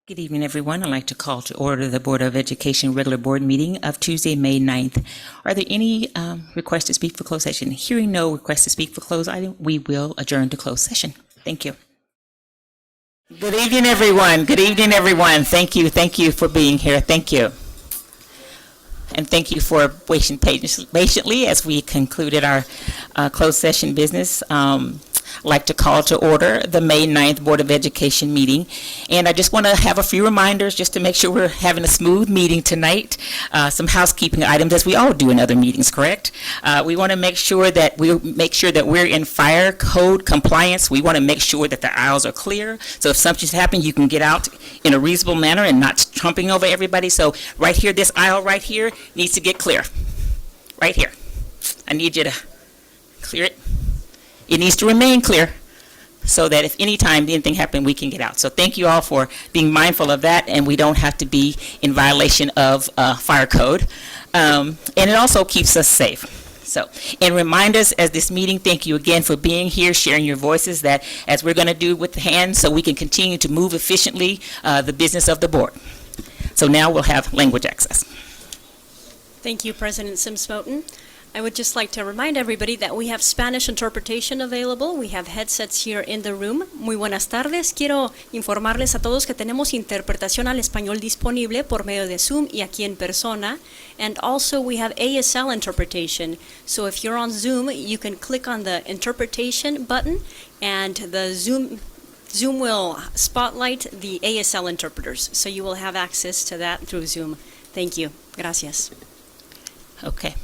Good evening, everyone. I'd like to call to order the Board of Education regular board meeting of Tuesday, May 9th. Are there any requests to speak for closed session? Hearing no requests to speak for closed item, we will adjourn to closed session. Thank you. Good evening, everyone. Good evening, everyone. Thank you. Thank you for being here. Thank you. And thank you for waiting patiently as we concluded our closed session business. I'd like to call to order the May 9th Board of Education meeting. And I just want to have a few reminders just to make sure we're having a smooth meeting tonight. Some housekeeping items, as we all do in other meetings, correct? We want to make sure that we're in fire code compliance. We want to make sure that the aisles are clear. So if something's happened, you can get out in a reasonable manner and not trumping over everybody. So right here, this aisle right here needs to get clear. Right here. I need you to clear it. It needs to remain clear so that if any time anything happened, we can get out. So thank you all for being mindful of that, and we don't have to be in violation of fire code. And it also keeps us safe. So, and remind us as this meeting, thank you again for being here, sharing your voices, that as we're going to do with the hands, so we can continue to move efficiently the business of the board. So now we'll have language access. Thank you, President Sims-Moten. I would just like to remind everybody that we have Spanish interpretation available. We have headsets here in the room. Muy buenas tardes. Quiero informarles a todos que tenemos interpretación al español disponible por medio de Zoom y aquí en persona. And also we have ASL interpretation. So if you're on Zoom, you can click on the interpretation button and the Zoom will spotlight the ASL interpreters. So you will have access to that through Zoom. Thank you. Gracias. Okay.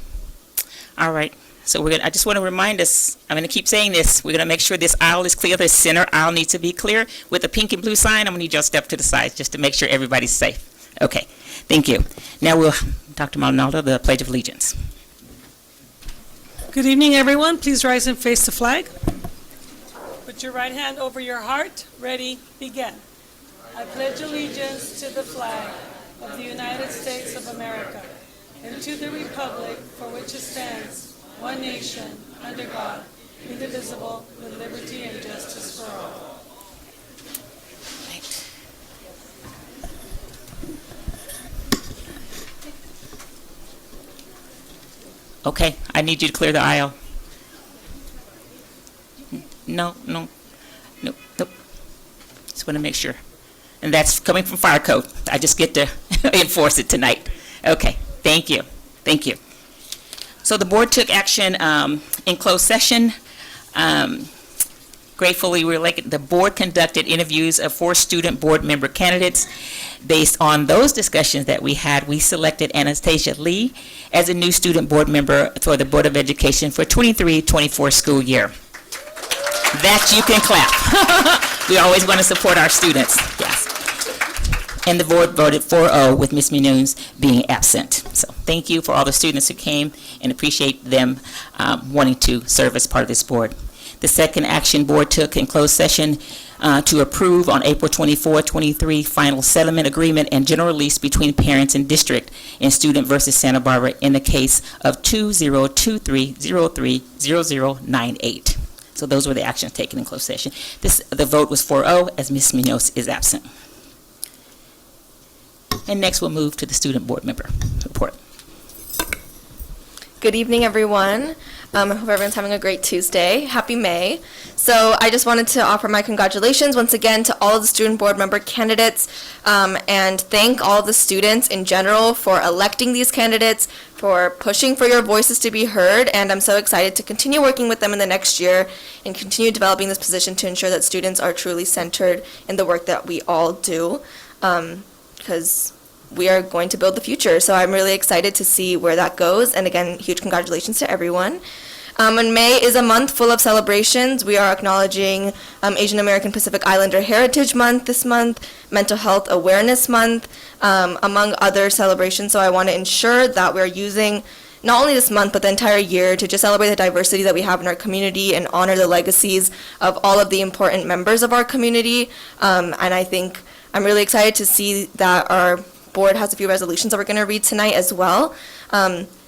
All right, so I just want to remind us, I'm going to keep saying this, we're going to make sure this aisle is clear, the center aisle needs to be clear. With the pink and blue sign, I'm going to need you to step to the side just to make sure everybody's safe. Okay, thank you. Now we'll, Dr. Maldonado, the Pledge of Allegiance. Good evening, everyone. Please rise and face the flag. Put your right hand over your heart. Ready, begin. I pledge allegiance to the flag of the United States of America and to the republic for which it stands, one nation, under God, indivisible, with liberty and justice for all. Okay, I need you to clear the aisle. No. Just want to make sure. And that's coming from fire code. I just get to enforce it tonight. Okay. Thank you. Thank you. So the board took action in closed session. Gratefully, the board conducted interviews of 4 student board member candidates. Based on those discussions that we had, we selected Anastasia Lee as a new student board member for the Board of Education for 23-24 school year. That you can clap. We always want to support our students. Yes. And the board voted 4-0 with Ms. Munoz being absent. So thank you for all the students who came and appreciate them wanting to serve as part of this board. The second action board took in closed session to approve on April 24, 23 final settlement agreement and general release between parents and district in Student versus Santa Barbara in the case of 2023030098. So those were the actions taken in closed session. The vote was 4-0 as Ms. Munoz is absent. And next we'll move to the student board member report. Good evening, everyone. I hope everyone's having a great Tuesday. Happy May. So I just wanted to offer my congratulations once again to all of the student board member candidates and thank all of the students in general for electing these candidates, for pushing for your voices to be heard, and I'm so excited to continue working with them in the next year and continue developing this position to ensure that students are truly centered in the work that we all do. Because we are going to build the future. So I'm really excited to see where that goes. And again, huge congratulations to everyone. And May is a month full of celebrations. We are acknowledging Asian American Pacific Islander Heritage Month this month, Mental Health Awareness Month, among other celebrations. So I want to ensure that we're using not only this month, but the entire year to just celebrate the diversity that we have in our community and honor the legacies of all of the important members of our community. And I think I'm really excited to see that our board has a few resolutions that we're going to read tonight as well.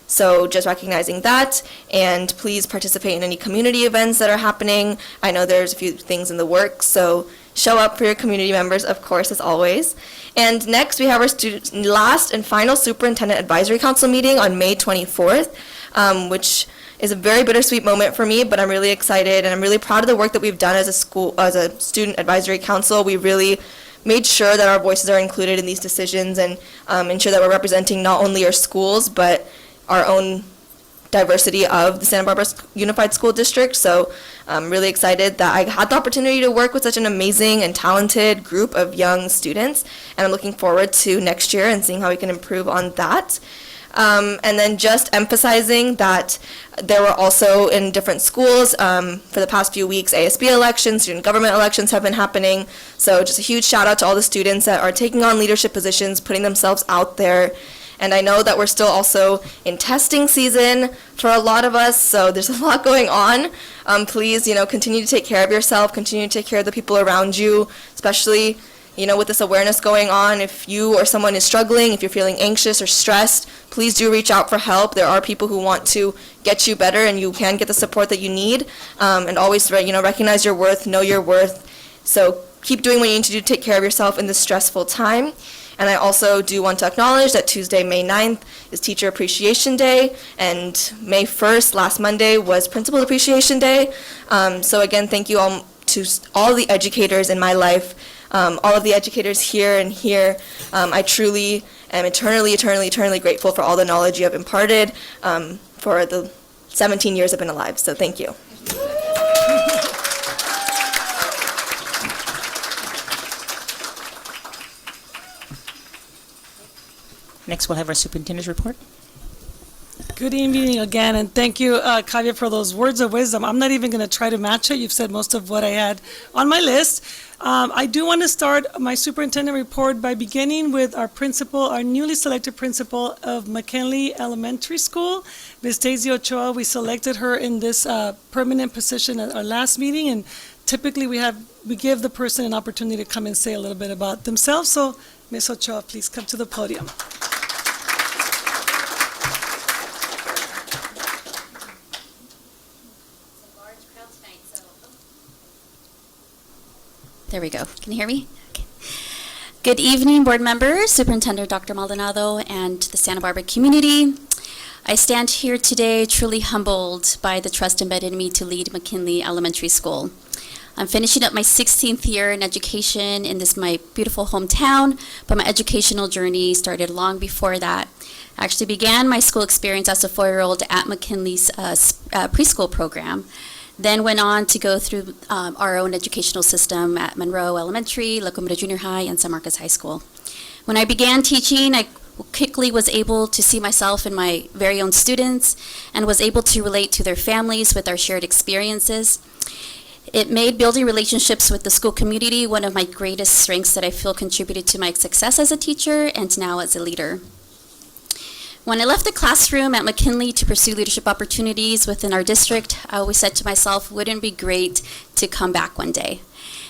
So just recognizing that, and please participate in any community events that are happening. I know there's a few things in the works, so show up for your community members, of course, as always. And next, we have our last and final Superintendent Advisory Council meeting on May 24th, which is a very bittersweet moment for me, but I'm really excited and I'm really proud of the work that we've done as a Student Advisory Council. We really made sure that our voices are included in these decisions and ensure that we're representing not only our schools, but our own diversity of the Santa Barbara Unified School District. So I'm really excited that I had the opportunity to work with such an amazing and talented group of young students, and I'm looking forward to next year and seeing how we can improve on that. And then just emphasizing that there were also in different schools for the past few weeks, ASB elections, student government elections have been happening. So just a huge shout out to all the students that are taking on leadership positions, putting themselves out there. And I know that we're still also in testing season for a lot of us, so there's a lot going on. Please, continue to take care of yourself, continue to take care of the people around you, especially, with this awareness going on. If you or someone is struggling, if you're feeling anxious or stressed, please do reach out for help. There are people who want to get you better, and you can get the support that you need. And always, recognize your worth, know your worth. So keep doing what you need to do to take care of yourself in this stressful time. And I also do want to acknowledge that Tuesday, May 9th is Teacher Appreciation Day, and May 1st, last Monday, was Principal Appreciation Day. So again, thank you all to all the educators in my life, all of the educators here and here. I truly am eternally grateful for all the knowledge you have imparted for the 17 years I've been alive. So thank you. Next, we'll have our superintendent's report. Good evening again, and thank you, Kavya, for those words of wisdom. I'm not even going to try to match it. You've said most of what I had on my list. I do want to start my superintendent report by beginning with our principal, our newly selected principal of McKinley Elementary School, Ms. Daisy Ochoa. We selected her in this permanent position at our last meeting, and typically we give the person an opportunity to come and say a little bit about themselves. So, Ms. Ochoa, please come to the podium. There we go. Can you hear me? Okay. Good evening, board members, Superintendent Dr. Maldonado, and the Santa Barbara community. I stand here today truly humbled by the trust embedded in me to lead McKinley Elementary School. I'm finishing up my 16th year in education in this my beautiful hometown, but my educational journey started long before that. I actually began my school experience as a 4-year-old at McKinley's preschool program. Then went on to go through our own educational system at Monroe Elementary, La Cumbre Junior High, and San Marcos High School. When I began teaching, I quickly was able to see myself in my very own students and was able to relate to their families with our shared experiences. It made building relationships with the school community one of my greatest strengths that I feel contributed to my success as a teacher and now as a leader. When I left the classroom at McKinley to pursue leadership opportunities within our district, I always said to myself, wouldn't it be great to come back one day?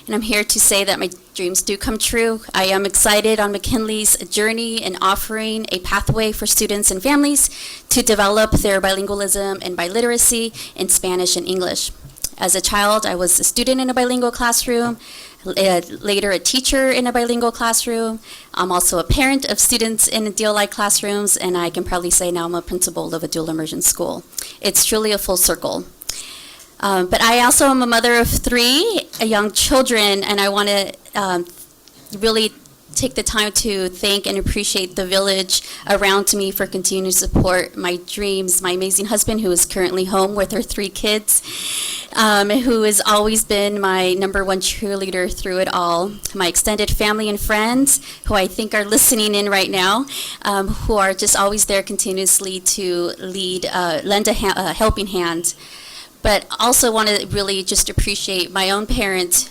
And I'm here to say that my dreams do come true. I am excited on McKinley's journey in offering a pathway for students and families to develop their bilingualism and biliteracy in Spanish and English. As a child, I was a student in a bilingual classroom, later a teacher in a bilingual classroom. I'm also a parent of students in DLI classrooms, and I can proudly say now I'm a principal of a dual immersion school. It's truly a full circle. But I also am a mother of 3 young children, and I want to really take the time to thank and appreciate the village around me for continuing to support my dreams. My amazing husband, who is currently home with our 3 kids, who has always been my #1 cheerleader through it all. My extended family and friends, who I think are listening in right now, who are just always there continuously to lend a helping hand. But also want to really just appreciate my own parents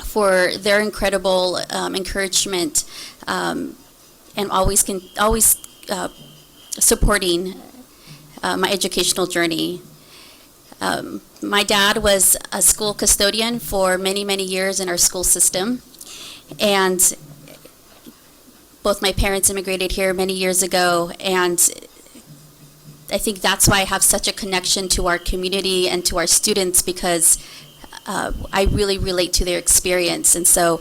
for their incredible encouragement and always supporting my educational journey. My dad was a school custodian for many, many years in our school system, and both my parents immigrated here many years ago, and I think that's why I have such a connection to our community and to our students, because I really relate to their experience. And so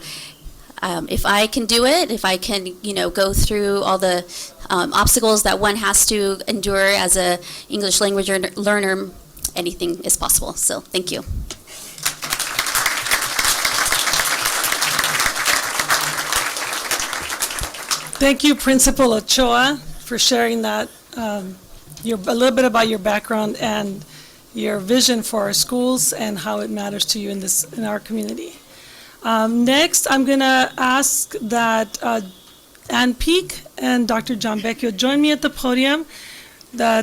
if I can do it, if I can, go through all the obstacles that one has to endure as a English language learner, anything is possible. So thank you. Thank you, Principal Ochoa, for sharing that, a little bit about your background and your vision for our schools and how it matters to you in our community. Next, I'm going to ask that Ann Peak and Dr. John Vecchio join me at the podium.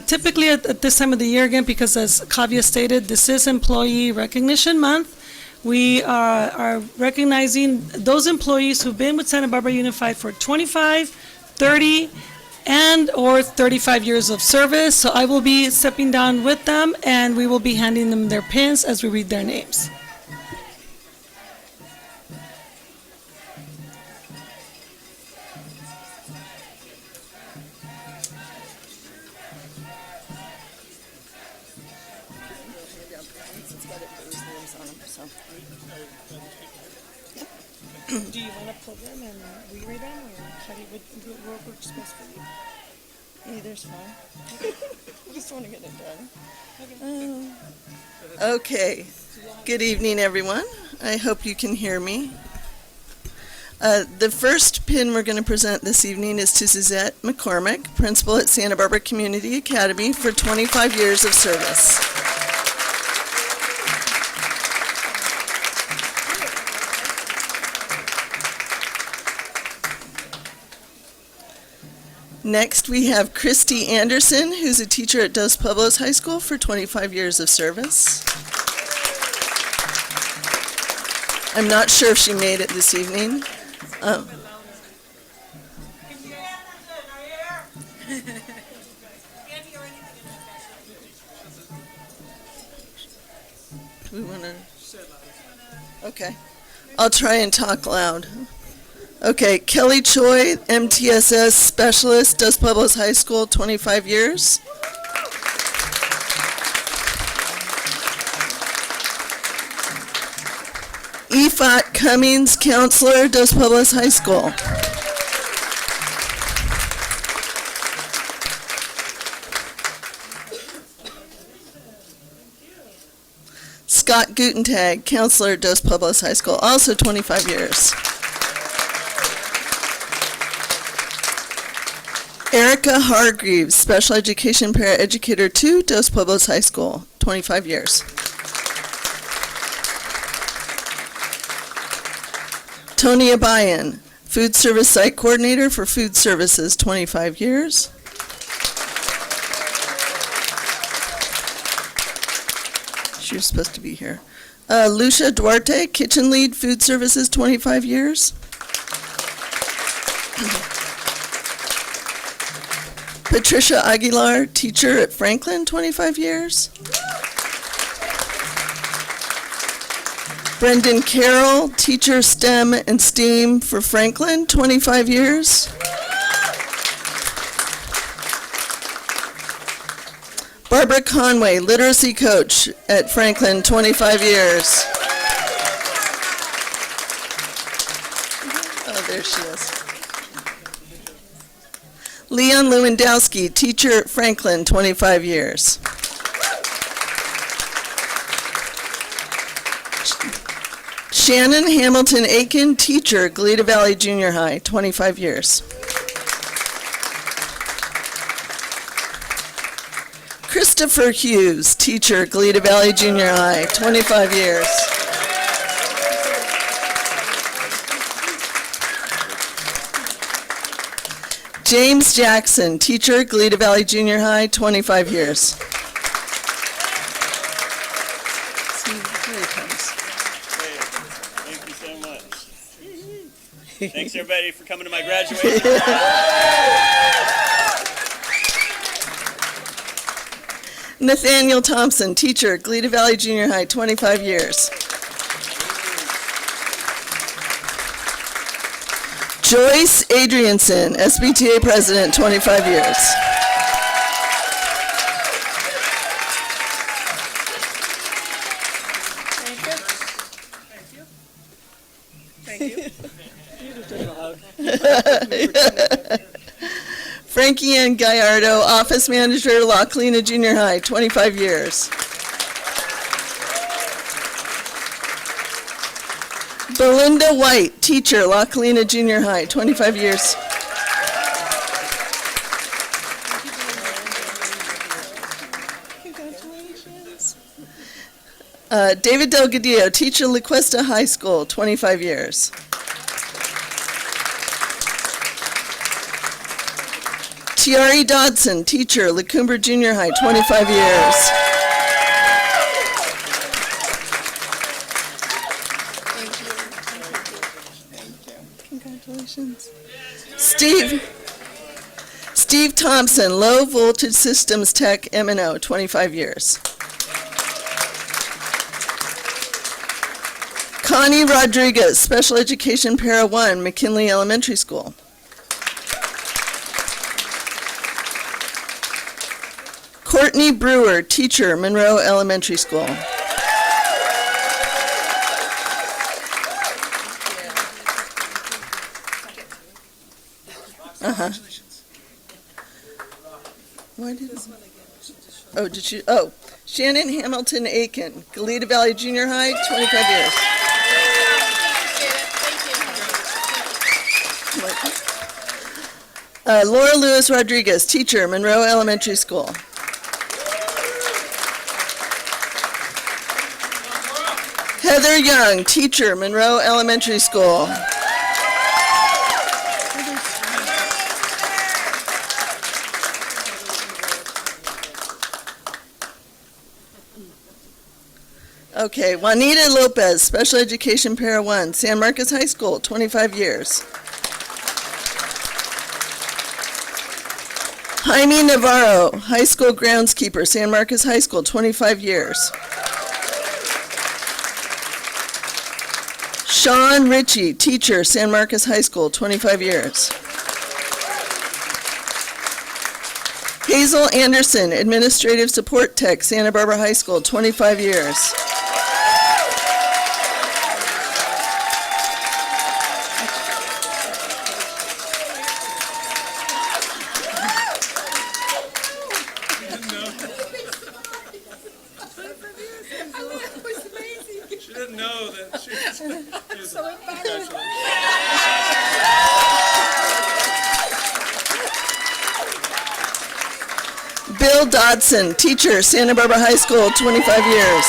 Typically at this time of the year, again, because as Kavya stated, this is Employee Recognition Month. We are recognizing those employees who've been with Santa Barbara Unified for 25, 30, and or 35 years of service. So I will be stepping down with them, and we will be handing them their pins as we read their names. Do you want to pull them and we read them, or how do you, what works best for you? Either's fine. I just want to get it done. Okay. Good evening, everyone. I hope you can hear me. The first pin we're going to present this evening is to Suzette McCormick, principal at Santa Barbara Community Academy for 25 years of service. Next, we have Christy Anderson, who's a teacher at Dos Pueblos High School for 25 years of service. I'm not sure if she made it this evening. Oh. Do we want to? Okay. I'll try and talk loud. Okay, Kelly Choi, MTSS Specialist, Dos Pueblos High School, 25 years. Efat Cummings, Counselor, Dos Pueblos High School. Scott Gutentag, Counselor, Dos Pueblos High School, also 25 years. Erica Hargreaves, Special Education Paraeducator 2, Dos Pueblos High School, 25 years. Tony Abayan, Food Service Site Coordinator for Food Services, 25 years. She was supposed to be here. Lucia Duarte, Kitchen Lead, Food Services, 25 years. Patricia Aguilar, teacher at Franklin, 25 years. Brendan Carroll, teacher STEM and STEAM for Franklin, 25 years. Barbara Conway, literacy coach at Franklin, 25 years. Oh, there she is. Leon Lewandowski, teacher at Franklin, 25 years. Shannon Hamilton Aiken, teacher, Goleta Valley Junior High, 25 years. Christopher Hughes, teacher, Goleta Valley Junior High, 25 years. James Jackson, teacher, Goleta Valley Junior High, 25 years. Here he comes. Thank you so much. Thanks everybody for coming to my graduation. Nathaniel Thompson, teacher, Goleta Valley Junior High, 25 years. Joyce Adrianson, SBTA president, 25 years. Frankie Ann Gallardo, Office Manager, La Colina Junior High, 25 years. Belinda White, Teacher, La Colina Junior High, 25 years. Congratulations. David Delgadillo, Teacher, La Cuesta High School, 25 years. Tiari Dodson, Teacher, La Cumbre Junior High, 25 years. Congratulations. Steve Thompson, Low Voltage Systems Tech, M&O, 25 years. Connie Rodriguez, Special Education Para 1, McKinley Elementary School. Courtney Brewer, Teacher, Monroe Elementary School. Why did oh, did you? Oh, Shannon Hamilton Aiken, Goleta Valley Junior High, 25 years. Laura Lewis Rodriguez, Teacher, Monroe Elementary School. Heather Young, Teacher, Monroe Elementary School. Okay, Juanita Lopez, Special Education Para 1, San Marcos High School, 25 years. Jaime Navarro, High School Groundskeeper, San Marcos High School, 25 years. Sean Ritchie, Teacher, San Marcos High School, 25 years. Hazel Anderson, Administrative Support Tech, Santa Barbara High School, 25 years. She didn't know that she was so embarrassed. Bill Dodson, Teacher, Santa Barbara High School, 25 years.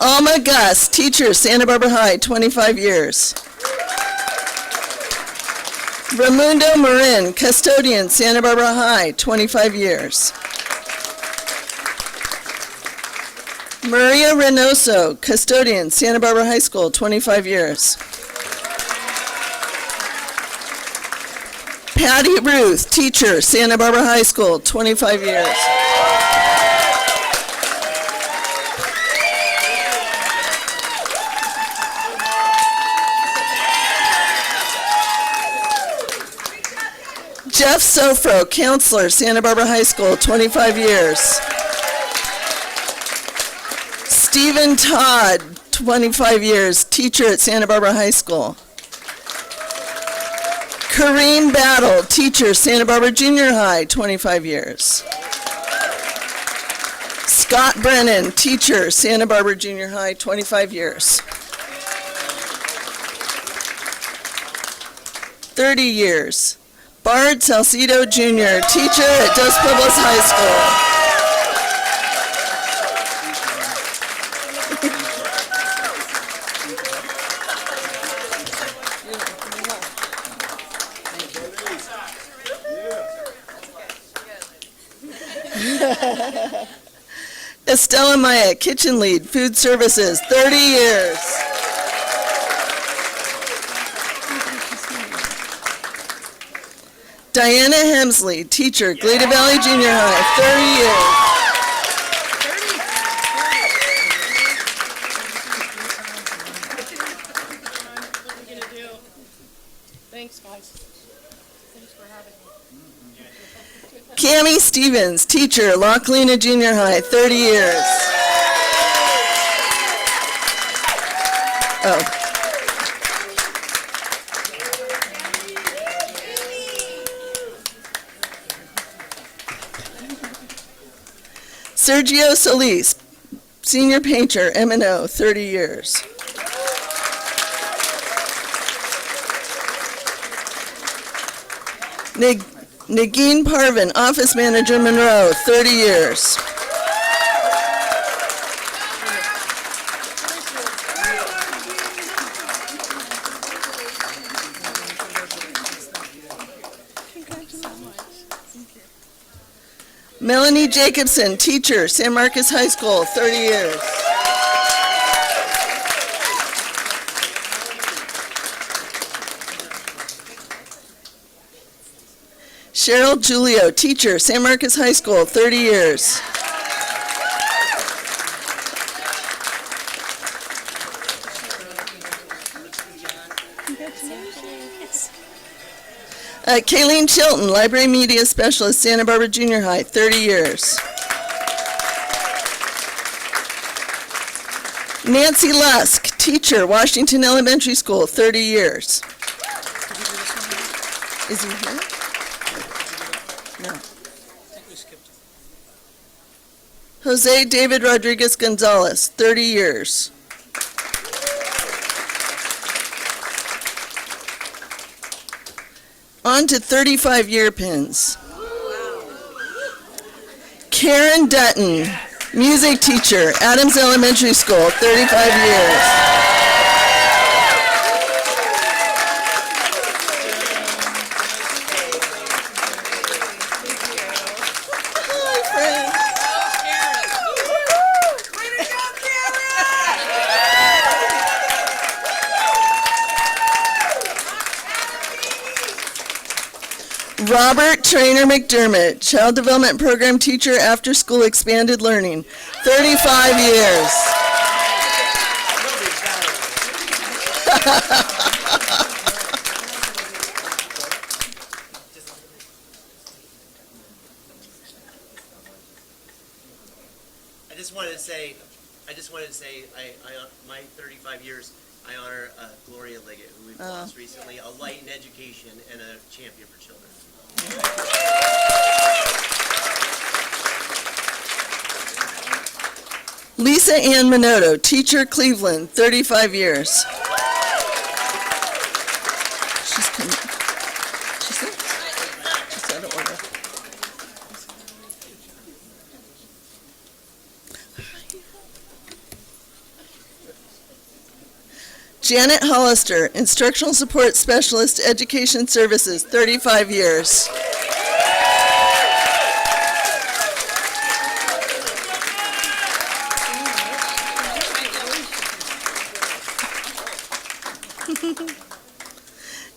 Alma Gus, Teacher, Santa Barbara High, 25 years. Raimundo Marin, Custodian, Santa Barbara High, 25 years. Maria Reynoso, Custodian, Santa Barbara High School, 25 years. Patty Ruth, Teacher, Santa Barbara High School, 25 years. Jeff Sofro, Counselor, Santa Barbara High School, 25 years. Stephen Todd, 25 years, Teacher at Santa Barbara High School. Kareem Battle, Teacher, Santa Barbara Junior High, 25 years. Scott Brennan, Teacher, Santa Barbara Junior High, 25 years. 30 years. Bard Salcido Jr., Teacher at Dos Pueblos High School. Estella Maya, Kitchen Lead, Food Services, 30 years. Diana Hemsley, Teacher, Goleta Valley Junior High, 30 years. Thanks, guys. Thanks for having me. Cammie Stevens, teacher, Locklina Junior High, 30 years. Oh. Sergio Solis, senior painter, M&O, 30 years. Nagin Parvin, office manager, Monroe, 30 years. Melanie Jacobson, teacher, San Marcos High School, 30 years. Cheryl Julio, teacher, San Marcos High School, 30 years. Kayleen Chilton, library media specialist, Santa Barbara Junior High, 30 years. Nancy Lusk, teacher, Washington Elementary School, 30 years. Is he here? No. Jose David Rodriguez Gonzalez, 30 years. On to 35-year pins. Karen Dutton, music teacher, Adams Elementary School, 35 years. Hi, friend. Robert Trainer McDermott, Child Development Program Teacher, After School Expanded Learning, 35 years. I just wanted to say, my 35 years, I honor Gloria Liggett, who we've lost recently, a light in education and a champion for children. Lisa Ann Minotto, teacher, Cleveland, 35 years. She's coming. She's there. She's out of order. Janet Hollister, instructional support specialist, education services, 35 years.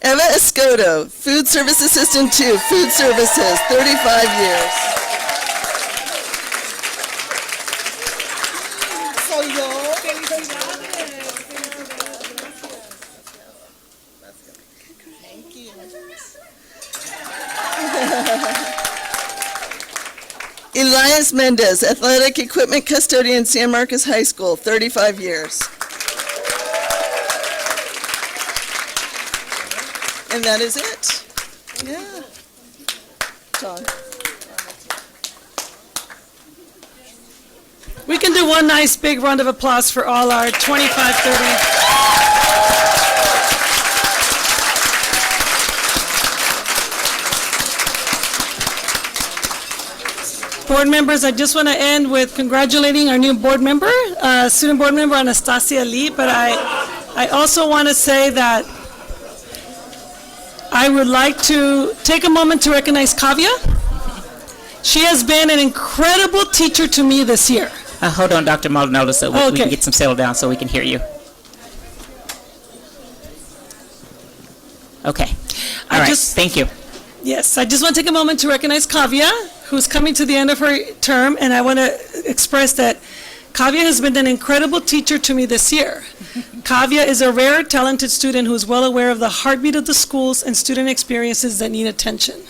Eva Escoto, food service assistant 2, food services, 35 years. Elias Mendez, athletic equipment custodian, San Marcos High School, 35 years. And that is it. Yeah. John. We can do one nice big round of applause for all our 25, 30. Board members, I just want to end with congratulating our new board member, student board member Anastasia Lee, but I also want to say that I would like to take a moment to recognize Kavya. She has been an incredible teacher to me this year. Hold on, Dr. Maldonado, so we Okay. can get some settled down so we can hear you. Okay. All right, thank you. Yes, I just want to take a moment to recognize Kavya, who's coming to the end of her term, and I want to express that Kavya has been an incredible teacher to me this year. Kavya is a rare, talented student who is well aware of the heartbeat of the schools and student experiences that need attention.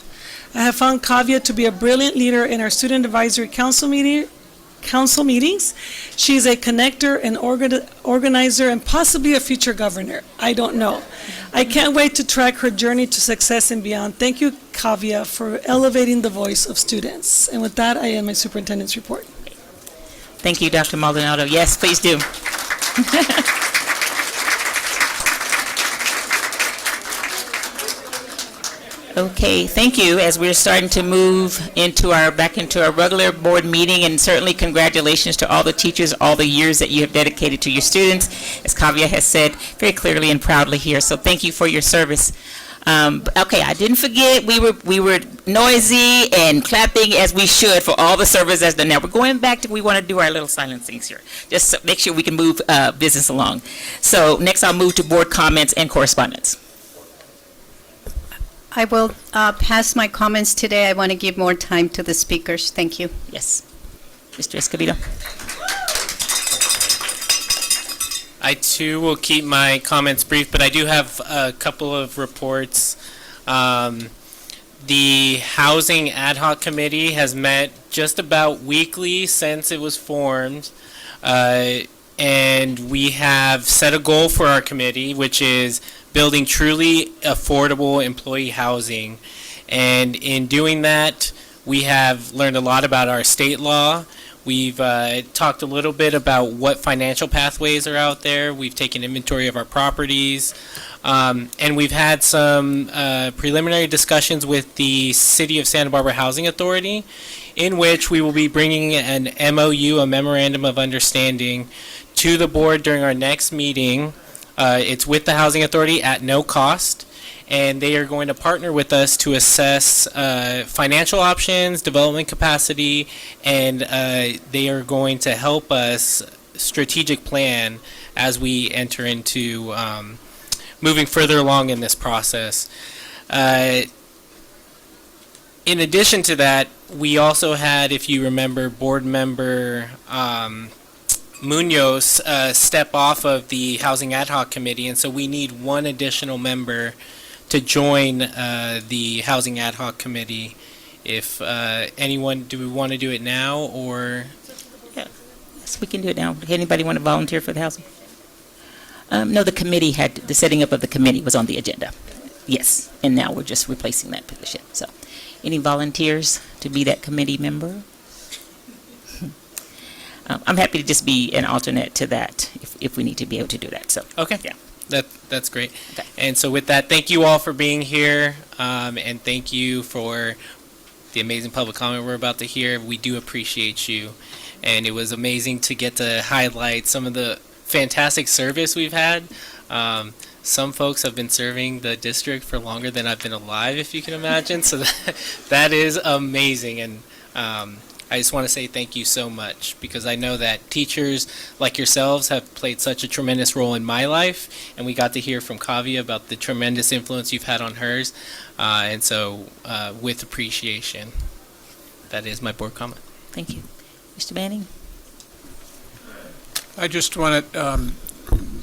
I have found Kavya to be a brilliant leader in our Student Advisory Council meetings. She's a connector and organizer and possibly a future governor. I don't know. I can't wait to track her journey to success and beyond. Thank you, Kavya, for elevating the voice of students. And with that, I end my superintendent's report. Thank you, Dr. Maldonado. Yes, please do. Okay, thank you. As we're starting to move back into our regular board meeting, and certainly congratulations to all the teachers, all the years that you have dedicated to your students, as Kavya has said very clearly and proudly here. So thank you for your service. Okay, I didn't forget, we were noisy and clapping as we should for all the service that's done. Now we're going back to, we want to do our little silent things here, just to make sure we can move business along. So next I'll move to board comments and correspondence. I will pass my comments today. I want to give more time to the speakers. Thank you. Yes. Mr. Escobedo. I too will keep my comments brief, but I do have a couple of reports. The Housing Ad Hoc Committee has met just about weekly since it was formed, and we have set a goal for our committee, which is building truly affordable employee housing. And in doing that, we have learned a lot about our state law. We've talked a little bit about what financial pathways are out there. We've taken inventory of our properties. And we've had some preliminary discussions with the City of Santa Barbara Housing Authority, in which we will be bringing an MOU, a Memorandum of Understanding, to the board during our next meeting. It's with the Housing Authority at no cost, and they are going to partner with us to assess financial options, development capacity, and they are going to help us strategic plan as we enter into moving further along in this process. In addition to that, we also had, if you remember, board member Munoz step off of the Housing Ad Hoc Committee, and so we need one additional member to join the Housing Ad Hoc Committee. If anyone, do we want to do it now, or? Yeah, yes, we can do it now. Anybody want to volunteer for the housing? No, the committee the setting up of the committee was on the agenda. Yes, and now we're just replacing that position. So, any volunteers to be that committee member? I'm happy to just be an alternate to that if we need to be able to do that. So Okay. Yeah. That's great. Okay. And so with that, thank you all for being here, and thank you for the amazing public comment we're about to hear. We do appreciate you, and it was amazing to get to highlight some of the fantastic service we've had. Some folks have been serving the district for longer than I've been alive, if you can imagine. So that is amazing, and I just want to say thank you so much, because I know that teachers like yourselves have played such a tremendous role in my life, and we got to hear from Kavya about the tremendous influence you've had on hers, and so with appreciation, that is my board comment. thank you. Mr. Manning? I just want to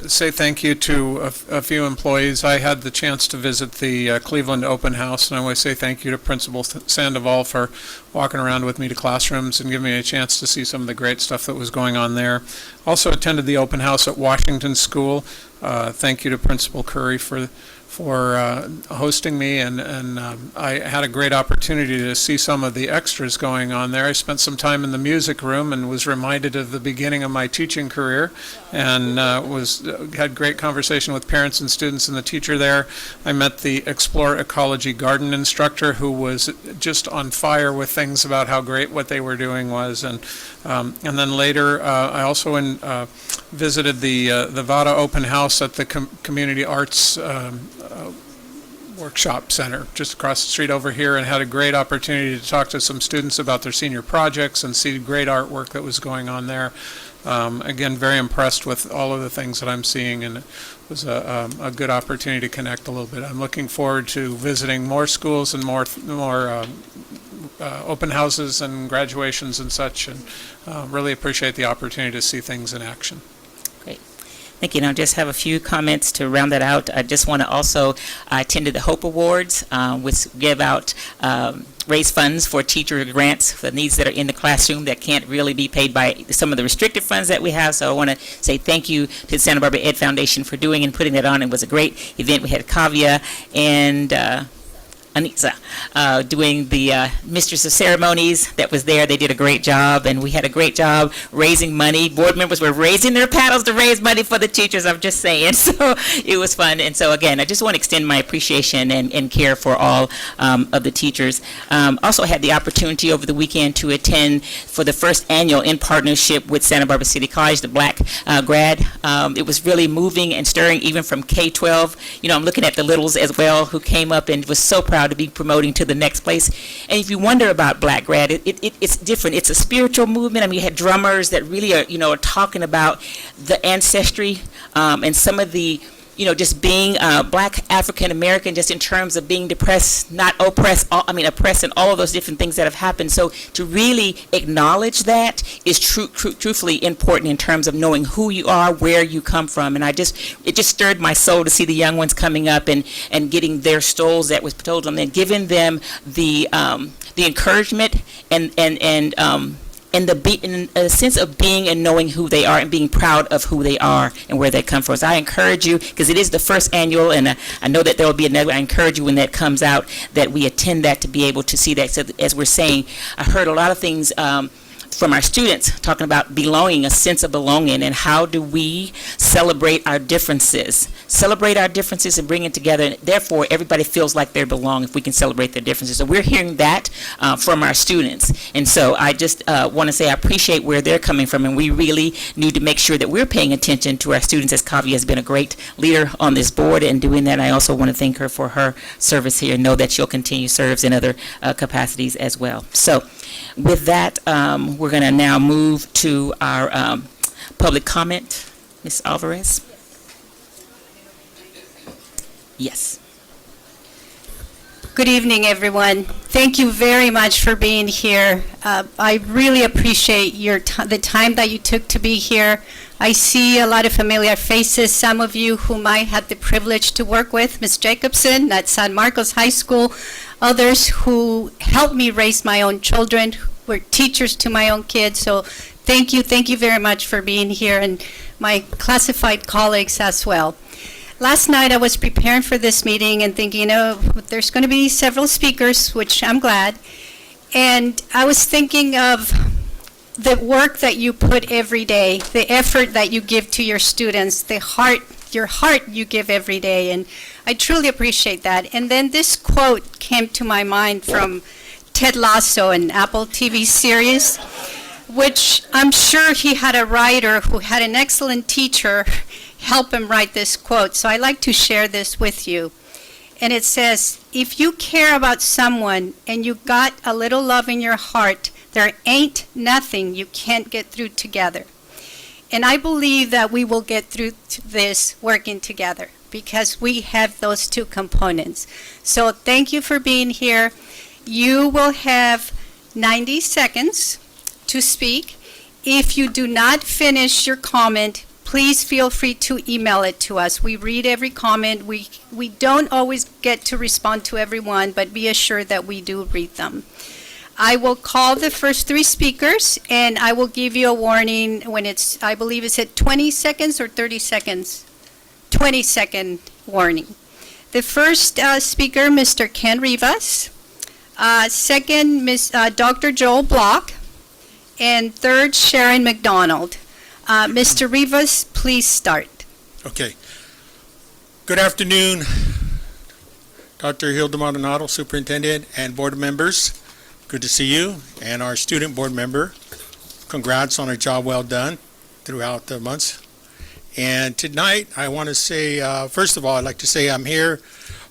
say thank you to a few employees. I had the chance to visit the Cleveland Open House, and I want to say thank you to Principal Sandoval for walking around with me to classrooms and giving me a chance to see some of the great stuff that was going on there. Also attended the open house at Washington School. Thank you to Principal Curry for hosting me, and I had a great opportunity to see some of the extras going on there. I spent some time in the music room and was reminded of the beginning of my teaching career, and had great conversation with parents and students and the teacher there. I met the Explore Ecology garden instructor, who was just on fire with things about how great what they were doing was, and then later I also visited the Vada Open House at the Community Arts Workshop Center just across the street over here, and had a great opportunity to talk to some students about their senior projects and see great artwork that was going on there. Again, very impressed with all of the things that I'm seeing, and it was a good opportunity to connect a little bit. I'm looking forward to visiting more schools and more open houses and graduations and such, and really appreciate the opportunity to see things in action. Thank you. And I just have a few comments to round that out. I just want to also, I attended the Hope Awards, which give out, raise funds for teacher grants for needs that are in the classroom that can't really be paid by some of the restricted funds that we have. So I want to say thank you to the Santa Barbara Ed Foundation for doing and putting that on. It was a great event. We had Kavya and Anitza doing the Mistress of Ceremonies that was there. They did a great job, and we had a great job raising money. Board members were raising their paddles to raise money for the teachers, I'm just saying. So it was fun. And so, again, I just want to extend my appreciation and care for all of the teachers. Also had the opportunity over the weekend to attend for the first annual in partnership with Santa Barbara City College, the Black Grad. It was really moving and stirring, even from K-12. You know, I'm looking at the littles as well, who came up and was so proud to be promoting to the next place. And if you wonder about Black Grad, it's different. It's a spiritual movement. I mean, you had drummers that really are, are talking about the ancestry and some of the, just being Black African American, just in terms of being depressed, not oppressed, oppressed, and all of those different things that have happened. So to really acknowledge that is truthfully important in terms of knowing who you are, where you come from. And it just stirred my soul to see the young ones coming up and getting their stoles that was told them, and giving them the encouragement and a sense of being and knowing who they are and being proud of who they are and where they come from. So I encourage you, because it is the first annual, and I know that there will be another. I encourage you when that comes out that we attend that to be able to see that. So as we're saying, I heard a lot of things from our students talking about belonging, a sense of belonging, and how do we celebrate our differences and bring it together. And therefore, everybody feels like they belong if we can celebrate their differences. So we're hearing that from our students. And so I just want to say I appreciate where they're coming from, and we really need to make sure that we're paying attention to our students, as Kavya has been a great leader on this board and doing that. I also want to thank her for her service here and know that she'll continue serves in other capacities as well. So with that, we're going to now move to our public comment. Ms. Alvarez? Yes. Good evening, everyone. Thank you very much for being here. I really appreciate the time that you took to be here. I see a lot of familiar faces, some of you whom I had the privilege to work with, Ms. Jacobson at San Marcos High School, others who helped me raise my own children, were teachers to my own kids. So thank you very much for being here, and my classified colleagues as well. Last night I was preparing for this meeting and thinking, there's going to be several speakers, which I'm glad. And I was thinking of the work that you put every day, the effort that you give to your students, your heart you give every day. And I truly appreciate that. And then this quote came to my mind from Ted Lasso, an Apple TV series, which I'm sure he had a writer who had an excellent teacher help him write this quote. So I'd like to share this with you. And it says, if you care about someone and you got a little love in your heart, there ain't nothing you can't get through together. And I believe that we will get through this working together because we have those two components. So thank you for being here. You will have 90 seconds to speak. If you do not finish your comment, please feel free to email it to us. We read every comment. We don't always get to respond to everyone, but be assured that we do read them. I will call the first three speakers, and I will give you a warning when I believe it's at 20 seconds or 30 seconds. 20-second warning. The first speaker, Mr. Ken Rivas. Second, Dr. Joel Block. And third, Sharon McDonald. Mr. Rivas, please start. Okay. Good afternoon, Dr. Hilda Maldonado, Superintendent, and board members. Good to see you, and our student board member. Congrats on a job well done throughout the months. And tonight, I want to say, first of all, I'd like to say I'm here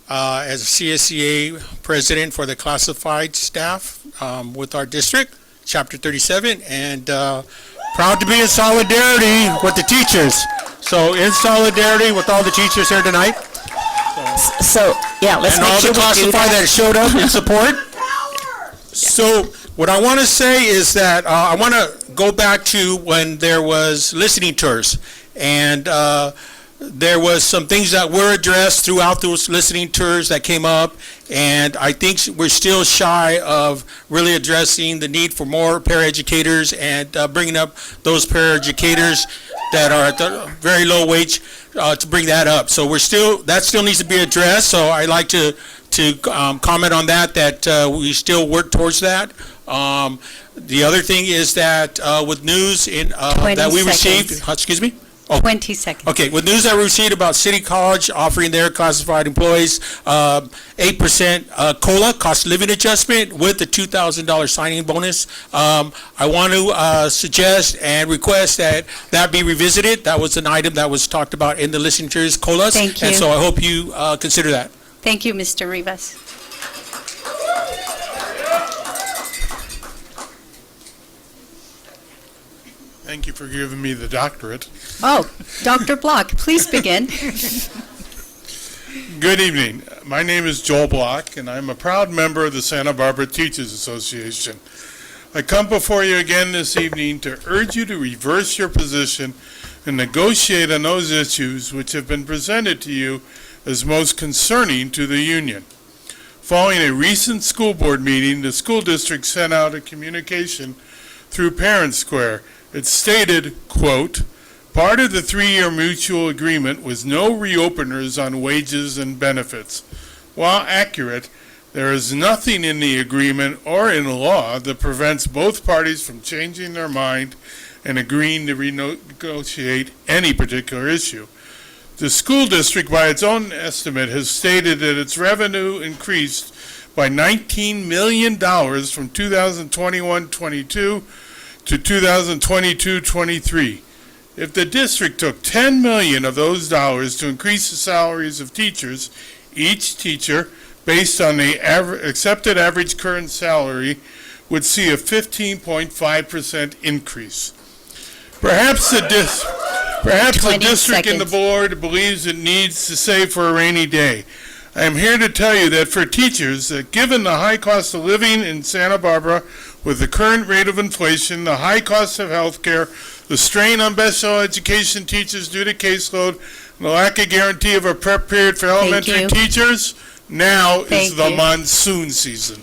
as a CSEA president for the classified staff with our district, Chapter 37, and proud to be in solidarity with the teachers. So in solidarity with all the teachers here tonight. So yeah, let's and make all sure the classified that showed up in support. So what I want to say is that I want to go back to when there was listening tours. And there was some things that were addressed throughout those listening tours that came up, and I think we're still shy of really addressing the need for more paraeducators and bringing up those paraeducators that are at the very low wage to bring that up. So that still needs to be addressed. So I'd like to comment on that we still work towards that. The other thing is that with news that we received, excuse me? 20 seconds. Okay, with news that we received about City College offering their classified employees 8% COLA, cost of living adjustment, with the $2,000 signing bonus, I want to suggest and request that be revisited. That was an item that was talked about in the listening tours, COLAs. Thank you. And so I hope you consider that. Thank you, Mr. Rivas. Thank you for giving me the doctorate. Oh, Dr. Block, please begin. Good evening. My name is Joel Block, and I'm a proud member of the Santa Barbara Teachers Association. I come before you again this evening to urge you to reverse your position and negotiate on those issues which have been presented to you as most concerning to the union. Following a recent school board meeting, the school district sent out a communication through Parent Square. It stated, quote, part of the 3-year mutual agreement was no reopeners on wages and benefits. While accurate, there is nothing in the agreement or in law that prevents both parties from changing their mind and agreeing to renegotiate any particular issue. The school district, by its own estimate, has stated that its revenue increased by $19 million from 2021-22 to 2022-23. If the district took $10 million of those dollars to increase the salaries of teachers, each teacher, based on the accepted average current salary, would see a 15.5% increase. Perhaps the district and the board believes it needs to save for a rainy day. I am here to tell you that for teachers, that given the high cost of living in Santa Barbara, with the current rate of inflation, the high cost of health care, the strain on special education teachers due to caseload, and the lack of guarantee of a prep period for elementary teachers, now is the monsoon season.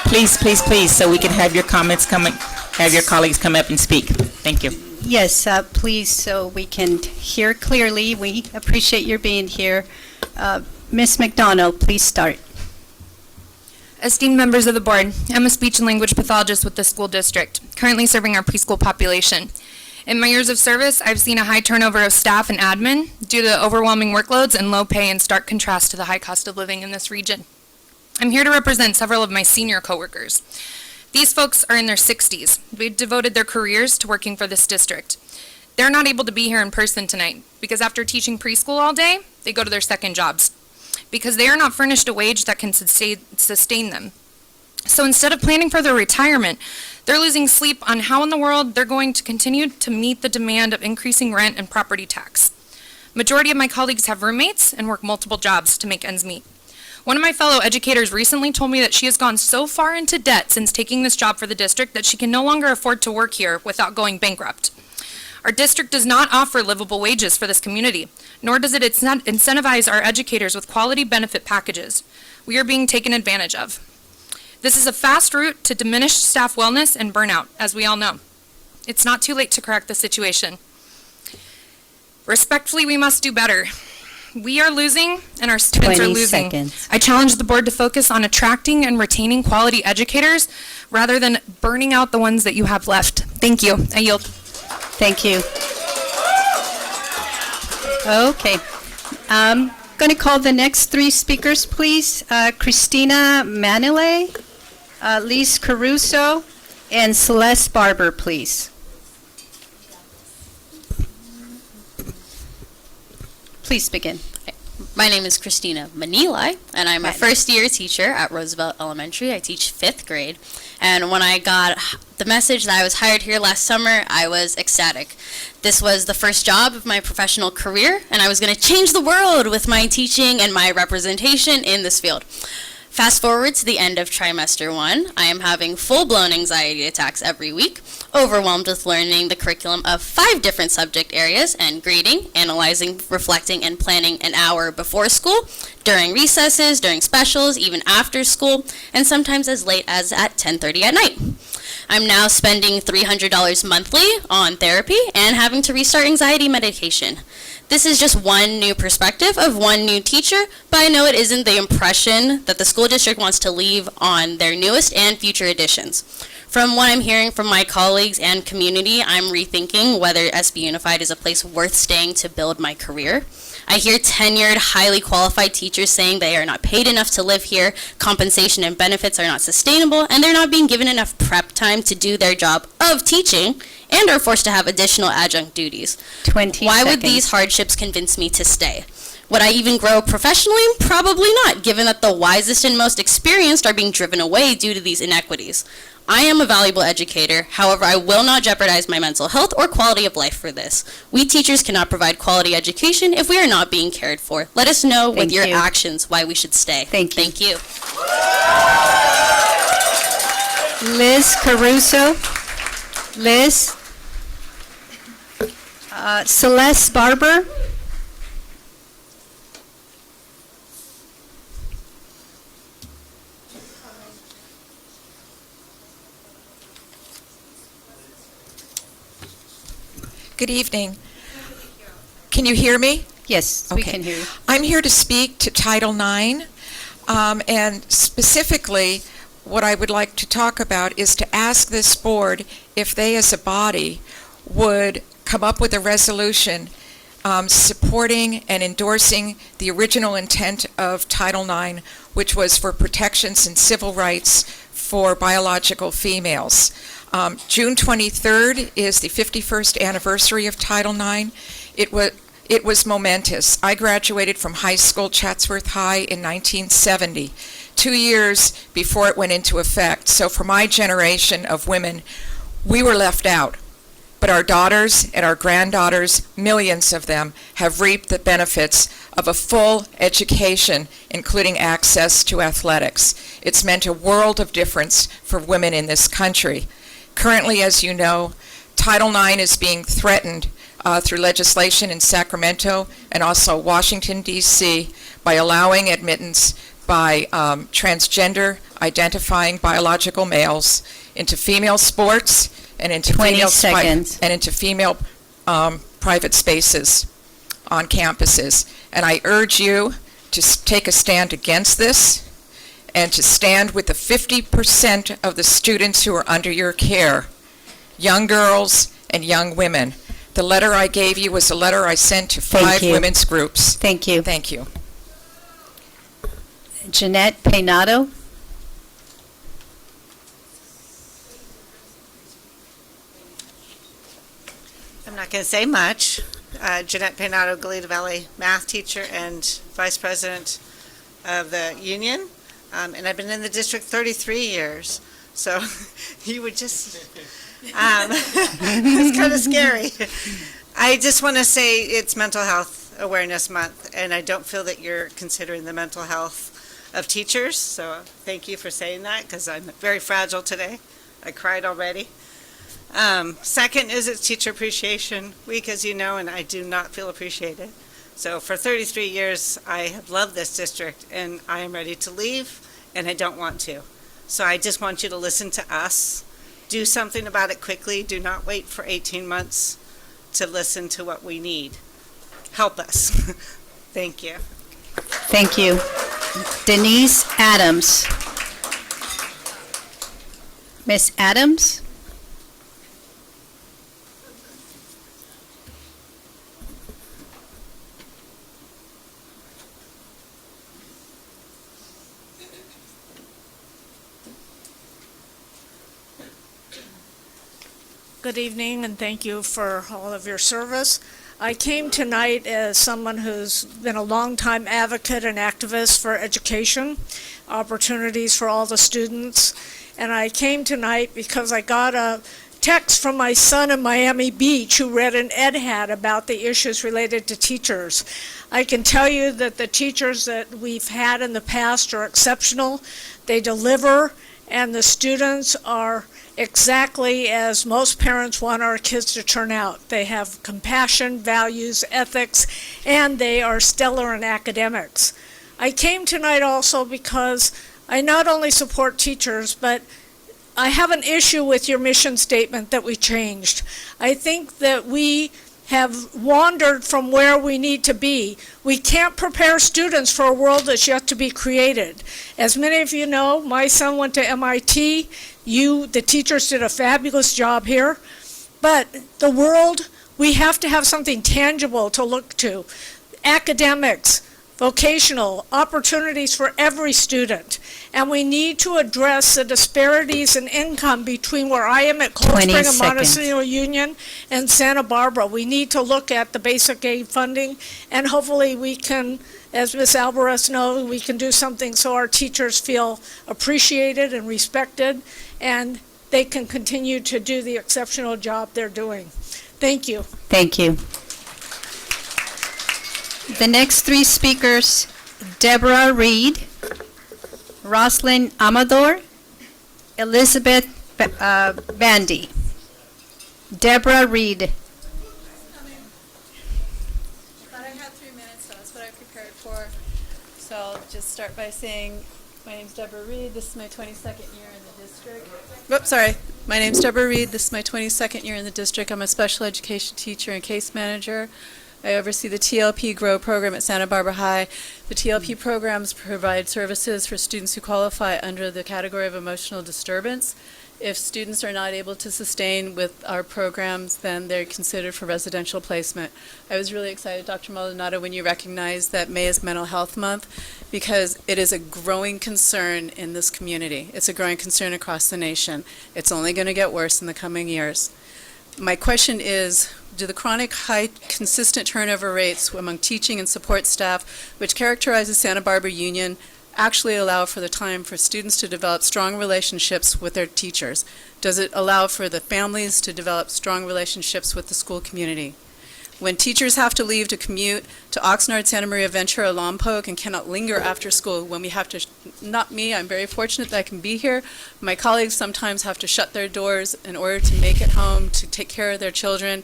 Please, please, please, so we can have your comments have your colleagues come up and speak. Thank you. Yes, please, so we can hear clearly. We appreciate your being here. Ms. McDonald, please start. Esteemed members of the board, I'm a speech and language pathologist with the school district, currently serving our preschool population. In my years of service, I've seen a high turnover of staff and admin due to overwhelming workloads and low pay, in stark contrast to the high cost of living in this region. I'm here to represent several of my senior coworkers. These folks are in their 60s. They've devoted their careers to working for this district. They're not able to be here in person tonight because after teaching preschool all day, they go to their second jobs, because they are not furnished a wage that can sustain them. So instead of planning for their retirement, they're losing sleep on how in the world they're going to continue to meet the demand of increasing rent and property tax. Majority of my colleagues have roommates and work multiple jobs to make ends meet. One of my fellow educators recently told me that she has gone so far into debt since taking this job for the district that she can no longer afford to work here without going bankrupt. Our district does not offer livable wages for this community, nor does it incentivize our educators with quality benefit packages. We are being taken advantage of. This is a fast route to diminished staff wellness and burnout, as we all know. It's not too late to correct the situation. Respectfully, we must do better. We are losing, and our students are losing. 20 seconds. I challenge the board to focus on attracting and retaining quality educators rather than burning out the ones that you have left. Thank you. I yield. Thank you. Okay. I'm going to call the next 3 speakers, please. Christina Manile, Lise Caruso, and Celeste Barber, please. Please begin. My name is Christina Manili, and I'm a first-year teacher at Roosevelt Elementary. I teach 5th grade, and when I got the message that I was hired here last summer, I was ecstatic. This was the first job of my professional career, and I was going to change the world with my teaching and my representation in this field. Fast forward to the end of trimester 1, I am having full-blown anxiety attacks every week, overwhelmed with learning the curriculum of 5 different subject areas and grading, analyzing, reflecting, and planning an hour before school, during recesses, during specials, even after school, and sometimes as late as at 10:30 at night. I'm now spending $300 monthly on therapy and having to restart anxiety medication. This is just one new perspective of one new teacher, but I know it isn't the impression that the school district wants to leave on their newest and future additions. From what I'm hearing from my colleagues and community, I'm rethinking whether SB Unified is a place worth staying to build my career. I hear tenured, highly qualified teachers saying they are not paid enough to live here, compensation and benefits are not sustainable, and they're not being given enough prep time to do their job of teaching, and are forced to have additional adjunct duties. 20 Why would seconds. these hardships convince me to stay? Would I even grow professionally? Probably not, given that the wisest and most experienced are being driven away due to these inequities. I am a valuable educator, however, I will not jeopardize my mental health or quality of life for this. We teachers cannot provide quality education if we are not being cared for. Let us know with Thank your you. actions why we should stay. Thank you. Thank you. Liz Caruso. Liz. Celeste Barber. Good evening. Can you hear me? Yes, we Okay. can hear you. I'm here to speak to Title IX, and specifically, what I would like to talk about is to ask this board if they as a body would come up with a resolution supporting and endorsing the original intent of Title IX, which was for protections and civil rights for biological females. June 23rd is the 51st anniversary of Title IX. It was momentous. I graduated from high school, Chatsworth High, in 1970, 2 years before it went into effect. So for my generation of women, we were left out. But our daughters and our granddaughters, millions of them, have reaped the benefits of a full education, including access to athletics. It's meant a world of difference for women in this country. Currently, as you know, Title IX is being threatened through legislation in Sacramento and also Washington, D.C., by allowing admittance by transgender identifying biological males into female sports and into 20 female seconds. and into female private spaces on campuses. And I urge you to take a stand against this and to stand with the 50% of the students who are under your care, young girls and young women. The letter I gave you was a letter I sent to Thank 5 you. women's groups. Thank you. Thank you. Jeanette Peinado. I'm not going to say much. Jeanette Peinado, Goleta Valley math teacher and vice president of the union. And I've been in the district 33 years. So you would just, it's kind of scary. I just want to say it's Mental Health Awareness Month, and I don't feel that you're considering the mental health of teachers. So thank you for saying that, because I'm very fragile today. I cried already. Second is it's Teacher Appreciation Week, as you know, and I do not feel appreciated. So for 33 years, I have loved this district, and I am ready to leave, and I don't want to. So I just want you to listen to us. Do something about it quickly. Do not wait for 18 months to listen to what we need. Help us. Thank you. Thank you. Denise Adams. Miss Adams? Good evening, and thank you for all of your service. I came tonight as someone who's been a longtime advocate and activist for education, opportunities for all the students. And I came tonight because I got a text from my son in Miami Beach who read an ed hat about the issues related to teachers. I can tell you that the teachers that we've had in the past are exceptional. They deliver, and the students are exactly as most parents want our kids to turn out. They have compassion, values, ethics, and they are stellar in academics. I came tonight also because I not only support teachers, but I have an issue with your mission statement that we changed. I think that we have wandered from where we need to be. We can't prepare students for a world that's yet to be created. As many of you know, my son went to MIT. The teachers did a fabulous job here. But the world, we have to have something tangible to look to. Academics, vocational, opportunities for every student. And we need to address the disparities in income between where I am at Cold 20 Spring and seconds. Montecito Union and Santa Barbara. We need to look at the basic aid funding, and hopefully we can, as Ms. Alvarez knows, we can do something so our teachers feel appreciated and respected, and they can continue to do the exceptional job they're doing. Thank you. Thank you. The next three speakers, Deborah Reed, Roslyn Amador, Elizabeth Bandy. Deborah Reed. I thought I had 3 minutes, so that's what I prepared for. So I'll just start by saying, my name's Deborah Reed. This is my 22nd year in the district. Oops, sorry. My name's Deborah Reed. This is my 22nd year in the district. I'm a special education teacher and case manager. I oversee the TLP GROW program at Santa Barbara High. The TLP programs provide services for students who qualify under the category of emotional disturbance. If students are not able to sustain with our programs, then they're considered for residential placement. I was really excited, Dr. Maldonado, when you recognized that May is Mental Health Month, because it is a growing concern in this community. It's a growing concern across the nation. It's only going to get worse in the coming years. My question is, do the chronic high consistent turnover rates among teaching and support staff, which characterizes Santa Barbara Union, actually allow for the time for students to develop strong relationships with their teachers? Does it allow for the families to develop strong relationships with the school community? When teachers have to leave to commute to Oxnard, Santa Maria, Ventura, Lompoc, and cannot linger after school, when we have to, not me, I'm very fortunate that I can be here. My colleagues sometimes have to shut their doors in order to make it home, to take care of their children.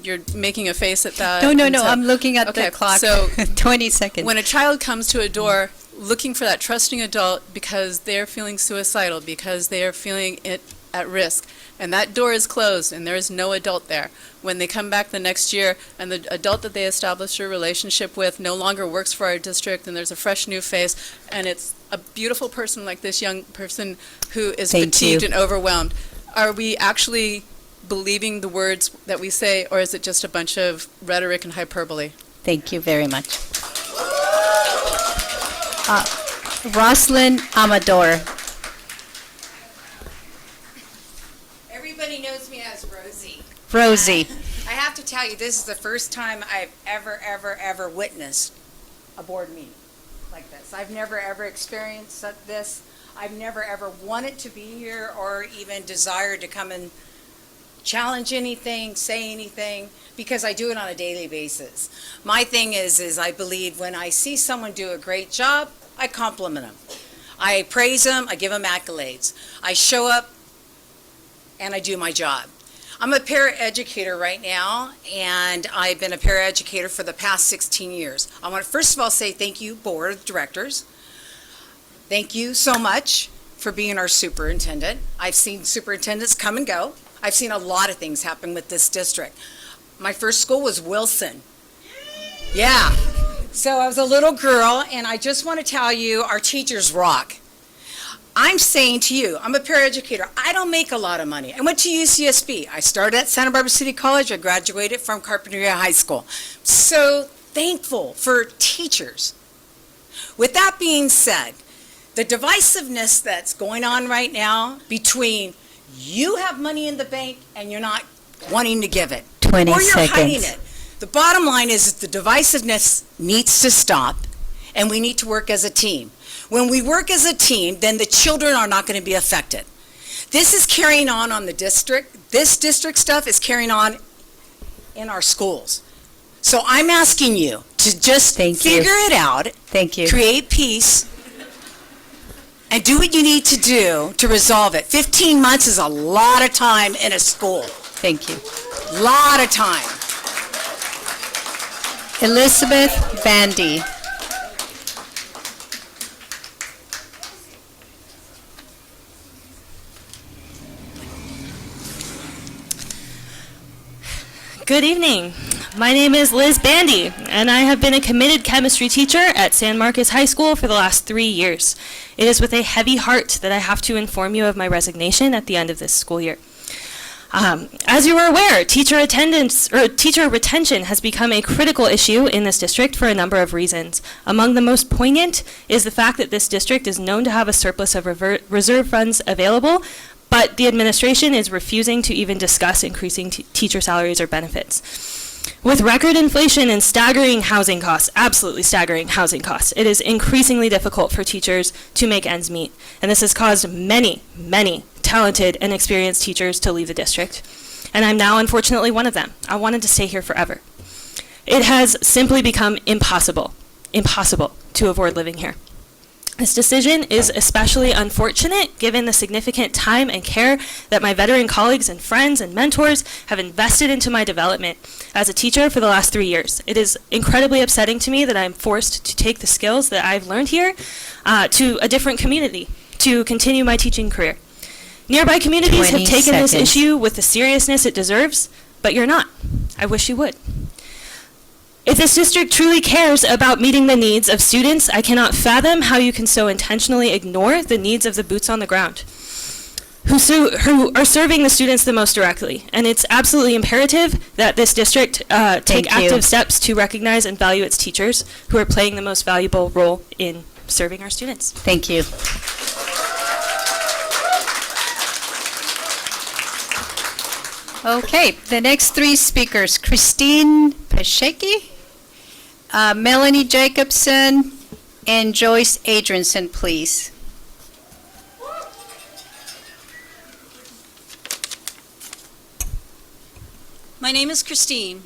You're making a face at that. No, and so- I'm looking at Okay, the clock. So 20 seconds. when a child comes to a door looking for that trusting adult because they're feeling suicidal, because they are feeling it at risk, and that door is closed and there is no adult there, when they come back the next year and the adult that they established a relationship with no longer works for our district, and there's a fresh new face, and it's a beautiful person like this young person who is Thank fatigued you. and overwhelmed, are we actually believing the words that we say, or is it just a bunch of rhetoric and hyperbole? Thank you very much. Roslyn Amador. Everybody knows me as Rosie. Rosie. I have to tell you, this is the first time I've ever witnessed a board meeting like this. I've never ever experienced this. I've never ever wanted to be here or even desired to come and challenge anything, say anything, because I do it on a daily basis. My thing is I believe when I see someone do a great job, I compliment them. I praise them, I give them accolades. I show up and I do my job. I'm a paraeducator right now, and I've been a paraeducator for the past 16 years. I want to first of all say thank you, Board of Directors. Thank you so much for being our superintendent. I've seen superintendents come and go. I've seen a lot of things happen with this district. My first school was Wilson. Yeah. So I was a little girl, and I just want to tell you, our teachers rock. I'm saying to you, I'm a paraeducator. I don't make a lot of money. I went to UCSB. I started at Santa Barbara City College. I graduated from Carpinteria High School. So thankful for teachers. With that being said, the divisiveness that's going on right now between you have money in the bank and you're not wanting to give it, 20 or you're hiding seconds. it. The bottom line is that the divisiveness needs to stop, and we need to work as a team. When we work as a team, then the children are not going to be affected. This is carrying on the district. This district stuff is carrying on in our schools. So I'm asking you to just figure it out. Thank you. Create peace. And do what you need to do to resolve it. 15 months is a lot of time in a school. Thank you. Lot of time. Elizabeth Bandy. Good evening. My name is Liz Bandy, and I have been a committed chemistry teacher at San Marcos High School for the last 3 years. It is with a heavy heart that I have to inform you of my resignation at the end of this school year. As you are aware, teacher attendance or teacher retention has become a critical issue in this district for a number of reasons. Among the most poignant is the fact that this district is known to have a surplus of reserve funds available, but the administration is refusing to even discuss increasing teacher salaries or benefits. With record inflation and staggering housing costs, absolutely staggering housing costs, it is increasingly difficult for teachers to make ends meet. And this has caused many, many talented and experienced teachers to leave the district. And I'm now unfortunately one of them. I wanted to stay here forever. It has simply become impossible to avoid living here. This decision is especially unfortunate given the significant time and care that my veteran colleagues and friends and mentors have invested into my development as a teacher for the last 3 years. It is incredibly upsetting to me that I'm forced to take the skills that I've learned here to a different community to continue my teaching career. Nearby communities have taken this issue with the seriousness it deserves, but you're not. I wish you would. If this district truly cares about meeting the needs of students, I cannot fathom how you can so intentionally ignore the needs of the boots on the ground, who are serving the students the most directly. And it's absolutely imperative that this district take active steps to recognize and value its teachers who are playing the most valuable role in serving our students. Thank you. Okay, the next 3 speakers, Christine Pasheki, Melanie Jacobson, and Joyce Adrianson, please. My name is Christine,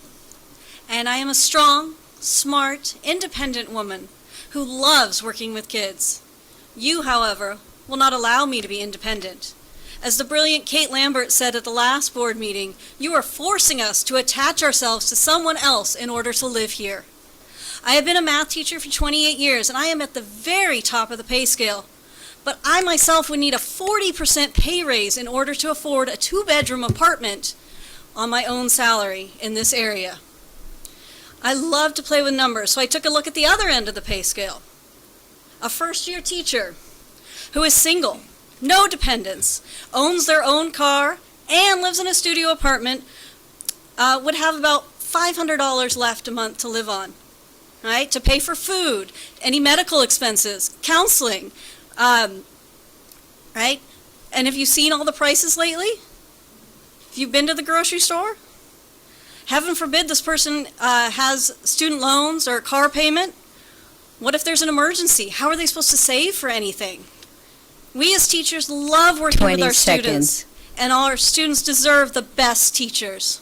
and I am a strong, smart, independent woman who loves working with kids. You, however, will not allow me to be independent. As the brilliant Kate Lambert said at the last board meeting, you are forcing us to attach ourselves to someone else in order to live here. I have been a math teacher for 28 years, and I am at the very top of the pay scale. But I myself would need a 40% pay raise in order to afford a 2-bedroom apartment on my own salary in this area. I love to play with numbers, so I took a look at the other end of the pay scale. A first-year teacher who is single, no dependents, owns their own car, and lives in a studio apartment would have about $500 left a month to live on, right? To pay for food, any medical expenses, counseling, right? And have you seen all the prices lately? Have you been to the grocery store? Heaven forbid this person has student loans or a car payment. What if there's an emergency? How are they supposed to save for anything? We as teachers love working with our students, and all our students deserve the best teachers.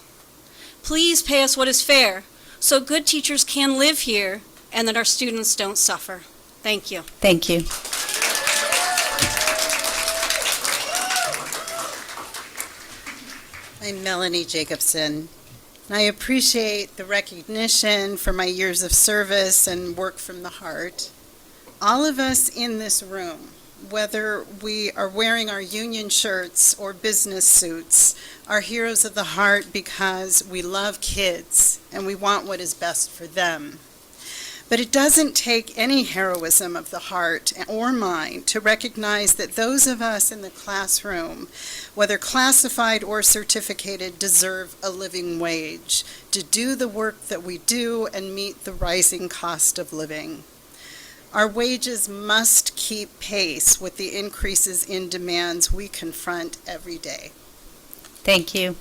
Please pay us what is fair, so good teachers can live here and that our students don't suffer. Thank you. Thank you. I'm Melanie Jacobson. And I appreciate the recognition for my years of service and work from the heart. All of us in this room, whether we are wearing our union shirts or business suits, are heroes of the heart because we love kids and we want what is best for them. But it doesn't take any heroism of the heart or mind to recognize that those of us in the classroom, whether classified or certificated, deserve a living wage to do the work that we do and meet the rising cost of living. Our wages must keep pace with the increases in demands we confront every day. Thank you.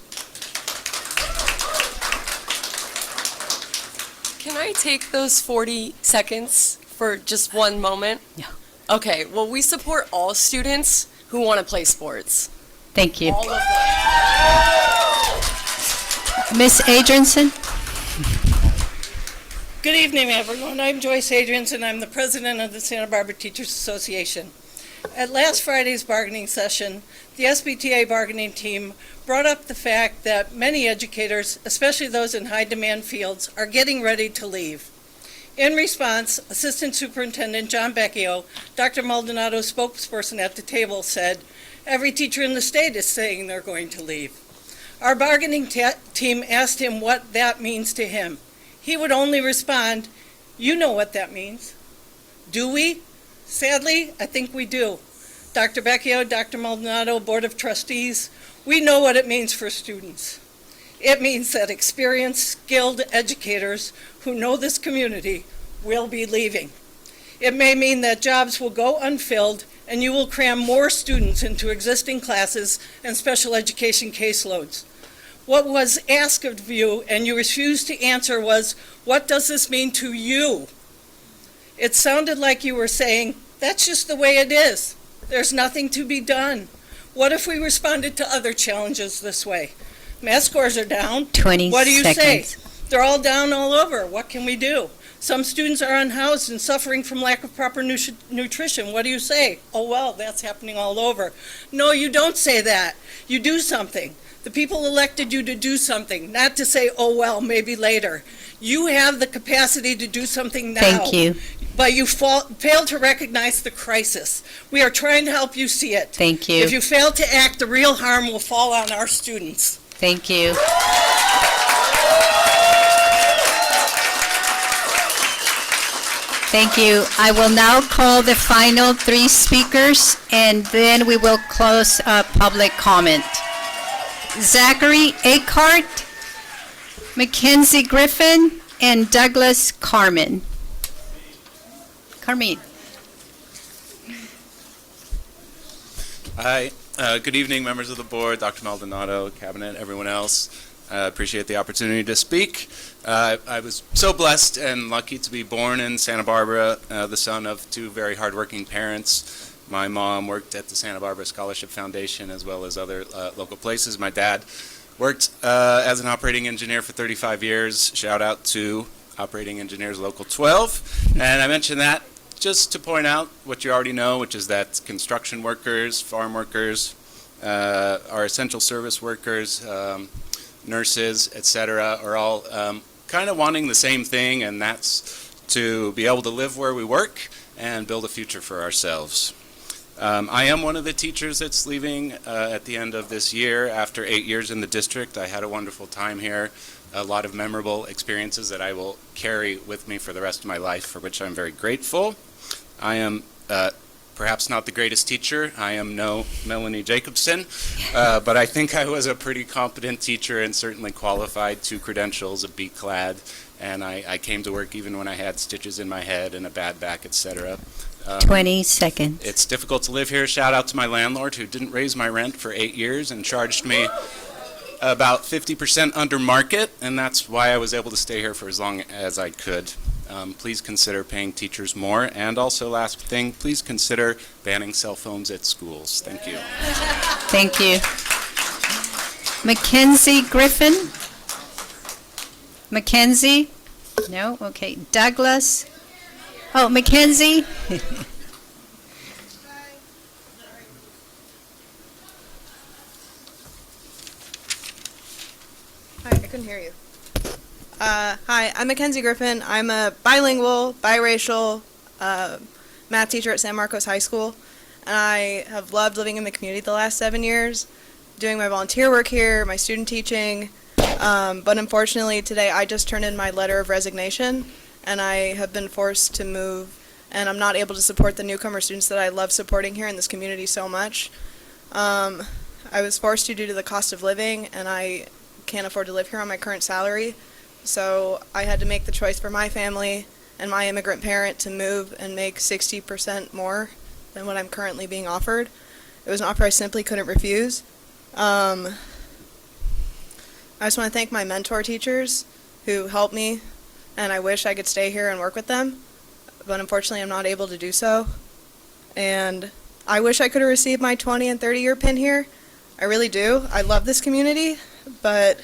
Can I take those 40 seconds for just one moment? Yeah. Okay, well, we support all students who want to play sports. Thank you. All of them. Ms. Adrianson? Good evening, everyone. I'm Joyce Adrianson. I'm the president of the Santa Barbara Teachers Association. At last Friday's bargaining session, the SBTA bargaining team brought up the fact that many educators, especially those in high-demand fields, are getting ready to leave. In response, Assistant Superintendent John Becchio, Dr. Maldonado's spokesperson at the table, said, "Every teacher in the state is saying they're going to leave." Our bargaining team asked him what that means to him. He would only respond, "You know what that means." Do we? Sadly, I think we do. Dr. Becchio, Dr. Maldonado, Board of Trustees, we know what it means for students. It means that experienced, skilled educators who know this community will be leaving. It may mean that jobs will go unfilled and you will cram more students into existing classes and special education caseloads. What was asked of you and you refused to answer was, what does this mean to you? It sounded like you were saying, that's just the way it is. There's nothing to be done. What if we responded to other challenges this way? Math scores are down. 20 What do you seconds. say? They're all down all over. What can we do? Some students are unhoused and suffering from lack of proper nutrition. What do you say? Oh, well, that's happening all over. No, you don't say that. You do something. The people elected you to do something, not to say, oh, well, maybe later. You have the capacity to do something now. Thank you. But you fail to recognize the crisis. We are trying to help you see it. Thank you. If you fail to act, the real harm will fall on our students. Thank you. Thank you. I will now call the final 3 speakers, and then we will close public comment. Zachary Akehart, Mackenzie Griffin, and Douglas Carmen. Carmen. Hi, good evening, members of the board, Dr. Maldonado, cabinet, everyone else. I appreciate the opportunity to speak. I was so blessed and lucky to be born in Santa Barbara, the son of 2 very hardworking parents. My mom worked at the Santa Barbara Scholarship Foundation as well as other local places. My dad worked as an operating engineer for 35 years. Shout out to Operating Engineers Local 12. And I mention that just to point out what you already know, which is that construction workers, farm workers, our essential service workers, nurses, etc., are all kind of wanting the same thing, and that's to be able to live where we work and build a future for ourselves. I am one of the teachers that's leaving at the end of this year after 8 years in the district. I had a wonderful time here, a lot of memorable experiences that I will carry with me for the rest of my life, for which I'm very grateful. I am perhaps not the greatest teacher. I am no Melanie Jacobson, but I think I was a pretty competent teacher and certainly qualified, 2 credentials, a B-clad, and I came to work even when I had stitches in my head and a bad back, etc. 20 seconds. It's difficult to live here. Shout out to my landlord who didn't raise my rent for 8 years and charged me about 50% under market, and that's why I was able to stay here for as long as I could. Please consider paying teachers more, and also last thing, please consider banning cell phones at schools. Thank you. Thank you. Mackenzie Griffin? Mackenzie? No? Okay. Douglas? Oh, Mackenzie? Hi, I couldn't hear you. Hi, I'm Mackenzie Griffin. I'm a bilingual, biracial math teacher at San Marcos High School, and I have loved living in the community the last 7 years, doing my volunteer work here, my student teaching, but unfortunately today I just turned in my letter of resignation, and I have been forced to move, and I'm not able to support the newcomer students that I love supporting here in this community so much. I was forced to due to the cost of living, and I can't afford to live here on my current salary. So I had to make the choice for my family and my immigrant parent to move and make 60% more than what I'm currently being offered. It was an offer I simply couldn't refuse. I just want to thank my mentor teachers who helped me, and I wish I could stay here and work with them, but unfortunately I'm not able to do so. And I wish I could have received my 20 and 30-year pin here. I really do. I love this community, but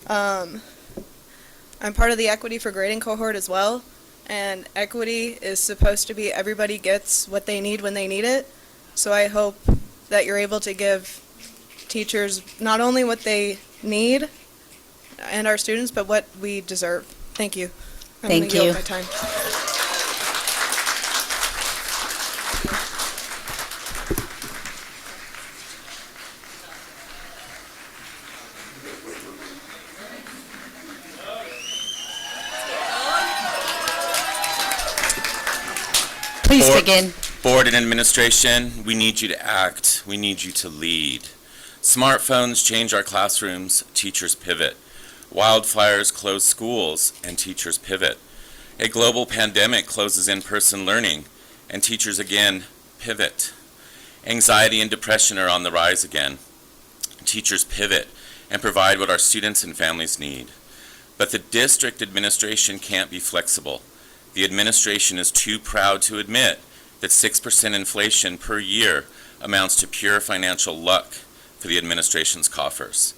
I'm part of the Equity for Grading cohort as well, and equity is supposed to be everybody gets what they need when they need it. So I hope that you're able to give teachers not only what they need and our students, but what we deserve. Thank you. I'm Thank gonna yield you. my time. Please Board- begin. Board and administration, we need you to act. We need you to lead. Smartphones change our classrooms, teachers pivot. Wildfires close schools, and teachers pivot. A global pandemic closes in-person learning, and teachers again pivot. Anxiety and depression are on the rise again. Teachers pivot and provide what our students and families need. But the district administration can't be flexible. The administration is too proud to admit that 6% inflation per year amounts to pure financial luck for the administration's coffers.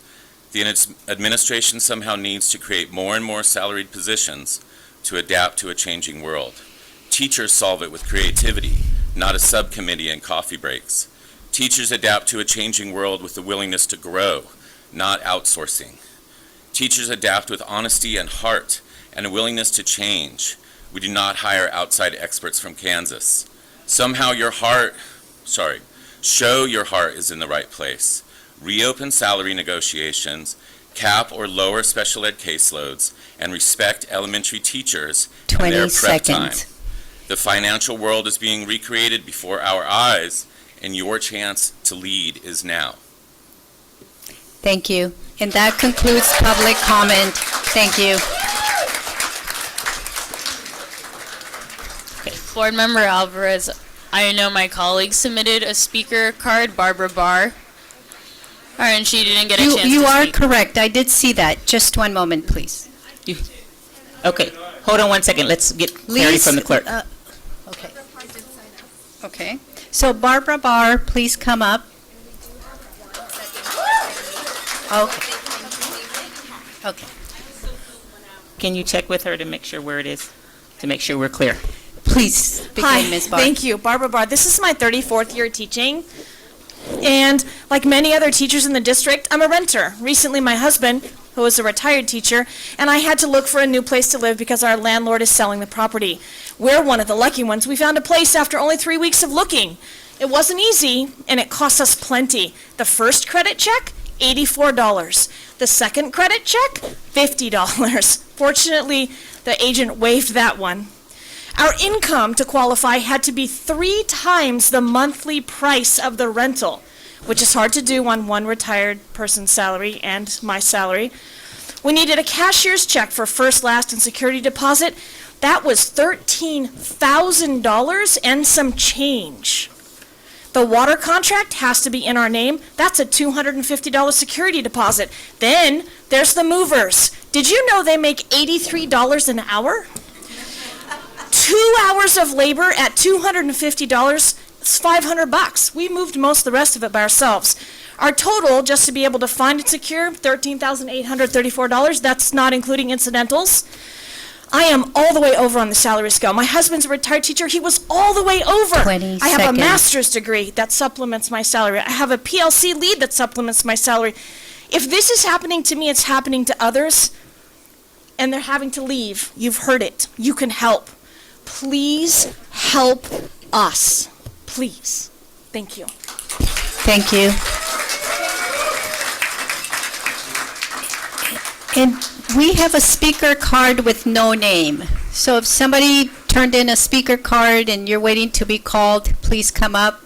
The administration somehow needs to create more and more salaried positions to adapt to a changing world. Teachers solve it with creativity, not a subcommittee and coffee breaks. Teachers adapt to a changing world with the willingness to grow, not outsourcing. Teachers adapt with honesty and heart and a willingness to change. We do not hire outside experts from Kansas. Somehow show your heart is in the right place. Reopen salary negotiations, cap or lower special ed caseloads, and respect elementary teachers and 20 their prep seconds. time. The financial world is being recreated before our eyes, and your chance to lead is now. Thank you. And that concludes public comment. Thank you. Board Member Alvarez, I know my colleague submitted a speaker card, Barbara Barr, and she didn't get a chance You to are speak. correct. I did see that. Just one moment, please. Okay, hold on one second. Let's get clarity from the clerk. Okay. Okay. So Barbara Barr, please come up. Okay. Okay. Can you check with her to make sure where it is, to make sure we're clear? Please Hi, begin, Ms. Barr. thank you. Barbara Barr. This is my 34th year teaching. And like many other teachers in the district, I'm a renter. Recently, my husband, who is a retired teacher, and I had to look for a new place to live because our landlord is selling the property. We're one of the lucky ones. We found a place after only 3 weeks of looking. It wasn't easy, and it cost us plenty. The first credit check, $84. The second credit check, $50. Fortunately, the agent waived that one. Our income to qualify had to be 3 times the monthly price of the rental, which is hard to do on one retired person's salary and my salary. We needed a cashier's check for first, last, and security deposit. That was $13,000 and some change. The water contract has to be in our name. That's a $250 security deposit. Then there's the movers. Did you know they make $83 an hour? 2 hours of labor at $250 is $500. We moved most of the rest of it by ourselves. Our total, just to be able to find and secure, $13,834. That's not including incidentals. I am all the way over on the salary scale. My husband's a retired teacher. He was all the way over. 20 I have seconds. a master's degree that supplements my salary. I have a PLC lead that supplements my salary. If this is happening to me, it's happening to others, and they're having to leave. You've heard it. You can help. Please help us. Please. Thank you. Thank you. And we have a speaker card with no name. So if somebody turned in a speaker card and you're waiting to be called, please come up.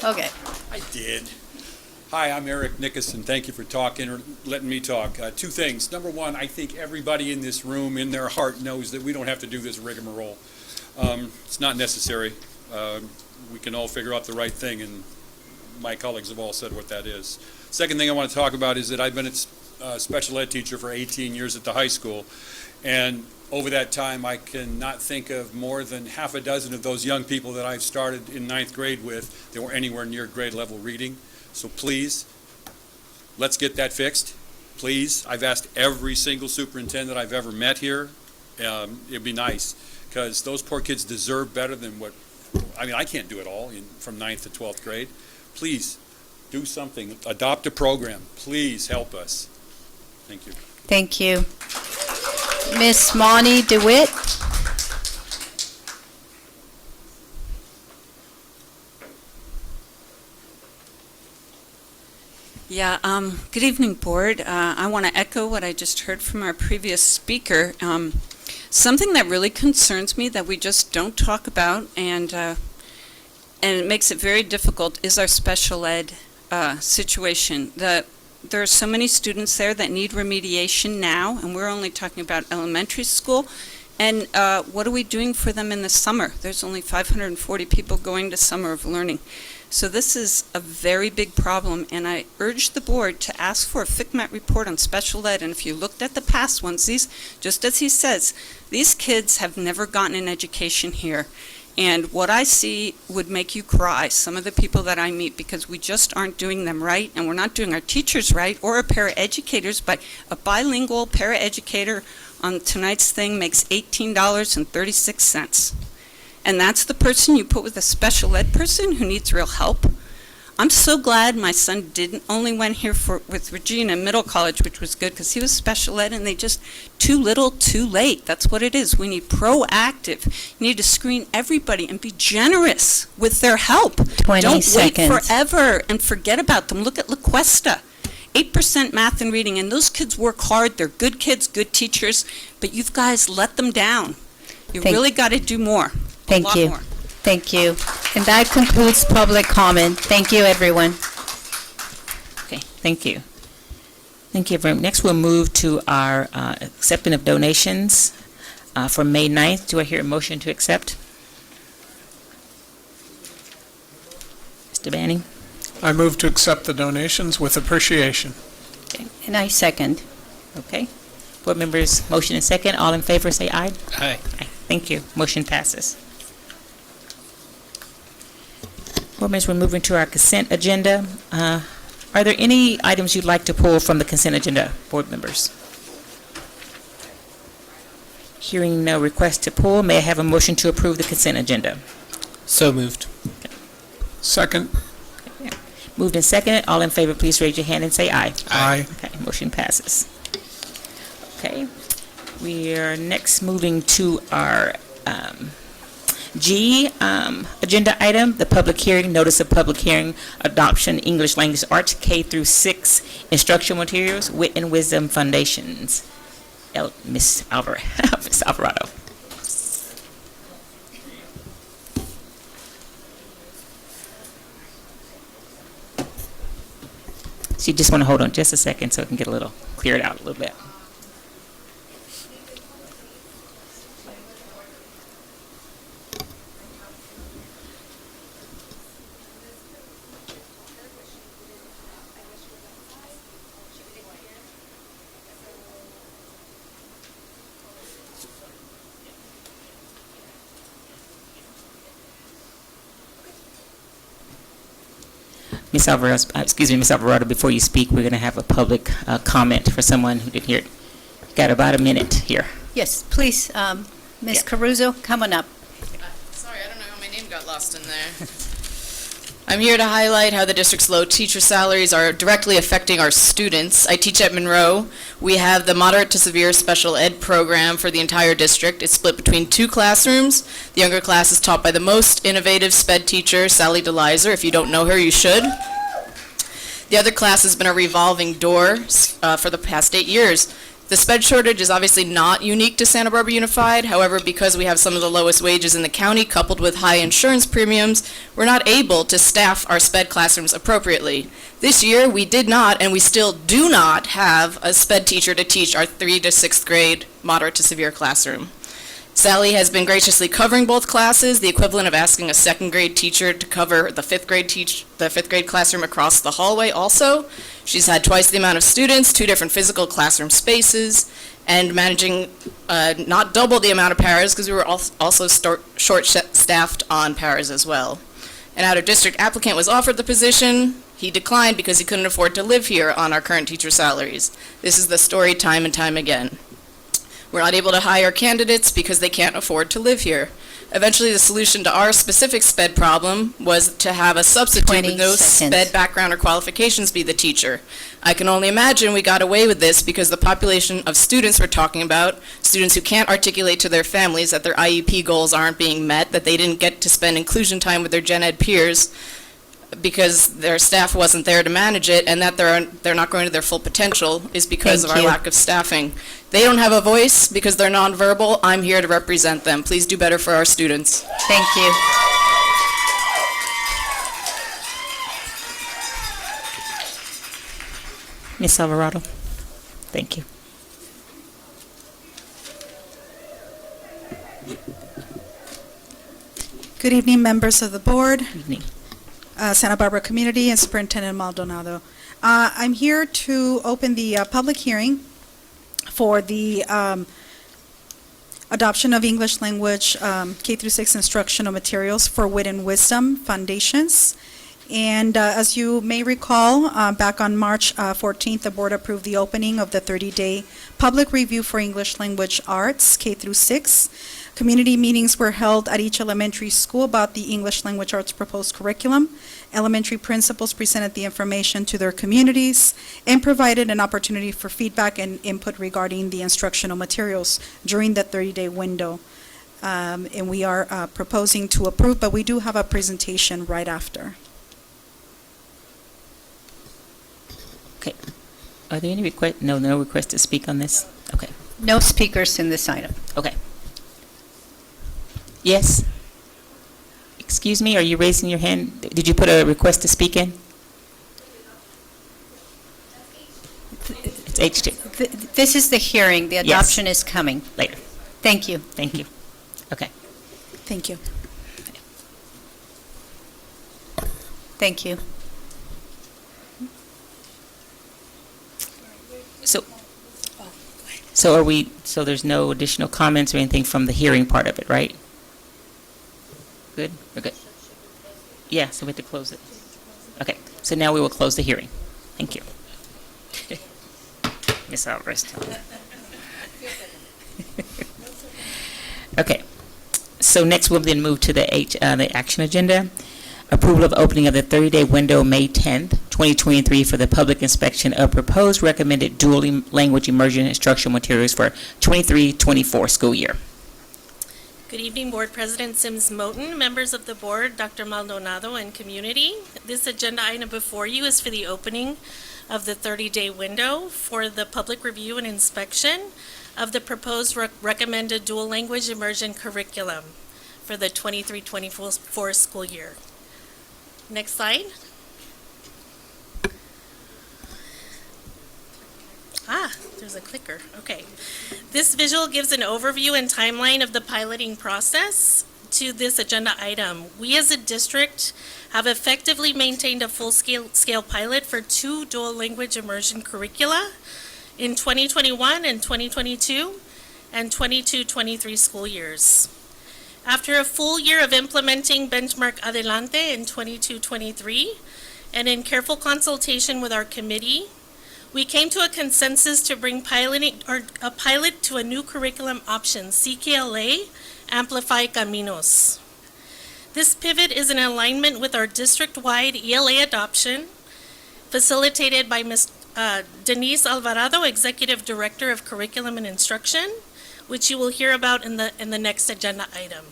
Okay. I did. Hi, I'm Eric Nickerson. Thank you for talking, or letting me talk. 2 things. Number one, I think everybody in this room, in their heart, knows that we don't have to do this rigmarole. It's not necessary. We can all figure out the right thing, and my colleagues have all said what that is. Second thing I want to talk about is that I've been a special ed teacher for 18 years at the high school, And over that time, I cannot think of more than half a dozen of those young people that I've started in 9th grade with that were anywhere near grade level reading. So please, let's get that fixed. Please, I've asked every single superintendent I've ever met here. It'd be nice, because those poor kids deserve better than what, I mean, I can't do it all from 9th to 12th grade. Please, do something. Adopt a program. Please help us. Thank you. Thank you. Miss Monty DeWitt. Yeah, good evening, Board. I want to echo what I just heard from our previous speaker. Something that really concerns me that we just don't talk about, and it makes it very difficult, is our special ed situation. There are so many students there that need remediation now, and we're only talking about elementary school. And what are we doing for them in the summer? There's only 540 people going to Summer of Learning. So this is a very big problem, and I urge the board to ask for a FCMAT report on special ed. And if you looked at the past ones, these, just as he says, these kids have never gotten an education here. And what I see would make you cry, some of the people that I meet, because we just aren't doing them right, and we're not doing our teachers right, or our paraeducators. But a bilingual paraeducator on tonight's thing makes $18.36. And that's the person you put with a special ed person who needs real help. I'm so glad my son didn't only went here with Regina Middle College, which was good because he was special ed, and they just too little, too late. That's what it is. We need proactive. You need to screen everybody and be generous with their help. 20 Don't seconds. wait forever and forget about them. Look at La Cuesta. 8% math and reading, and those kids work hard. They're good kids, good teachers, but you guys let them down. You really got to do more. Thank you. More. Thank you. And that concludes public comment. Thank you, everyone. Okay, thank you. Thank you, everyone. Next, we'll move to our accepting of donations for May 9th. Do I hear a motion to accept? Mr. Banning? I move to accept the donations with appreciation. Okay. And I second. Okay. Board members, motion and second. All in favor, say aye. Aye. Aye. Thank you. Motion passes. Board members, we're moving to our consent agenda. Are there any items you'd like to pull from the consent agenda, board members? Hearing no request to pull, may I have a motion to approve the consent agenda? So moved. Second. Moved and seconded. All in favor, please raise your hand and say aye. Aye. Okay, motion passes. Okay, we are next moving to our G agenda item, the public hearing, notice of public hearing, adoption, English language arts, K through 6 instructional materials, Wit and Wisdom Foundations. Ms. Alvarado. So you just want to hold on just a second so it can get a little cleared out a little bit. Ms. Alvarado, before you speak, we're going to have a public comment for someone who didn't hear it. Got about a minute here. Yes, please, Ms. Caruso, come on up. Sorry, I don't know how my name got lost in there. I'm here to highlight how the district's low teacher salaries are directly affecting our students. I teach at Monroe. We have the moderate to severe special ed program for the entire district. It's split between 2 classrooms. The younger class is taught by the most innovative SPED teacher, Sally DeLizer. If you don't know her, you should. The other class has been a revolving door for the past 8 years. The SPED shortage is obviously not unique to Santa Barbara Unified. However, because we have some of the lowest wages in the county coupled with high insurance premiums, we're not able to staff our SPED classrooms appropriately. This year, we did not, and we still do not have a SPED teacher to teach our 3rd to 6th grade moderate to severe classroom. Sally has been graciously covering both classes, the equivalent of asking a 2nd grade teacher to cover the 5th grade classroom across the hallway also. She's had twice the amount of students, 2 different physical classroom spaces, and managing not double the amount of paras because we were also short-staffed on paras as well. An out-of-district applicant was offered the position. He declined because he couldn't afford to live here on our current teacher salaries. This is the story time and time again. We're not able to hire candidates because they can't afford to live here. Eventually, the solution to our specific SPED problem was to have a substitute with no SPED background or qualifications be the teacher. I can only imagine we got away with this because the population of students we're talking about, students who can't articulate to their families that their IEP goals aren't being met, that they didn't get to spend inclusion time with their gen ed peers because their staff wasn't there to manage it, and that they're not going to their full potential is because of our lack of staffing. They don't have a voice because they're nonverbal. I'm here to represent them. Please do better for our students. Thank you. Ms. Alvarado? Thank you. Good evening, members of the board, Evening. Santa Barbara community, and Superintendent Maldonado. I'm here to open the public hearing for the adoption of English language K through 6 instructional materials for Wit and Wisdom Foundations. And as you may recall, back on March 14th, the board approved the opening of the 30-day public review for English language arts K through 6. Community meetings were held at each elementary school about the English language arts proposed curriculum. Elementary principals presented the information to their communities and provided an opportunity for feedback and input regarding the instructional materials during the 30-day window. And we are proposing to approve, but we do have a presentation right after. Okay. Are there any request? No request to speak on this? Okay. No speakers in this item. Okay. Yes? Excuse me, are you raising your hand? Did you put a request to speak in? It's H2. This is the hearing. The adoption is coming. Later. Thank you. Thank you. Okay. Thank you. Thank you. So there's no additional comments or anything from the hearing part of it, right? Good? We're good. Yeah, so we have to close it. Okay, so now we will close the hearing. Thank you. Ms. Alvarez. Okay, so next we'll then move to the action agenda. Approval of opening of the 30-day window, May 10th, 2023, for the public inspection of proposed recommended dual language immersion instructional materials for 23-24 school year. Good evening, Board President Sims Moten, members of the board, Dr. Maldonado, and community. This agenda item before you is for the opening of the 30-day window for the public review and inspection of the proposed recommended dual language immersion curriculum for the 23-24 school year. Next slide. There's a clicker. Okay. This visual gives an overview and timeline of the piloting process to this agenda item. We as a district have effectively maintained a full-scale pilot for 2 dual language immersion curricula in 2021 and 2022 and 22-23 school years. After a full year of implementing Benchmark Adelante in 22-23 and in careful consultation with our committee, we came to a consensus to bring a pilot to a new curriculum option, CKLA Amplify Caminos. This pivot is in alignment with our district-wide ELA adoption, facilitated by Ms. Denise Alvarado, Executive Director of Curriculum and Instruction, which you will hear about in the next agenda item.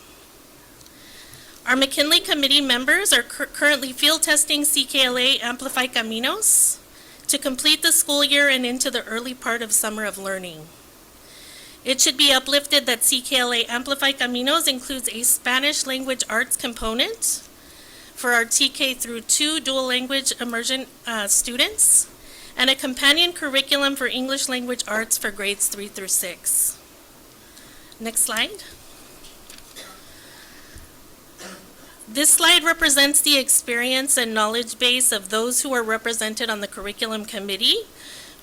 Our McKinley Committee members are currently field testing CKLA Amplify Caminos to complete the school year and into the early part of summer of learning. It should be uplifted that CKLA Amplify Caminos includes a Spanish language arts component for our TK through 2 dual language immersion students and a companion curriculum for English language arts for grades 3 through 6. Next slide. This slide represents the experience and knowledge base of those who are represented on the curriculum committee,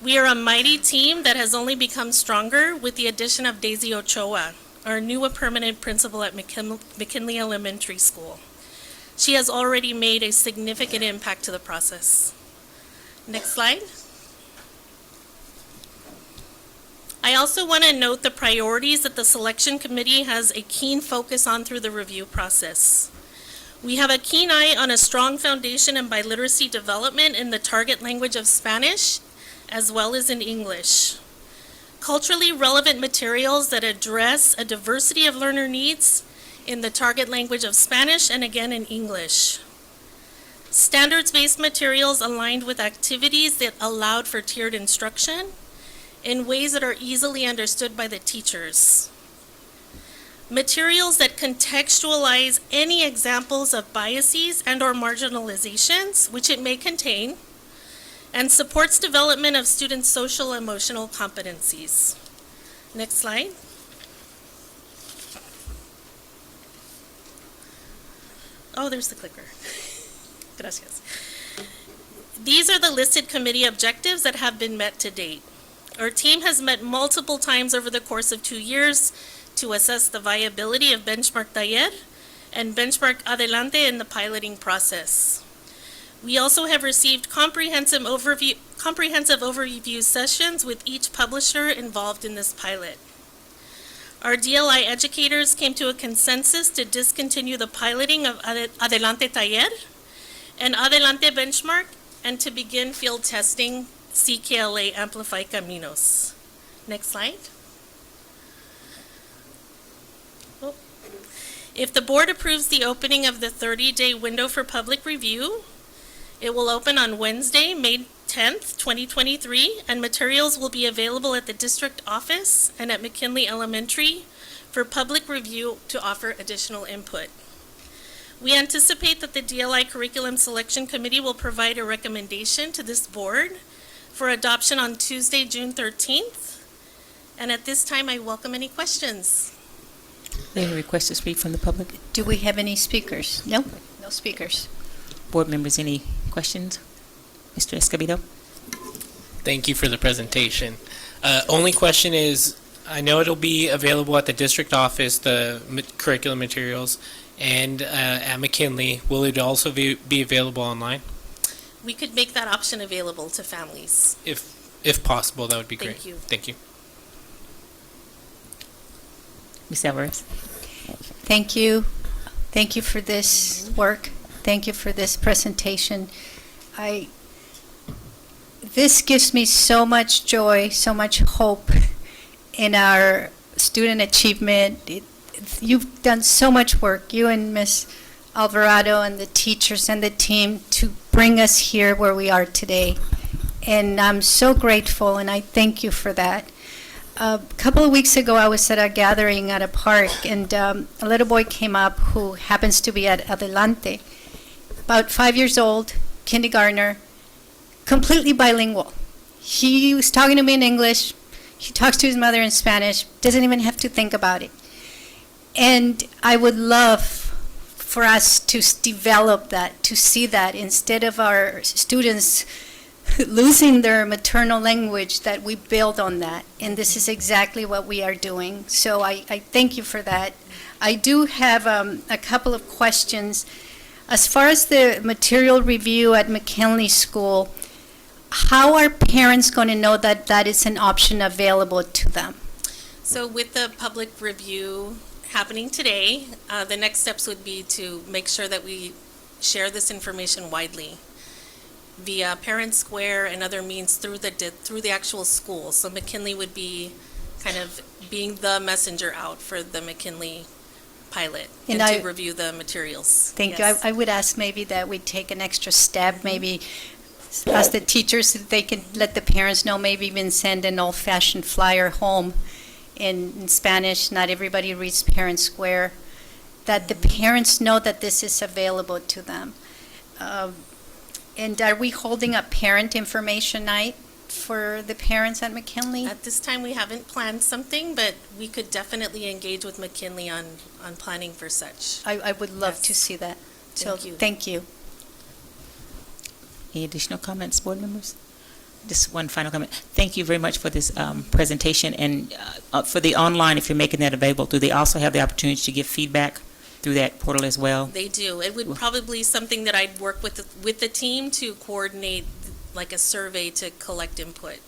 We are a mighty team that has only become stronger with the addition of Daisy Ochoa, our new permanent principal at McKinley Elementary School. She has already made a significant impact to the process. Next slide. I also want to note the priorities that the selection committee has a keen focus on through the review process. We have a keen eye on a strong foundation in biliteracy development in the target language of Spanish, as well as in English. Culturally relevant materials that address a diversity of learner needs in the target language of Spanish and again in English. Standards-based materials aligned with activities that allowed for tiered instruction in ways that are easily understood by the teachers. Materials that contextualize any examples of biases and/or marginalizations, which it may contain, and supports development of students' social and emotional competencies. Next slide. Oh, there's the clicker. Gracias. These are the listed committee objectives that have been met to date. Our team has met multiple times over the course of 2 years to assess the viability of Benchmark Taller and Benchmark Adelante in the piloting process. We also have received comprehensive overview sessions with each publisher involved in this pilot. Our DLI educators came to a consensus to discontinue the piloting of Adelante Taller and Adelante Benchmark and to begin field testing CKLA Amplify Caminos. Next slide. Oh. If the board approves the opening of the 30-day window for public review, it will open on Wednesday, May 10th, 2023, and materials will be available at the district office and at McKinley Elementary for public review to offer additional input. We anticipate that the DLI Curriculum Selection Committee will provide a recommendation to this board for adoption on Tuesday, June 13th. And at this time, I welcome any questions. Any requests to speak from the public? Do we have any speakers? No? No speakers. Board members, any questions? Mr. Escobedo? Thank you for the presentation. Only question is, I know it'll be available at the district office, the curriculum materials, and at McKinley. Will it also be available online? We could make that option available to families. If possible, that would be great. Thank you. Thank you. Ms. Alvarez? Thank you. Thank you for this work. Thank you for this presentation. This gives me so much joy, so much hope in our student achievement. You've done so much work, you and Ms. Alvarado and the teachers and the team, to bring us here where we are today. And I'm so grateful, and I thank you for that. A couple of weeks ago, I was at a gathering at a park, and a little boy came up who happens to be at Adelante, about 5 years old, kindergartner, completely bilingual. He was talking to me in English. He talks to his mother in Spanish, doesn't even have to think about it. And I would love for us to develop that, to see that, instead of our students losing their maternal language, that we build on that. And this is exactly what we are doing. So I thank you for that. I do have a couple of questions. As far as the material review at McKinley School, how are parents going to know that that is an option available to them? So with the public review happening today, the next steps would be to make sure that we share this information widely via Parent Square and other means through the actual school. So McKinley would be kind of being the messenger out for the McKinley pilot and to review the materials. Thank you. I would ask maybe that we take an extra step, maybe ask the teachers if they can let the parents know, maybe even send an old-fashioned flyer home in Spanish. Not everybody reads Parent Square. That the parents know that this is available to them. And are we holding a parent information night for the parents at McKinley? At this time, we haven't planned something, but we could definitely engage with McKinley on planning for such. I would love to see that. So Thank you. thank you. Any additional comments, board members? Just one final comment. Thank you very much for this presentation, and for the online, if you're making that available, do they also have the opportunity to give feedback through that portal as well? They do. It would probably be something that I'd work with the team to coordinate, like a survey to collect input.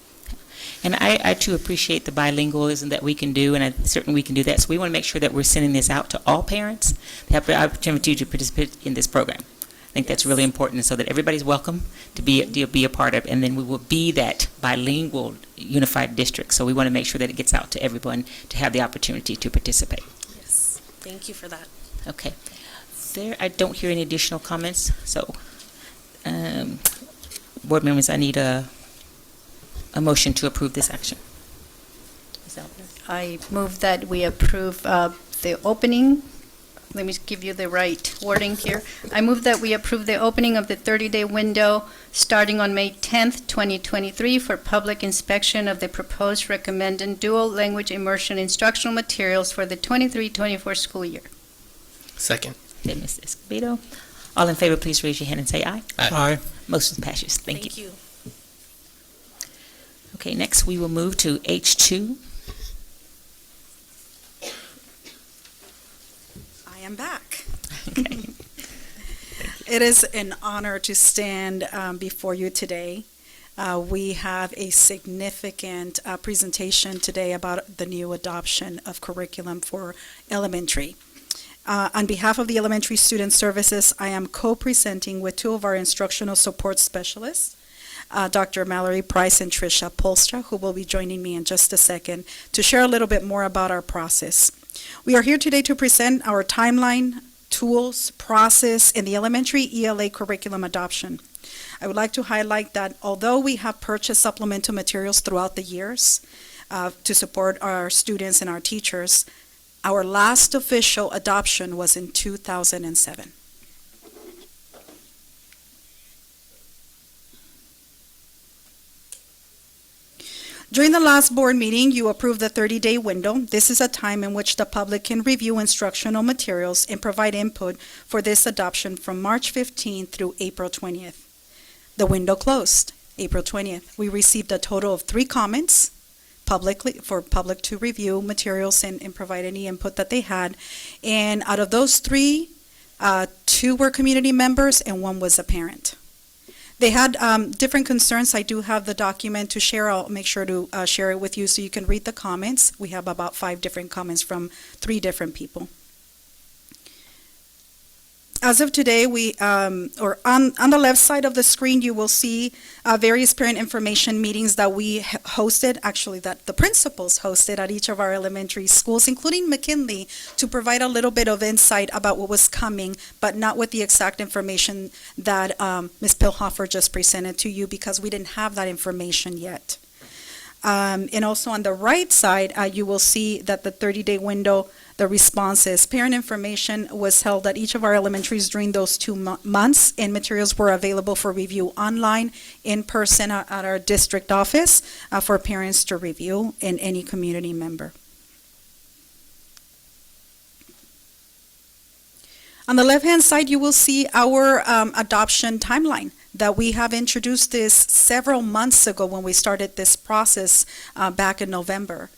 And I too appreciate the bilingualism that we can do, and certainly we can do that. So we want to make sure that we're sending this out to all parents that have the opportunity to participate in this program. I think that's really important, so that everybody's welcome to be a part of, and then we will be that bilingual unified district. So we want to make sure that it gets out to everyone to have the opportunity to participate. Yes. Thank you for that. Okay. I don't hear any additional comments, so board members, I need a motion to approve this action. Ms. Alvarez? I move that we approve the opening. Let me give you the right wording here. I move that we approve the opening of the 30-day window starting on May 10th, 2023 for public inspection of the proposed recommended dual language immersion instructional materials for the 23-24 school year. Second. Okay, Ms. Escobedo. All in favor, please raise your hand and say aye. Aye. Motion passes. Thank you. Thank you. Okay, next we will move to H2. I am back. Okay. It is an honor to stand before you today. We have a significant presentation today about the new adoption of curriculum for elementary. On behalf of the Elementary Student Services, I am co-presenting with two of our instructional support specialists, Dr. Mallory Price and Tricia Polstra, who will be joining me in just a second to share a little bit more about our process. We are here today to present our timeline, tools, process in the elementary ELA curriculum adoption. I would like to highlight that although we have purchased supplemental materials throughout the years to support our students and our teachers, our last official adoption was in 2007. During the last board meeting, you approved the 30-day window. This is a time in which the public can review instructional materials and provide input for this adoption from March 15th through April 20th. The window closed April 20th. We received a total of 3 comments for public to review materials and provide any input that they had. And out of those 3, 2 were community members and 1 was a parent. They had different concerns. I do have the document to share. I'll make sure to share it with you so you can read the comments. We have about 5 different comments from 3 different people. As of today, on the left side of the screen, you will see various parent information meetings that we hosted, actually that the principals hosted at each of our elementary schools, including McKinley, to provide a little bit of insight about what was coming, but not with the exact information that Ms. Pilhofer just presented to you, because we didn't have that information yet. And also on the right side, you will see that the 30-day window, the responses, parent information was held at each of our elementaries during those 2 months, and materials were available for review online, in person at our district office for parents to review, and any community member. On the left-hand side, you will see our adoption timeline that we have introduced this several months ago when we started this process back in November.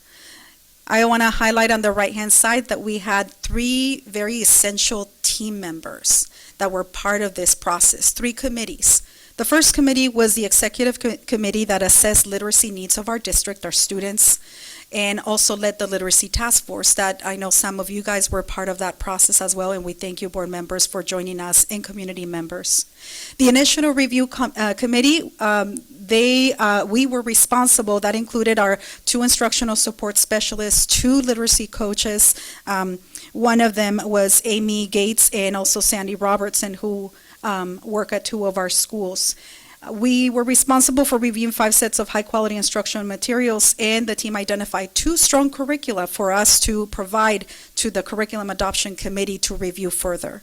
I want to highlight on the right-hand side that we had 3 very essential team members that were part of this process, 3 committees. The first committee was the executive committee that assessed literacy needs of our district, our students, and also led the literacy task force that I know some of you guys were part of that process as well, and we thank you, board members, for joining us, and community members. The initial review committee, we were responsible. That included our 2 instructional support specialists, 2 literacy coaches. One of them was Amy Gates and also Sandy Robertson, who work at 2 of our schools. We were responsible for reviewing 5 sets of high-quality instructional materials, and the team identified 2 strong curricula for us to provide to the Curriculum Adoption Committee to review further.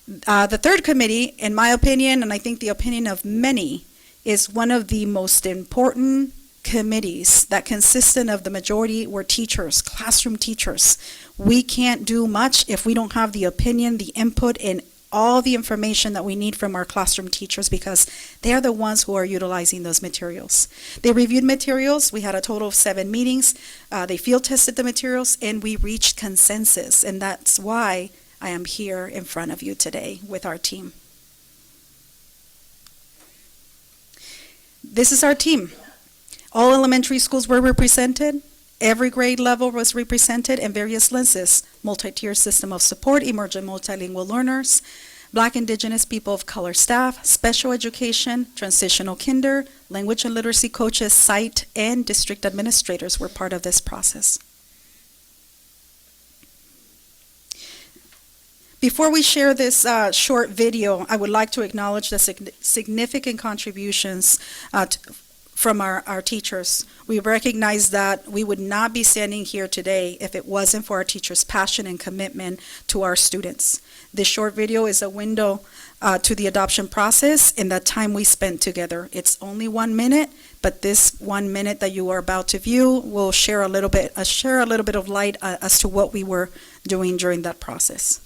The third committee, in my opinion, and I think the opinion of many, is one of the most important committees that consisted of the majority were teachers, classroom teachers. We can't do much if we don't have the opinion, the input, and all the information that we need from our classroom teachers because they are the ones who are utilizing those materials. They reviewed materials. We had a total of 7 meetings. They field tested the materials, and we reached consensus, and that's why I am here in front of you today with our team. This is our team. All elementary schools were represented. Every grade level was represented in various lenses: multi-tier system of support, emergent multilingual learners, Black, Indigenous, people of color staff, special education, transitional kinder, language and literacy coaches, site, and district administrators were part of this process. Before we share this short video, I would like to acknowledge the significant contributions from our teachers. We recognize that we would not be standing here today if it wasn't for our teachers' passion and commitment to our students. This short video is a window to the adoption process and the time we spent together. It's only 1 minute, but this 1 minute that you are about to view will share a little bit of light as to what we were doing during that process.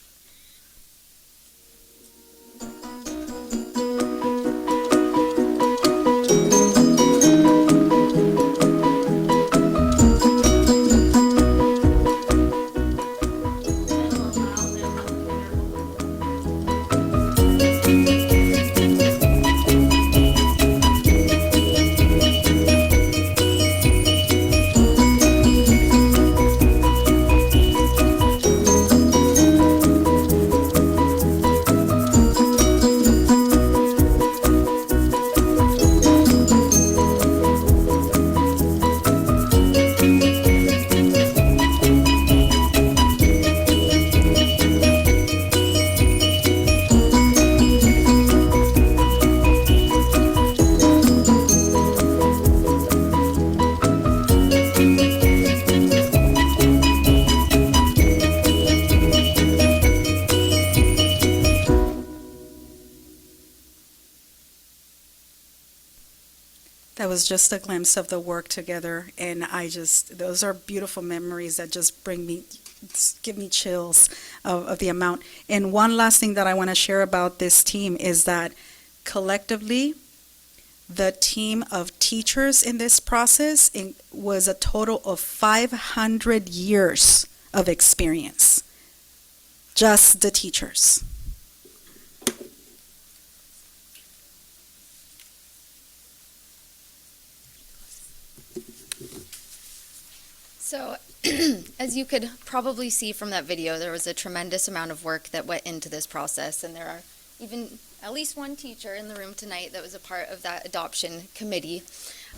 That was just a glimpse of the work together, and those are beautiful memories that just give me chills of the amount. And one last thing that I want to share about this team is that collectively, the team of teachers in this process was a total of 500 years of experience. Just the teachers. So, as you could probably see from that video, there was a tremendous amount of work that went into this process, and there are even at least one teacher in the room tonight that was a part of that adoption committee.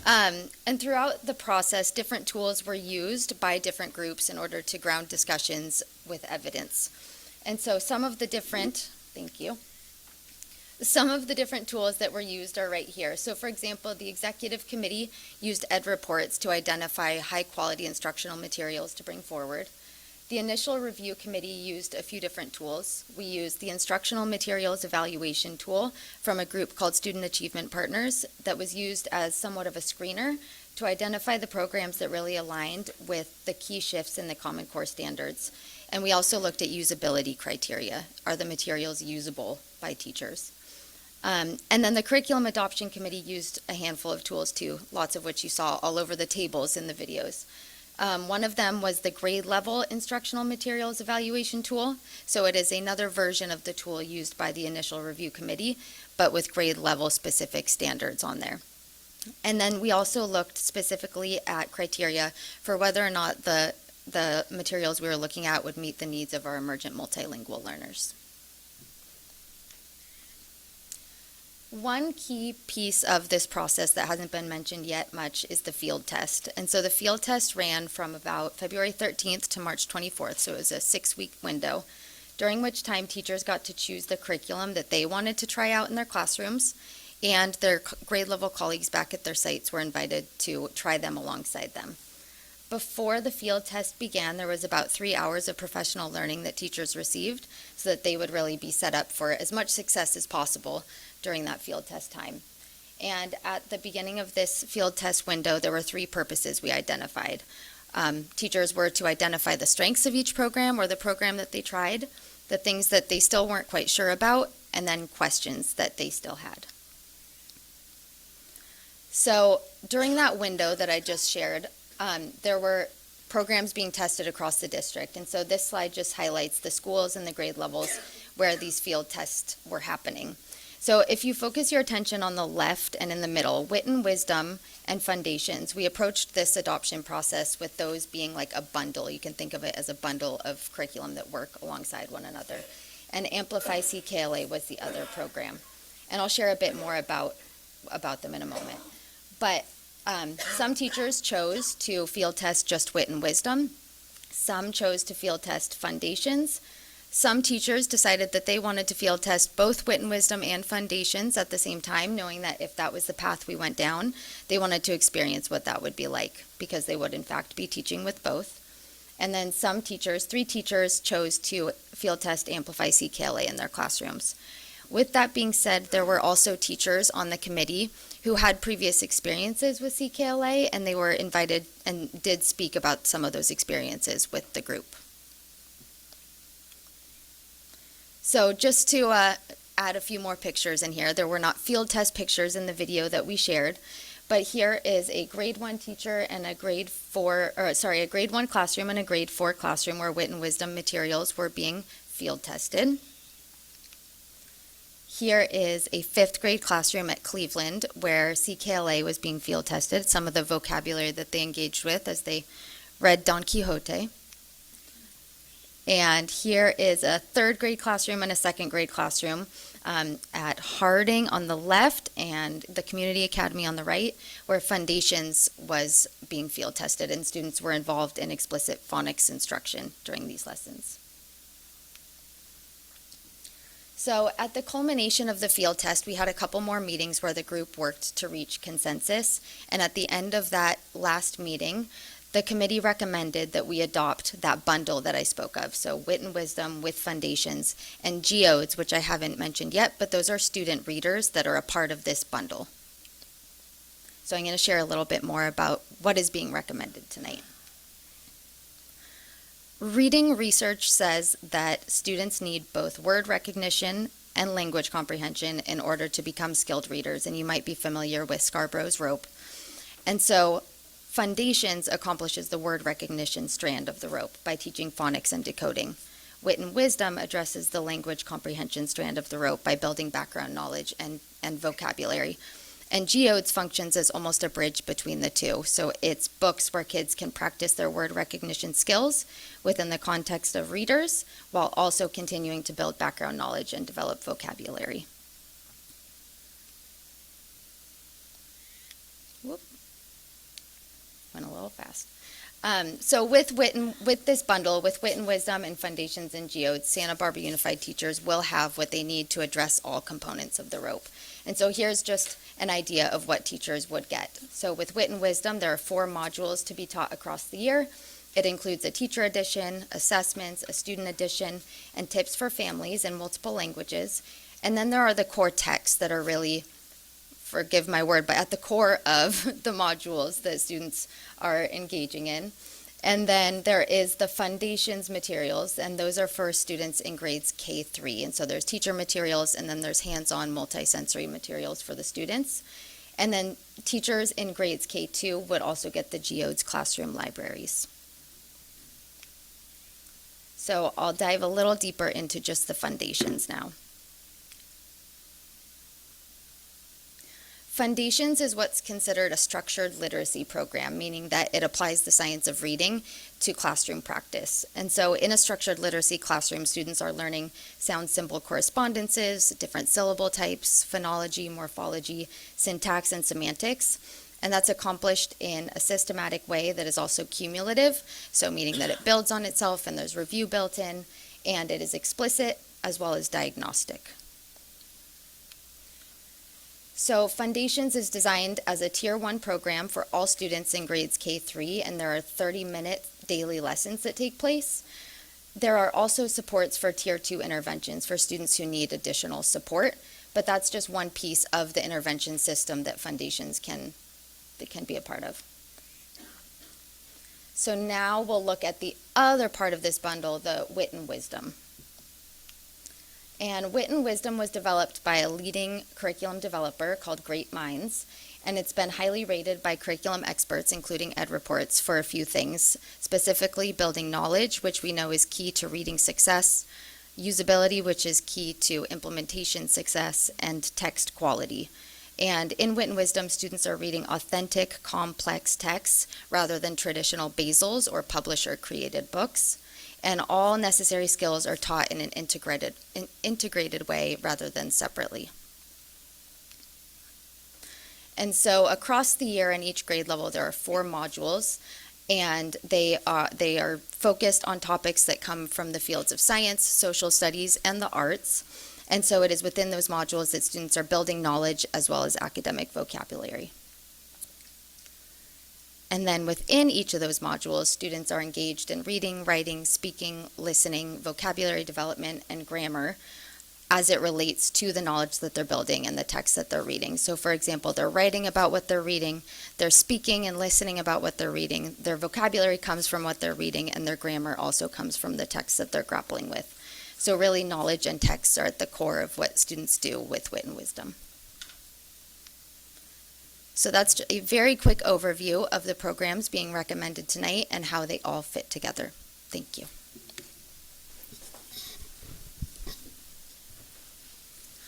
And throughout the process, different tools were used by different groups in order to ground discussions with evidence. And so some of the different tools that were used are right here. So for example, the executive committee used EdReports to identify high-quality instructional materials to bring forward. The initial review committee used a few different tools. We used the instructional materials evaluation tool from a group called Student Achievement Partners that was used as somewhat of a screener to identify the programs that really aligned with the key shifts in the Common Core standards. And we also looked at usability criteria. Are the materials usable by teachers? And then the Curriculum Adoption Committee used a handful of tools too, lots of which you saw all over the tables in the videos. One of them was the grade level instructional materials evaluation tool. So it is another version of the tool used by the initial review committee, but with grade level specific standards on there. And then we also looked specifically at criteria for whether or not the materials we were looking at would meet the needs of our emergent multilingual learners. One key piece of this process that hasn't been mentioned yet much is the field test. And so the field test ran from about February 13th to March 24th, so it was a 6-week window, during which time teachers got to choose the curriculum that they wanted to try out in their classrooms, and their grade level colleagues back at their sites were invited to try them alongside them. Before the field test began, there was about 3 hours of professional learning that teachers received so that they would really be set up for as much success as possible during that field test time. And at the beginning of this field test window, there were 3 purposes we identified. Teachers were to identify the strengths of each program or the program that they tried. the things that they still weren't quite sure about, and then questions that they still had. So during that window that I just shared, there were programs being tested across the district. And so this slide just highlights the schools and the grade levels where these field tests were happening. So if you focus your attention on the left and in the middle, Wit and Wisdom and Foundations, we approached this adoption process with those being like a bundle. You can think of it as a bundle of curriculum that work alongside one another. And Amplify CKLA was the other program. And I'll share a bit more about them in a moment. But some teachers chose to field test just Wit and Wisdom. Some chose to field test Foundations. Some teachers decided that they wanted to field test both Wit and Wisdom and Foundations at the same time, knowing that if that was the path we went down, they wanted to experience what that would be like, because they would in fact be teaching with both. And then some teachers, 3 teachers, chose to field test Amplify CKLA in their classrooms. With that being said, there were also teachers on the committee who had previous experiences with CKLA, and they were invited and did speak about some of those experiences with the group. So just to add a few more pictures in here, there were not field test pictures in the video that we shared, but here is a grade 1 teacher and a grade 1 classroom and a grade 4 classroom where Wit and Wisdom materials were being field tested. Here is a 5th grade classroom at Cleveland where CKLA was being field tested, some of the vocabulary that they engaged with as they read Don Quixote. And here is a 3rd grade classroom and a 2nd grade classroom at Harding on the left and the Community Academy on the right, where Foundations was being field tested and students were involved in explicit phonics instruction during these lessons. So at the culmination of the field test, we had a couple more meetings where the group worked to reach consensus. And at the end of that last meeting, the committee recommended that we adopt that bundle that I spoke of. So Wit and Wisdom with Foundations and Geodes, which I haven't mentioned yet, but those are student readers that are a part of this bundle. So I'm going to share a little bit more about what is being recommended tonight. Reading research says that students need both word recognition and language comprehension in order to become skilled readers, and you might be familiar with Scarborough's rope. And so Foundations accomplishes the word recognition strand of the rope by teaching phonics and decoding. Wit and Wisdom addresses the language comprehension strand of the rope by building background knowledge and vocabulary. And Geodes functions as almost a bridge between the two. So it's books where kids can practice their word recognition skills within the context of readers, while also continuing to build background knowledge and develop vocabulary. Whoop. Went a little fast. So with this bundle, with Wit and Wisdom and Foundations and Geodes, Santa Barbara Unified teachers will have what they need to address all components of the rope. And so here's just an idea of what teachers would get. So with Wit and Wisdom, there are 4 modules to be taught across the year. It includes a teacher edition, assessments, a student edition, and tips for families in multiple languages. And then there are the core texts that are really, forgive my word, but at the core of the modules that students are engaging in. And then there is the Foundations materials, and those are for students in grades K-3. And so there's teacher materials, and then there's hands-on multisensory materials for the students. And then teachers in grades K-2 would also get the Geodes classroom libraries. So I'll dive a little deeper into just the Foundations now. Foundations is what's considered a structured literacy program, meaning that it applies the science of reading to classroom practice. And so in a structured literacy classroom, students are learning sound symbol correspondences, different syllable types, phonology, morphology, syntax, and semantics. And that's accomplished in a systematic way that is also cumulative, so meaning that it builds on itself and there's review built in, and it is explicit as well as diagnostic. So Foundations is designed as a Tier 1 program for all students in grades K-3, and there are 30-minute daily lessons that take place. There are also supports for Tier 2 interventions for students who need additional support, but that's just one piece of the intervention system that Foundations can be a part of. So now we'll look at the other part of this bundle, the Wit and Wisdom. And Wit and Wisdom was developed by a leading curriculum developer called Great Minds, and it's been highly rated by curriculum experts, including EdReports, for a few things, specifically building knowledge, which we know is key to reading success, usability, which is key to implementation success, and text quality. And in Wit and Wisdom, students are reading authentic, complex texts rather than traditional basils or publisher-created books. And all necessary skills are taught in an integrated way rather than separately. And so across the year in each grade level, there are 4 modules, and they are focused on topics that come from the fields of science, social studies, and the arts. And so it is within those modules that students are building knowledge as well as academic vocabulary. And then within each of those modules, students are engaged in reading, writing, speaking, listening, vocabulary development, and grammar as it relates to the knowledge that they're building and the text that they're reading. So for example, they're writing about what they're reading, they're speaking and listening about what they're reading, their vocabulary comes from what they're reading, and their grammar also comes from the text that they're grappling with. So really, knowledge and texts are at the core of what students do with Wit and Wisdom. So that's a very quick overview of the programs being recommended tonight and how they all fit together. Thank you.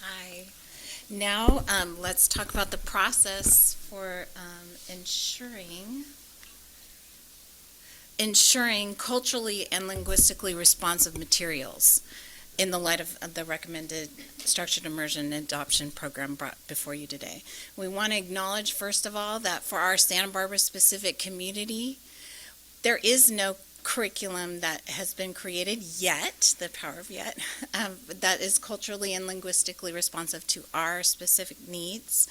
Hi. Now let's talk about the process for ensuring culturally and linguistically responsive materials in the light of the recommended structured immersion adoption program brought before you today. We want to acknowledge, first of all, that for our Santa Barbara specific community, there is no curriculum that has been created yet, the power of yet, that is culturally and linguistically responsive to our specific needs.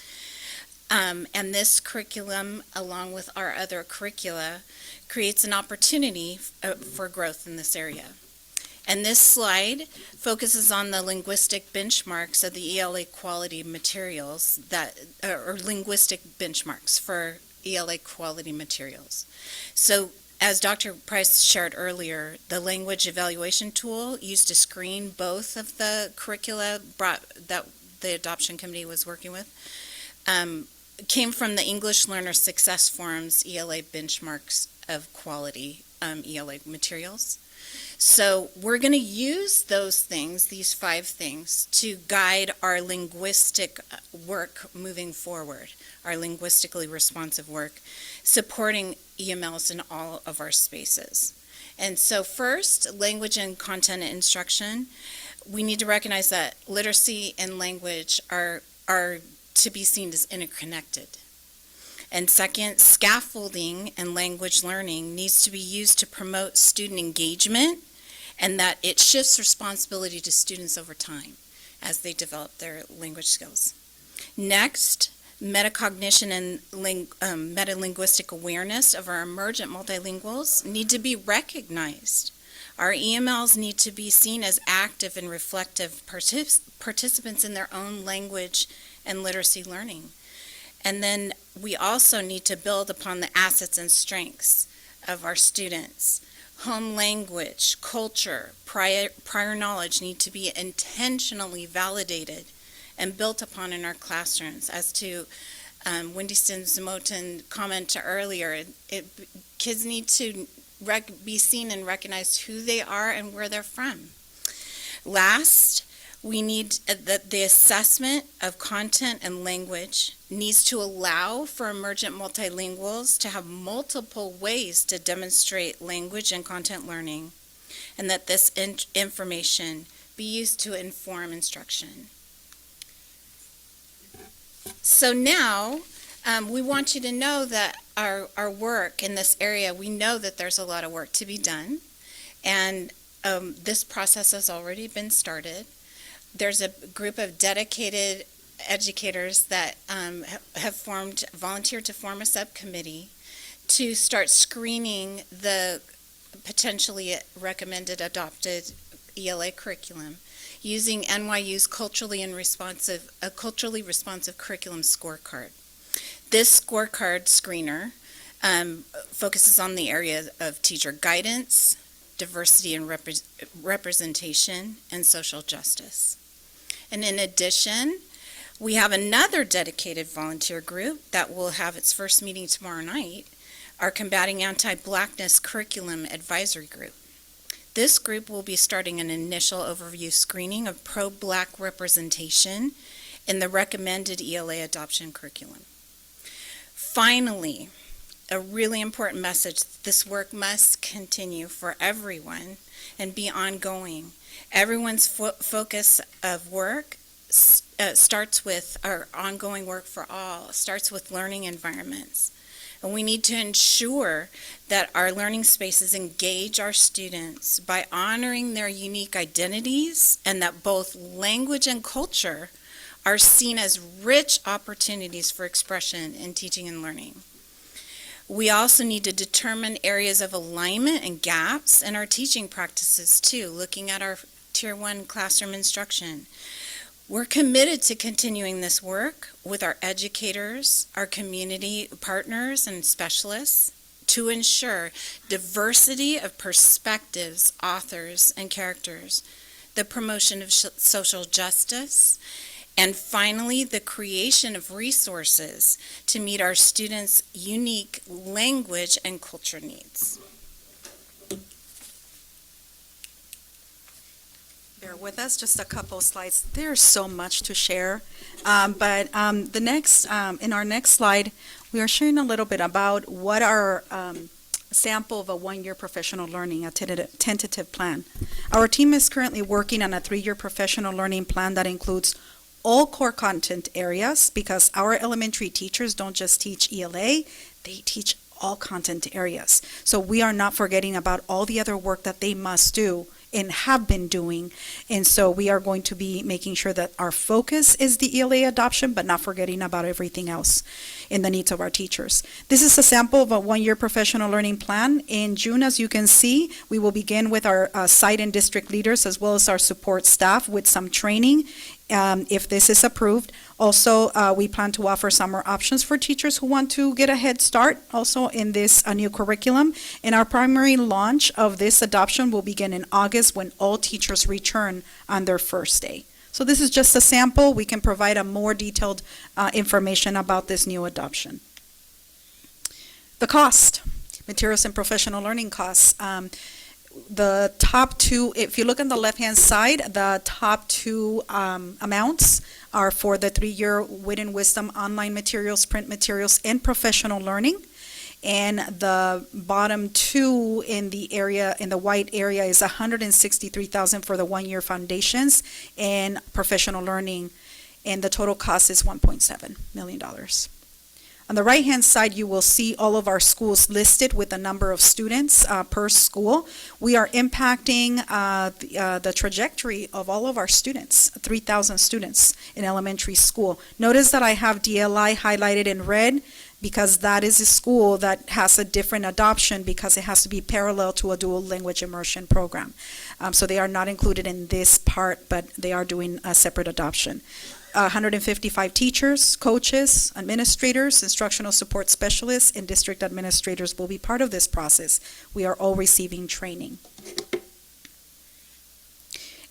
And this curriculum, along with our other curricula, creates an opportunity for growth in this area. And this slide focuses on the linguistic benchmarks of the ELA quality materials or linguistic benchmarks for ELA quality materials. So as Dr. Price shared earlier, the language evaluation tool used to screen both of the curricula that the adoption committee was working with came from the English Learner Success Forum's ELA benchmarks of quality ELA materials. So we're going to use those things, these 5 things, to guide our linguistic work moving forward, our linguistically responsive work, supporting EMLs in all of our spaces. And so first, language and content instruction. We need to recognize that literacy and language are to be seen as interconnected. And second, scaffolding and language learning needs to be used to promote student engagement, and that it shifts responsibility to students over time as they develop their language skills. Next, metacognition and metalinguistic awareness of our emergent multilinguals need to be recognized. Our EMLs need to be seen as active and reflective participants in their own language and literacy learning. And then we also need to build upon the assets and strengths of our students. Home language, culture, prior knowledge need to be intentionally validated and built upon in our classrooms. As to Wendy Stinson-Moten comment earlier, kids need to be seen and recognized who they are and where they're from. Last, we need the assessment of content and language needs to allow for emergent multilinguals to have multiple ways to demonstrate language and content learning, and that this information be used to inform instruction. So now, we want you to know that our work in this area, we know that there's a lot of work to be done, and this process has already been started. There's a group of dedicated educators that have volunteered to form a subcommittee to start screening the potentially recommended adopted ELA curriculum using NYU's culturally responsive curriculum scorecard. This scorecard screener focuses on the area of teacher guidance, diversity and representation, and social justice. And in addition, we have another dedicated volunteer group that will have its first meeting tomorrow night, our Combating Anti-Blackness Curriculum Advisory Group. This group will be starting an initial overview screening of pro-Black representation in the recommended ELA adoption curriculum. Finally, a really important message: this work must continue for everyone and be ongoing. Everyone's focus of work starts with, our ongoing work for all, starts with learning environments. And we need to ensure that our learning spaces engage our students by honoring their unique identities, and that both language and culture are seen as rich opportunities for expression in teaching and learning. We also need to determine areas of alignment and gaps in our teaching practices too, looking at our Tier 1 classroom instruction. We're committed to continuing this work with our educators, our community partners and specialists to ensure diversity of perspectives, authors, and characters, the promotion of social justice, and finally, the creation of resources to meet our students' unique language and culture needs. Bear with us, just a couple slides. There's so much to share, but in our next slide, we are sharing a little bit about what our sample of a one-year professional learning, a tentative plan. Our team is currently working on a 3-year professional learning plan that includes all core content areas, because our elementary teachers don't just teach ELA, they teach all content areas. So we are not forgetting about all the other work that they must do and have been doing. And so we are going to be making sure that our focus is the ELA adoption, but not forgetting about everything else in the needs of our teachers. This is a sample of a one-year professional learning plan. In June, as you can see, we will begin with our site and district leaders as well as our support staff with some training if this is approved. Also, we plan to offer summer options for teachers who want to get a head start also in this new curriculum. And our primary launch of this adoption will begin in August when all teachers return on their first day. So this is just a sample. We can provide a more detailed information about this new adoption. The cost, materials and professional learning costs. The top two, if you look on the left-hand side, the top two amounts are for the 3-year Wit and Wisdom online materials, print materials, and professional learning. And the bottom two in the area, in the white area, is $163,000 for the 1-year foundations and professional learning, and the total cost is $1.7 million. On the right-hand side, you will see all of our schools listed with the number of students per school. We are impacting the trajectory of all of our students, 3,000 students in elementary school. Notice that I have DLI highlighted in red because that is a school that has a different adoption because it has to be parallel to a dual language immersion program. So they are not included in this part, but they are doing a separate adoption. 155 teachers, coaches, administrators, instructional support specialists, and district administrators will be part of this process. We are all receiving training.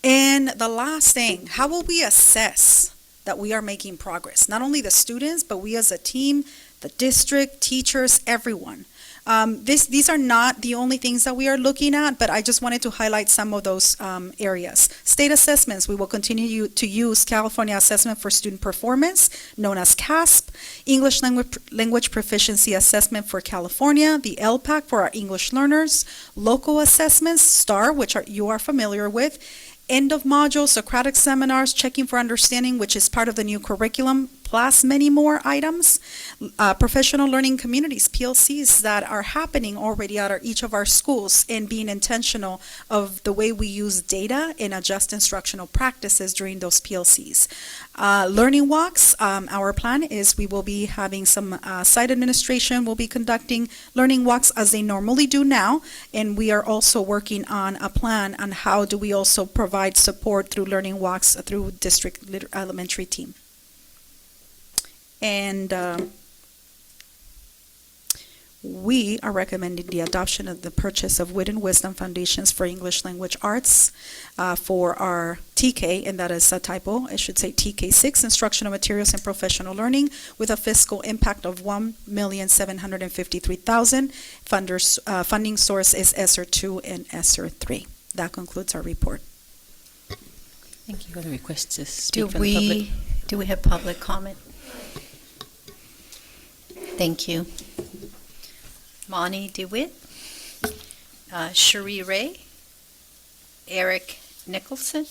And the last thing, how will we assess that we are making progress? Not only the students, but we as a team, the district, teachers, everyone. These are not the only things that we are looking at, but I just wanted to highlight some of those areas. State assessments, we will continue to use California Assessment for Student Performance, known as CASP, English Language Proficiency Assessment for California, the LPAC for our English learners, local assessments, STAR, which you are familiar with, end of module, Socratic seminars, checking for understanding, which is part of the new curriculum, plus many more items. Professional learning communities, PLCs, that are happening already at each of our schools, and being intentional of the way we use data and adjust instructional practices during those PLCs. Learning walks, our plan is we will be having some site administration will be conducting learning walks as they normally do now, and we are also working on a plan on how do we also provide support through learning walks through district elementary team. And We are recommending the adoption of the purchase of Wit and Wisdom Foundations for English Language Arts for our TK, and that is a typo, it should say TK6, Instructional Materials and Professional Learning, with a fiscal impact of $1,753,000. Funding source is ESSER 2 and ESSER 3. That concludes our report. Thank you. Other requests to speak from the public? Do we have public comment? Thank you. Monty DeWitt, Cherie Ray, Eric Nicholson.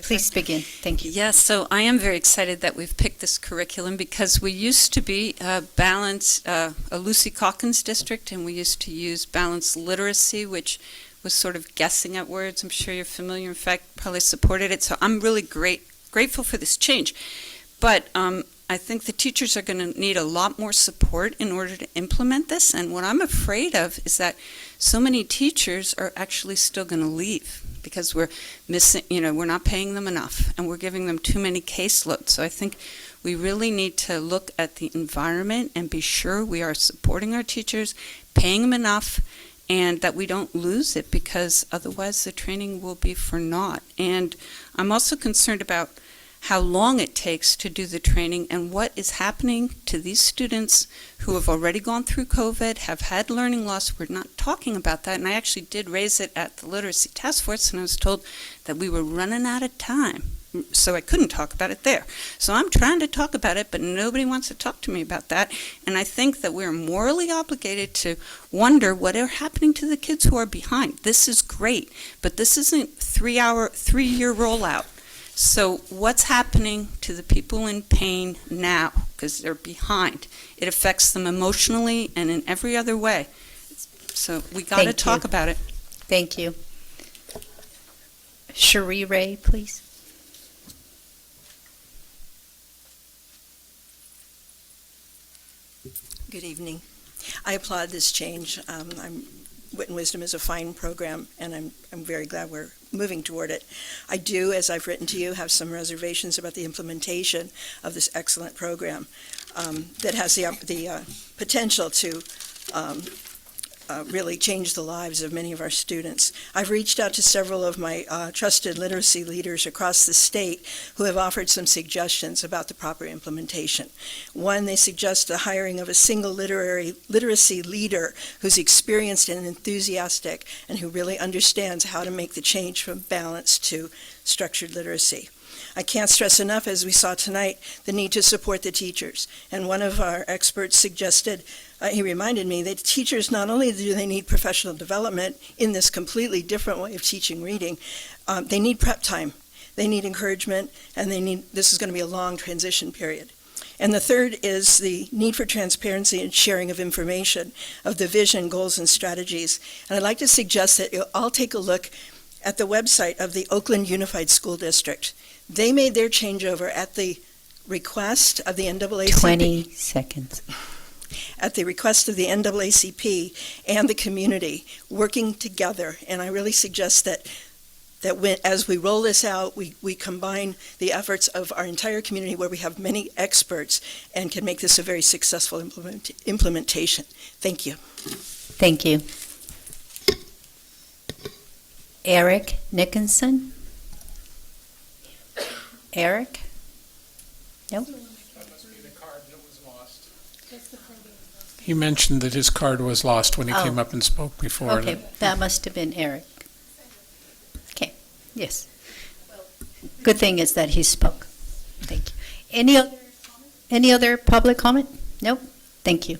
Please begin. Thank you. Yes, so I am very excited that we've picked this curriculum because we used to be a Lucy Calkins district, and we used to use balanced literacy, which was sort of guessing at words. I'm sure you're familiar. In fact, probably supported it. So I'm really grateful for this change. But I think the teachers are going to need a lot more support in order to implement this. And what I'm afraid of is that so many teachers are actually still going to leave because we're missing, we're not paying them enough and we're giving them too many caseloads. So I think we really need to look at the environment and be sure we are supporting our teachers, paying them enough, and that we don't lose it, because otherwise the training will be for naught. And I'm also concerned about how long it takes to do the training and what is happening to these students who have already gone through COVID, have had learning loss. We're not talking about that, and I actually did raise it at the Literacy Task Force, and I was told that we were running out of time, so I couldn't talk about it there. So I'm trying to talk about it, but nobody wants to talk to me about that, and I think that we're morally obligated to wonder what are happening to the kids who are behind. This is great, but this isn't 3-year rollout. So what's happening to the people in pain now? Because they're behind. It affects them emotionally and in every other way. So we got to talk about it. Thank you. Cherie Ray, please. Good evening. I applaud this change. Wit and Wisdom is a fine program, and I'm very glad we're moving toward it. I do, as I've written to you, have some reservations about the implementation of this excellent program that has the potential to really change the lives of many of our students. I've reached out to several of my trusted literacy leaders across the state who have offered some suggestions about the proper implementation. One, they suggest the hiring of a single literacy leader who's experienced and enthusiastic and who really understands how to make the change from balanced to structured literacy. I can't stress enough, as we saw tonight, the need to support the teachers. And one of our experts suggested, he reminded me that teachers, not only do they need professional development in this completely different way of teaching reading, they need prep time, they need encouragement, and this is going to be a long transition period. And the third is the need for transparency and sharing of information, of the vision, goals, and strategies. And I'd like to suggest that you all take a look at the website of the Oakland Unified School District. They made their changeover at the request of the NAACP. 20 seconds. At the request of the NAACP and the community working together. And I really suggest that as we roll this out, we combine the efforts of our entire community where we have many experts and can make this a very successful implementation. Thank you. Thank you. Eric Nicholson? Eric? No? He mentioned that his card was lost when he came up and spoke before. Okay, that must have been Eric. Okay, yes. Good thing is that he spoke. Thank you. Any other public comment? Nope. Thank you.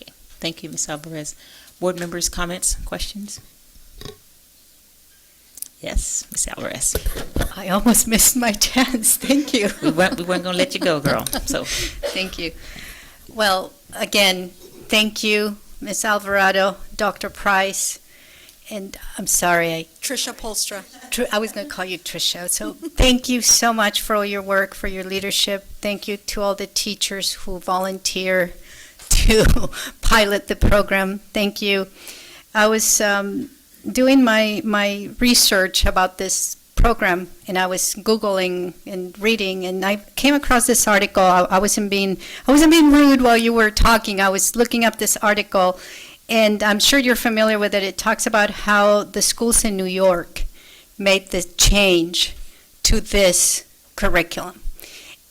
Okay. Thank you, Ms. Alvarez. Board members' comments, questions? Yes, Ms. Alvarez. I almost missed my chance. Thank you. We weren't going to let you go, girl. So, thank you. Well, again, thank you, Ms. Alvarado, Dr. Price, and I'm sorry, Tricia Polstra. I was going to call you Tricia. So thank you so much for all your work, for your leadership. Thank you to all the teachers who volunteer to pilot the program. Thank you. I was doing my research about this program, and I was Googling and reading, and I came across this article. I wasn't being rude while you were talking. I was looking up this article, and I'm sure you're familiar with it. It talks about how the schools in New York made the change to this curriculum.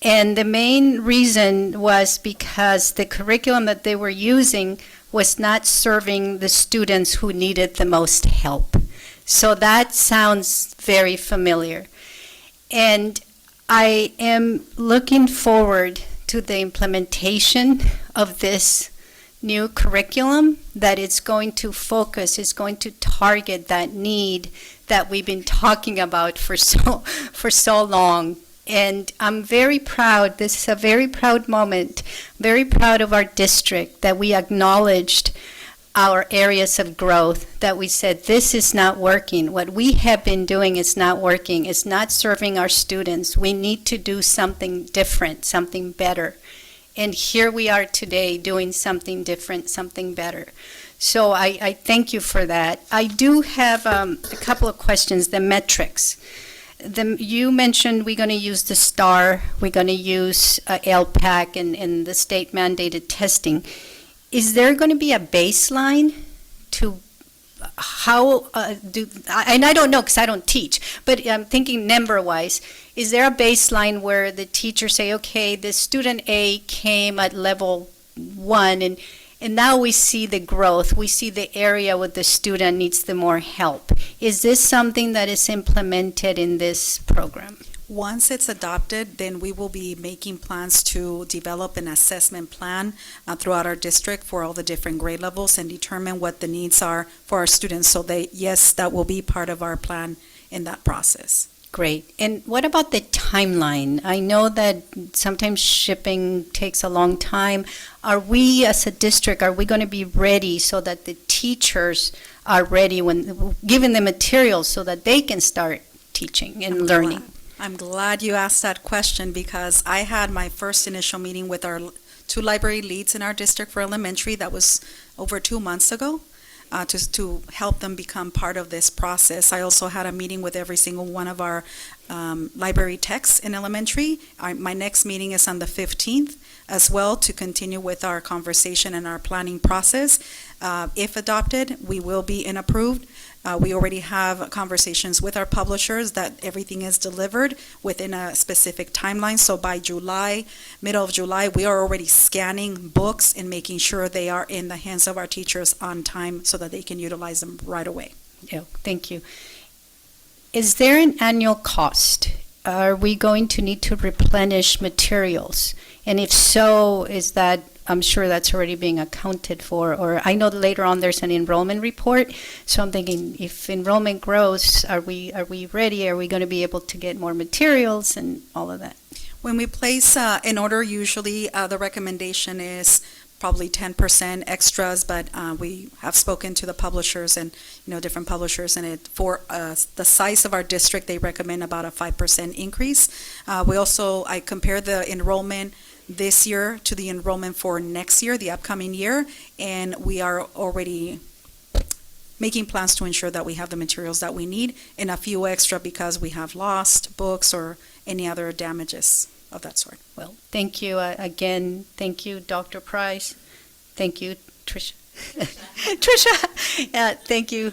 And the main reason was because the curriculum that they were using was not serving the students who needed the most help. So that sounds very familiar. And I am looking forward to the implementation of this new curriculum, that it's going to focus, it's going to target that need that we've been talking about for so long. And I'm very proud, this is a very proud moment, very proud of our district that we acknowledged our areas of growth, that we said this is not working. What we have been doing is not working, it's not serving our students. We need to do something different, something better. And here we are today doing something different, something better. So I thank you for that. I do have a couple of questions, the metrics. You mentioned we're going to use the STAR, we're going to use LPAC and the state mandated testing. Is there going to be a baseline to how and I don't know because I don't teach, but I'm thinking number-wise, is there a baseline where the teachers say, okay, the student A came at level 1 and now we see the growth, we see the area where the student needs the more help. Is this something that is implemented in this program? Once it's adopted, then we will be making plans to develop an assessment plan throughout our district for all the different grade levels and determine what the needs are for our students. So yes, that will be part of our plan in that process. Great. And what about the timeline? I know that sometimes shipping takes a long time. Are we, as a district, are we going to be ready so that the teachers are ready when given the materials so that they can start teaching and learning? I'm glad you asked that question because I had my first initial meeting with our 2 library leads in our district for elementary. That was over 2 months ago. To help them become part of this process. I also had a meeting with every single one of our library techs in elementary. My next meeting is on the 15th as well to continue with our conversation and our planning process. If adopted, we will be in approved. We already have conversations with our publishers that everything is delivered within a specific timeline. So by July, middle of July, we are already scanning books and making sure they are in the hands of our teachers on time so that they can utilize them right away. Yeah, thank you. Is there an annual cost? Are we going to need to replenish materials? And if so, is that, I'm sure that's already being accounted for, or I know that later on there's an enrollment report, so I'm thinking if enrollment grows, are we ready? Are we going to be able to get more materials and all of that? When we place an order, usually the recommendation is probably 10% extras, but we have spoken to the publishers and different publishers, and for the size of our district, they recommend about a 5% increase. I compare the enrollment this year to the enrollment for next year, the upcoming year, and we are already making plans to ensure that we have the materials that we need and a few extra because we have lost books or any other damages of that sort. Well, thank you again. Thank you, Dr. Price. Thank you, Tricia. Tricia. Thank you,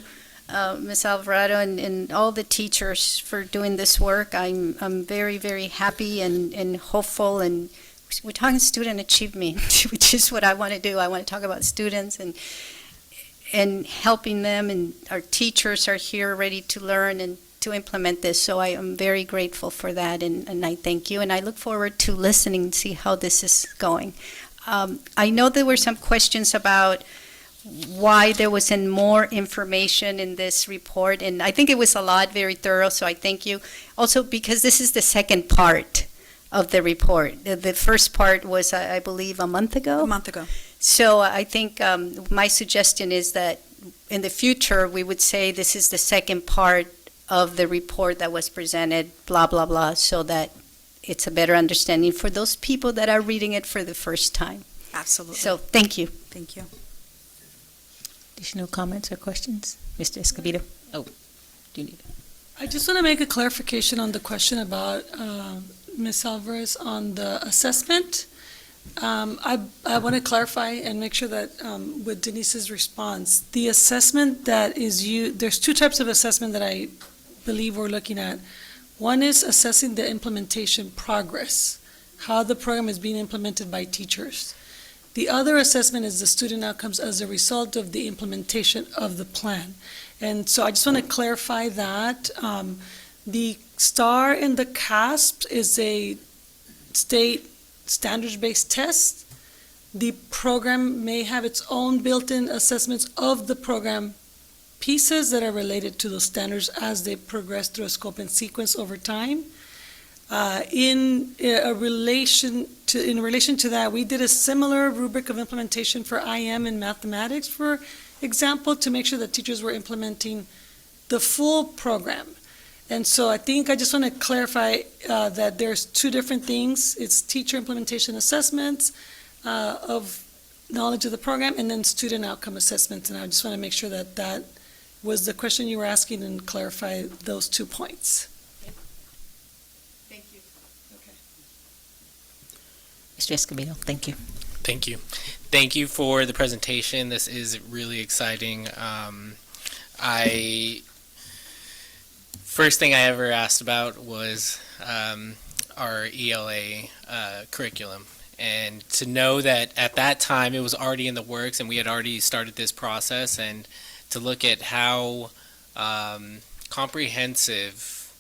Ms. Alvarado, and all the teachers for doing this work. I'm very, very happy and hopeful, and we're talking student achievement, which is what I want to do. I want to talk about students and helping them, and our teachers are here ready to learn and to implement this. So I am very grateful for that, and I thank you. And I look forward to listening and see how this is going. I know there were some questions about why there wasn't more information in this report, and I think it was a lot, very thorough, so I thank you. Also, because this is the second part of the report. The first part was, I believe, a month ago? A month ago. So I think my suggestion is that in the future, we would say this is the second part of the report that was presented, blah, blah, blah, so that it's a better understanding for those people that are reading it for the first time. Absolutely. So thank you. Thank you. Additional comments or questions? Mr. Escobedo? Oh, do you need it? I just want to make a clarification on the question about Ms. Alvarez on the assessment. I want to clarify and make sure that with Denise's response, the assessment that is used, there's two types of assessment that I believe we're looking at. One is assessing the implementation progress, how the program is being implemented by teachers. The other assessment is the student outcomes as a result of the implementation of the plan. And so I just want to clarify that. The STAR and the CASP is a state standards-based test. The program may have its own built-in assessments of the program pieces that are related to those standards as they progress through a scope and sequence over time. In relation to that, we did a similar rubric of implementation for IM and mathematics, for example, to make sure that teachers were implementing the full program. And so I think I just want to clarify that there's two different things. It's teacher implementation assessments of knowledge of the program, and then student outcome assessments. And I just want to make sure that that was the question you were asking and clarify those 2 points. Thank you. Okay. Mr. Escobedo, thank you. Thank you. Thank you for the presentation. This is really exciting. First thing I ever asked about was our ELA curriculum. And to know that at that time it was already in the works and we had already started this process, and to look at how comprehensive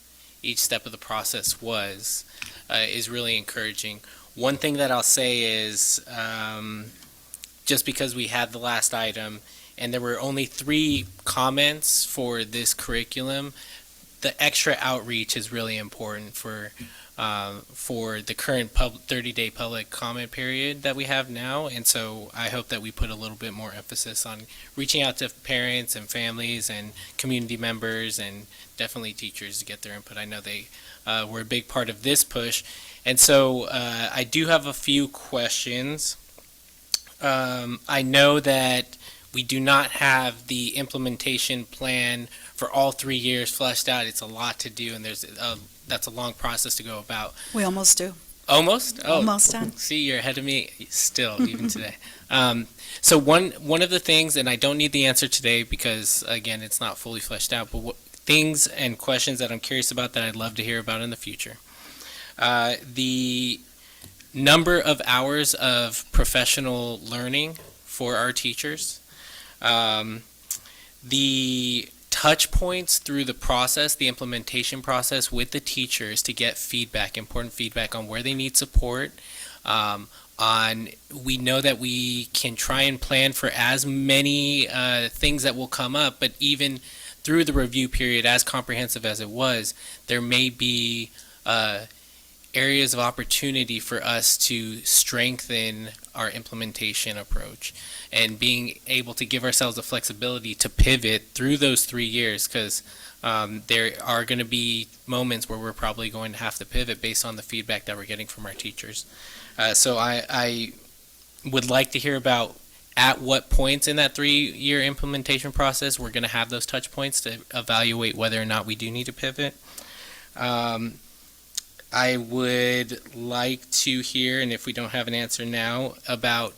each step of the process was is really encouraging. One thing that I'll say is just because we had the last item and there were only 3 comments for this curriculum, the extra outreach is really important for the current 30-day public comment period that we have now. And so I hope that we put a little bit more emphasis on reaching out to parents and families and community members and definitely teachers to get their input. I know they were a big part of this push. And so I do have a few questions. I know that we do not have the implementation plan for all 3 years fleshed out. It's a lot to do, and that's a long process to go about. We almost do. Almost? Oh, Almost done. See, you're ahead of me still, even today. So one of the things, and I don't need the answer today because, again, it's not fully fleshed out, but things and questions that I'm curious about that I'd love to hear about in the future. The number of hours of professional learning for our teachers. The touch points through the process, the implementation process with the teachers to get feedback, important feedback on where they need support. We know that we can try and plan for as many things that will come up, but even through the review period, as comprehensive as it was, there may be areas of opportunity for us to strengthen our implementation approach and being able to give ourselves the flexibility to pivot through those 3 years, because there are going to be moments where we're probably going to have to pivot based on the feedback that we're getting from our teachers. So I would like to hear about at what points in that 3-year implementation process we're going to have those touch points to evaluate whether or not we do need to pivot. I would like to hear, and if we don't have an answer now, about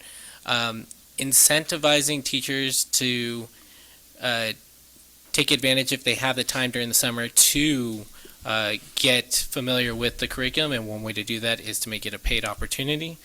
incentivizing teachers to take advantage, if they have the time during the summer, to get familiar with the curriculum, and one way to do that is to make it a paid opportunity.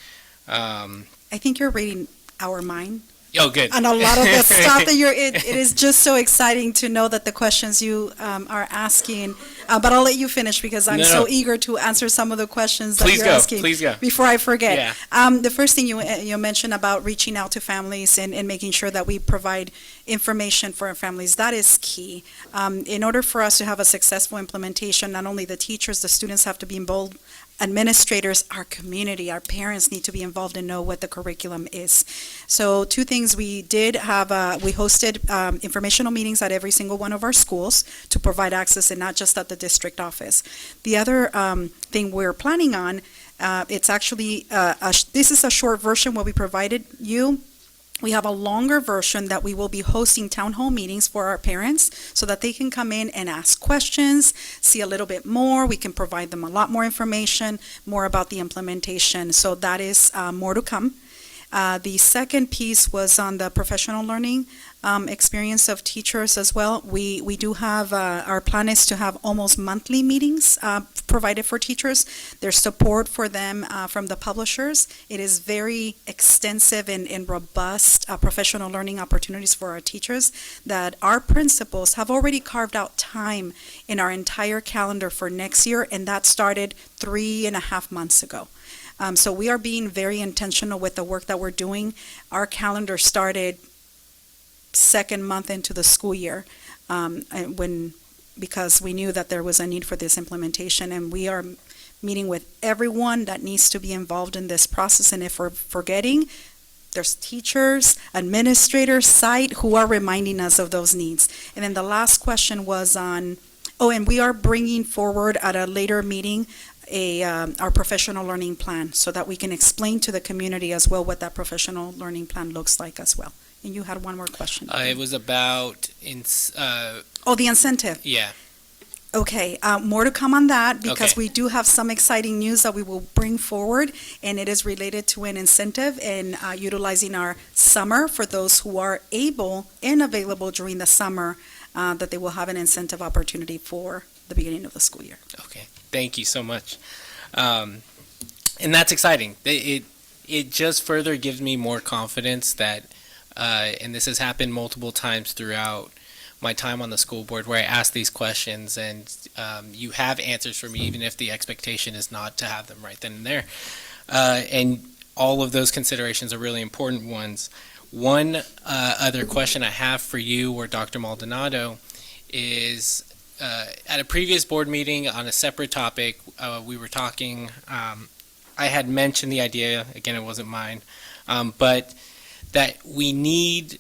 I think you're reading our mind. Oh, good. And a lot of the stuff that it is just so exciting to know that the questions you are asking, but I'll let you finish because I'm so eager to answer some of the questions that you're asking. Please go. Before I forget. Yeah. The first thing you mentioned about reaching out to families and making sure that we provide information for our families, that is key. In order for us to have a successful implementation, not only the teachers, the students have to be involved, administrators, our community, our parents need to be involved and know what the curriculum is. So 2 things we did have, we hosted informational meetings at every single one of our schools to provide access, and not just at the district office. The other thing we're planning on, it's actually, this is a short version what we provided you. We have a longer version that we will be hosting town hall meetings for our parents so that they can come in and ask questions, see a little bit more. We can provide them a lot more information, more about the implementation. So that is more to come. The second piece was on the professional learning experience of teachers as well. We do have, our plan is to have almost monthly meetings provided for teachers. There's support for them from the publishers. It is very extensive and robust professional learning opportunities for our teachers that our principals have already carved out time in our entire calendar for next year, and that started 3.5 months ago. So we are being very intentional with the work that we're doing. Our calendar started second month into the school year because we knew that there was a need for this implementation, and we are meeting with everyone that needs to be involved in this process. And if we're forgetting, there's teachers, administrators, site who are reminding us of those needs. And then the last question was on, and we are bringing forward at a later meeting our professional learning plan so that we can explain to the community as well what that professional learning plan looks like as well. And you had one more question. It was about the incentive. Yeah. Okay, more to come on that because Okay. we do have some exciting news that we will bring forward, and it is related to an incentive and utilizing our summer for those who are able and available during the summer, that they will have an incentive opportunity for the beginning of the school year. Okay. Thank you so much. And that's exciting. It just further gives me more confidence that, and this has happened multiple times throughout my time on the school board where I ask these questions and you have answers for me even if the expectation is not to have them right then and there. And all of those considerations are really important ones. One other question I have for you or Dr. Maldonado is, at a previous board meeting on a separate topic, we were talking, I had mentioned the idea, again, it wasn't mine, but that we need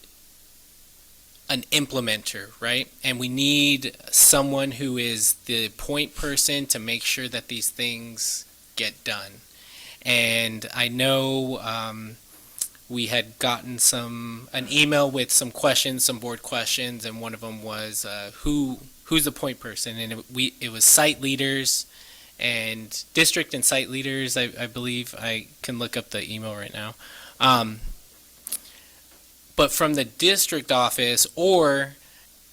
an implementer, right? And we need someone who is the point person to make sure that these things get done. And I know we had gotten an email with some questions, some board questions, and one of them was who's the point person? And it was site leaders and district and site leaders. I believe I can look up the email right now. But from the district office or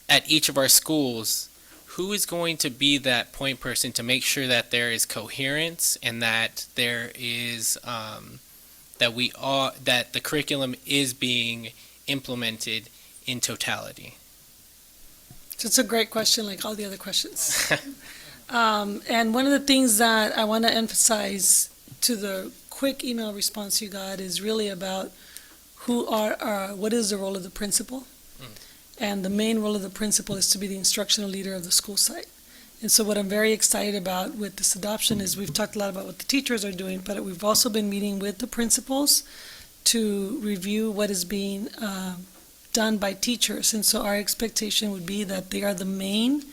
at each of our schools, who is going to be that point person to make sure that there is coherence and that there is that the curriculum is being implemented in totality? So it's a great question, like all the other questions. And one of the things that I want to emphasize to the quick email response you got is really about what is the role of the principal? And the main role of the principal is to be the instructional leader of the school site. And so what I'm very excited about with this adoption is we've talked a lot about what the teachers are doing, but we've also been meeting with the principals to review what is being done by teachers. And so our expectation would be that they are the main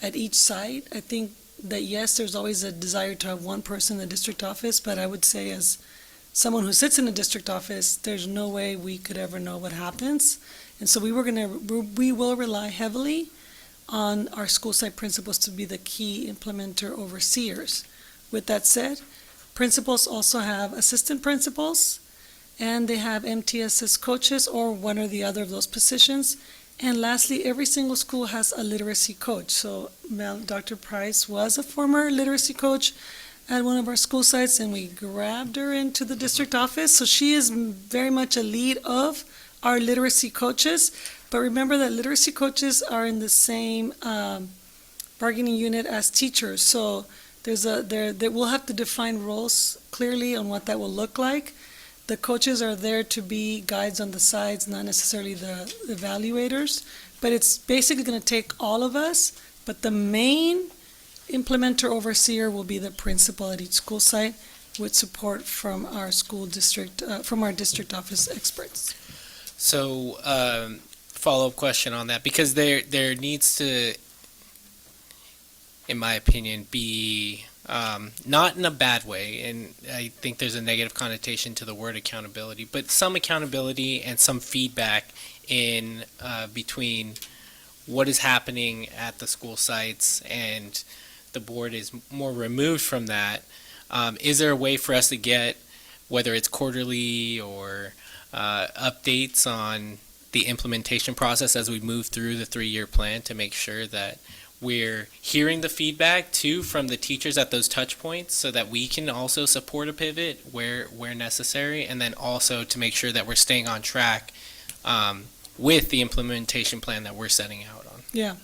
at each site. I think that, yes, there's always a desire to have one person in the district office, but I would say as someone who sits in the district office, there's no way we could ever know what happens. And so we will rely heavily on our school site principals to be the key implementer overseers. With that said, principals also have assistant principals, and they have MTSS coaches or one or the other of those positions. And lastly, every single school has a literacy coach. So Dr. Price was a former literacy coach at one of our school sites, and we grabbed her into the district office. So she is very much a lead of our literacy coaches. But remember that literacy coaches are in the same bargaining unit as teachers. So we'll have to define roles clearly on what that will look like. The coaches are there to be guides on the sides, not necessarily the evaluators. But it's basically going to take all of us. But the main implementer overseer will be the principal at each school site with support from our school district, from our district office experts. So, follow-up question on that, because there needs to, in my opinion, be not in a bad way, and I think there's a negative connotation to the word accountability, but some accountability and some feedback in between what is happening at the school sites and the board is more removed from that. Is there a way for us to get, whether it's quarterly or updates on the implementation process as we move through the 3-year plan, to make sure that we're hearing the feedback too from the teachers at those touch points, so that we can also support a pivot where necessary, and then also to make sure that we're staying on track with the implementation plan that we're setting out on. Yeah,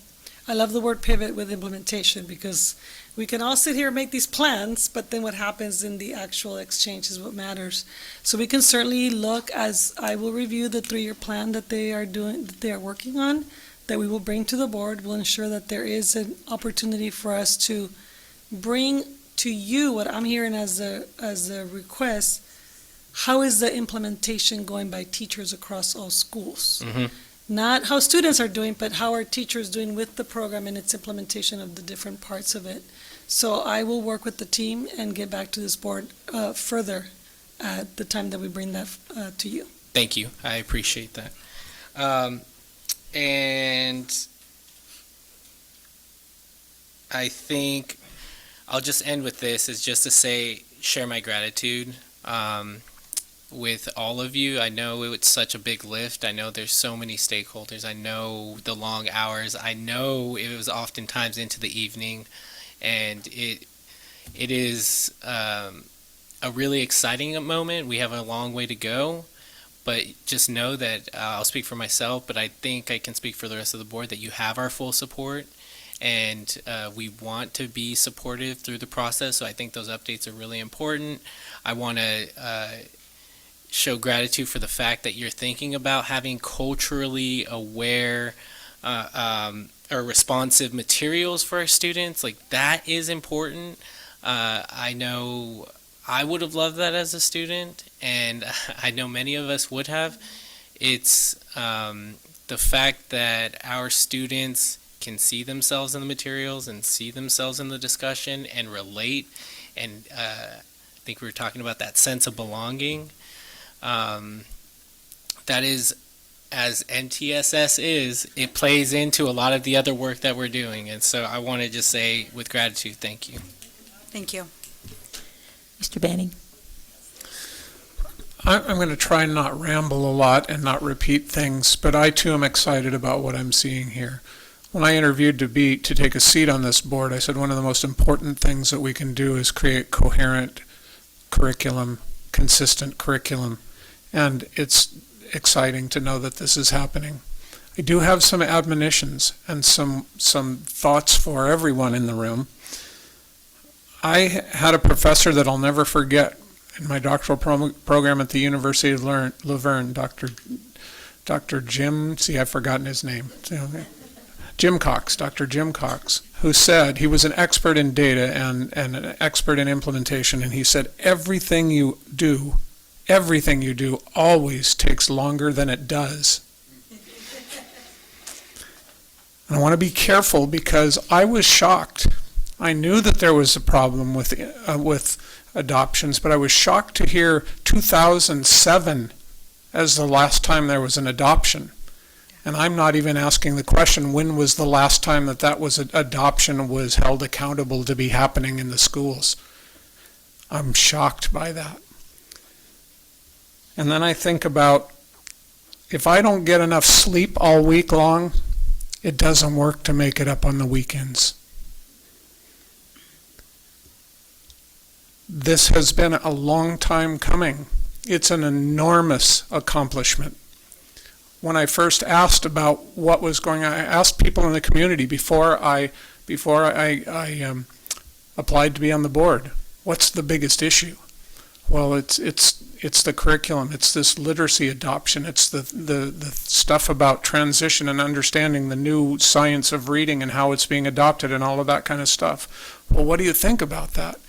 I love the word pivot with implementation, because we can all sit here and make these plans, but then what happens in the actual exchange is what matters. So we can certainly look, as I will review the 3-year plan that they are working on, that we will bring to the board. We'll ensure that there is an opportunity for us to bring to you what I'm hearing as a request. How is the implementation going by teachers across all schools? Mm-hmm. Not how students are doing, but how are teachers doing with the program and its implementation of the different parts of it. So I will work with the team and get back to this board further at the time that we bring that to you. Thank you. I appreciate that. And I think I'll just end with this, is just to say, share my gratitude with all of you. I know it's such a big lift. I know there's so many stakeholders. I know the long hours. I know it was oftentimes into the evening, and it is a really exciting moment. We have a long way to go, but just know that I'll speak for myself, but I think I can speak for the rest of the board, that you have our full support, and we want to be supportive through the process. So I think those updates are really important. I want to show gratitude for the fact that you're thinking about having culturally aware or responsive materials for our students. Like, that is important. I know I would have loved that as a student, and I know many of us would have. It's the fact that our students can see themselves in the materials and see themselves in the discussion and relate, and I think we were talking about that sense of belonging. That is, as MTSS is, it plays into a lot of the other work that we're doing, and so I want to just say with gratitude, thank you. Thank you. Mr. Banning. I'm going to try and not ramble a lot and not repeat things, but I too am excited about what I'm seeing here. When I interviewed to take a seat on this board, I said one of the most important things that we can do is create coherent curriculum, consistent curriculum, and it's exciting to know that this is happening. I do have some admonitions and some thoughts for everyone in the room. I had a professor that I'll never forget in my doctoral program at the University of Luverne, Dr. Jim, I've forgotten his name, Jim Cox, Dr. Jim Cox, who said, he was an expert in data and an expert in implementation, and he said, everything you do always takes longer than it does. And I want to be careful, because I was shocked. I knew that there was a problem with adoptions, but I was shocked to hear 2007 as the last time there was an adoption. And I'm not even asking the question, when was the last time that was adoption was held accountable to be happening in the schools? I'm shocked by that. And then I think about, if I don't get enough sleep all week long, it doesn't work to make it up on the weekends. This has been a long time coming. It's an enormous accomplishment. When I first asked about what was going on, I asked people in the community before I applied to be on the board, what's the biggest issue? Well, it's the curriculum. It's this literacy adoption. It's the stuff about transition and understanding the new science of reading and how it's being adopted and all of that kind of stuff. Well, what do you think about that?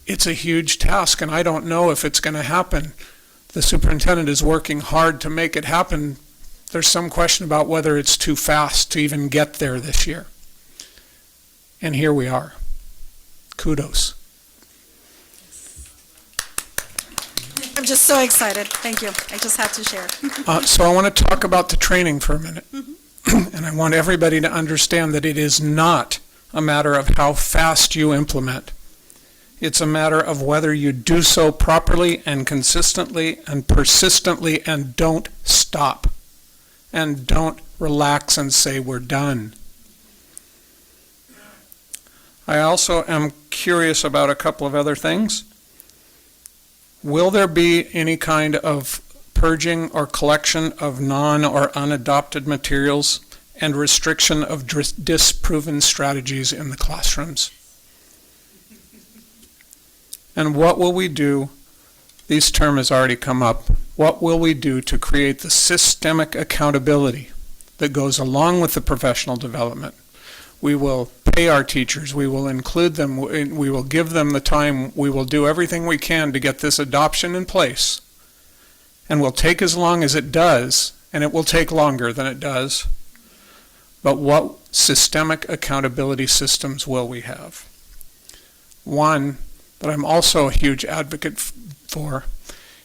It's a huge task, and I don't know if it's going to happen. The superintendent is working hard to make it happen. There's some question about whether it's too fast to even get there this year. And here we are. Kudos. just so excited. Thank you. I just had to share. So I want to talk about the training for a minute. And I want everybody to understand that it is not a matter of how fast you implement. It's a matter of whether you do so properly and consistently and persistently and don't stop. And don't relax and say we're done. I also am curious about a couple of other things. Will there be any kind of purging or collection of non- or unadopted materials and restriction of disproven strategies in the classrooms? And what will we do, this term has already come up, what will we do to create the systemic accountability that goes along with the professional development? We will pay our teachers, we will include them, we will give them the time, we will do everything we can to get this adoption in place. And will take as long as it does, and it will take longer than it does. But what systemic accountability systems will we have? One that I'm also a huge advocate for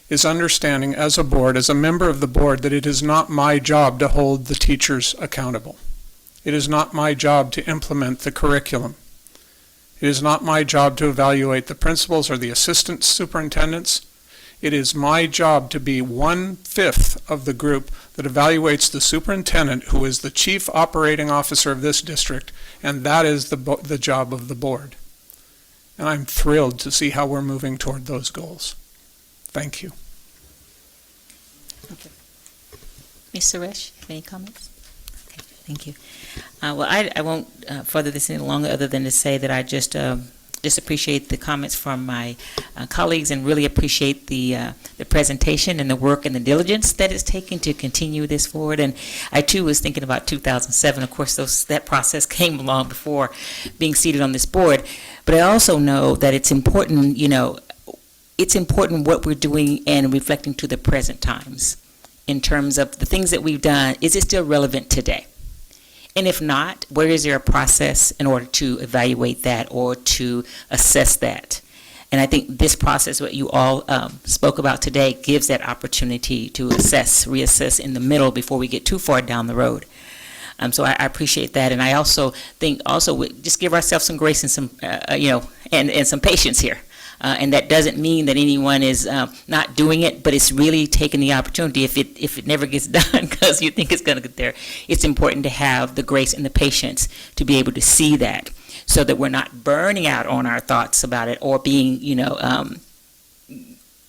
is understanding as a board, as a member of the board, that it is not my job to hold the teachers accountable. It is not my job to implement the curriculum. It is not my job to evaluate the principals or the assistant superintendents. It is my job to be 1/5 of the group that evaluates the superintendent, who is the chief operating officer of this district, and that is the job of the board. And I'm thrilled to see how we're moving toward those goals. Thank you. Ms. Suresh, any comments? Okay, thank you. Well, I won't further this any longer other than to say that I just appreciate the comments from my colleagues and really appreciate the presentation and the work and the diligence that is taken to continue this forward. And I too was thinking about 2007. Of course, that process came along before being seated on this board. But I also know that it's important, it's important what we're doing and reflecting to the present times in terms of the things that we've done. Is it still relevant today? And if not, where is there a process in order to evaluate that or to assess that? And I think this process, what you all spoke about today, gives that opportunity to reassess in the middle before we get too far down the road. So I appreciate that, and I also think we just give ourselves some grace and some, and some patience here. And that doesn't mean that anyone is not doing it, but it's really taking the opportunity. If it never gets done because you think it's going to get there, it's important to have the grace and the patience to be able to see that, so that we're not burning out on our thoughts about it or being,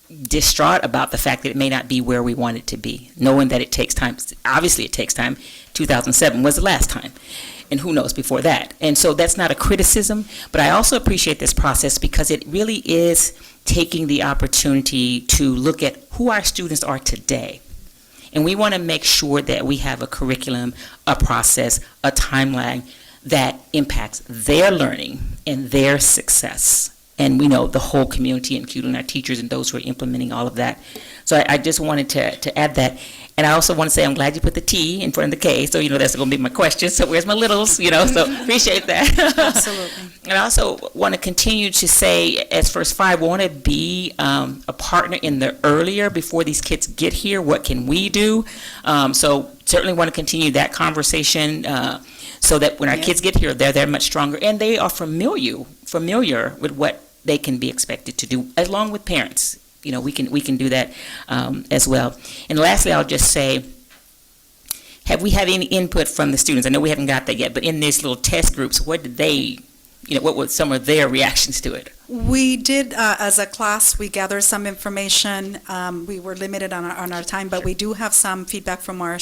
distraught about the fact that it may not be where we want it to be, knowing that it takes time. Obviously, it takes time. 2007 was the last time. And who knows before that. And so that's not a criticism, but I also appreciate this process because it really is taking the opportunity to look at who our students are today. And we want to make sure that we have a curriculum, a process, a timeline that impacts their learning and their success. And we know the whole community, including our teachers and those who are implementing all of that. So I just wanted to add that. And I also want to say I'm glad you put the T in front of the K, so that's going to be my question. So where's my littles? So appreciate that. Absolutely. And I also want to continue to say, as First Five, we want to be a partner in the earlier, before these kids get here. What can we do? So certainly want to continue that conversation so that when our kids get here, they're much stronger and they are familiar with what they can be expected to do, along with parents. We can do that as well. And lastly, I'll just say, have we had any input from the students? I know we haven't got that yet, but in these little test groups, what did they, what were some of their reactions to it? We did, as a class, we gathered some information. We were limited on our time, but we do have some feedback from our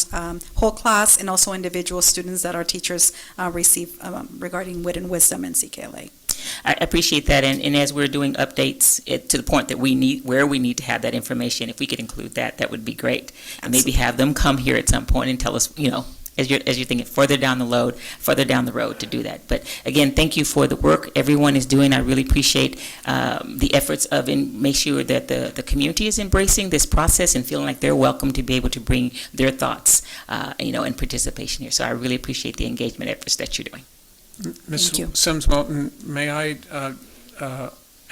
whole class and also individual students that our teachers receive regarding Wit and Wisdom and CKLA. I appreciate that, and as we're doing updates to the point that we need to have that information, if we could include that, that would be great. And maybe have them come here at some point and tell us, as you're thinking further down the road to do that. But again, thank you for the work everyone is doing. I really appreciate the efforts of make sure that the community is embracing this process and feeling like they're welcome to be able to bring their thoughts, and participation here. So I really appreciate the engagement efforts that you're doing. Ms. Sims-Moulton, may I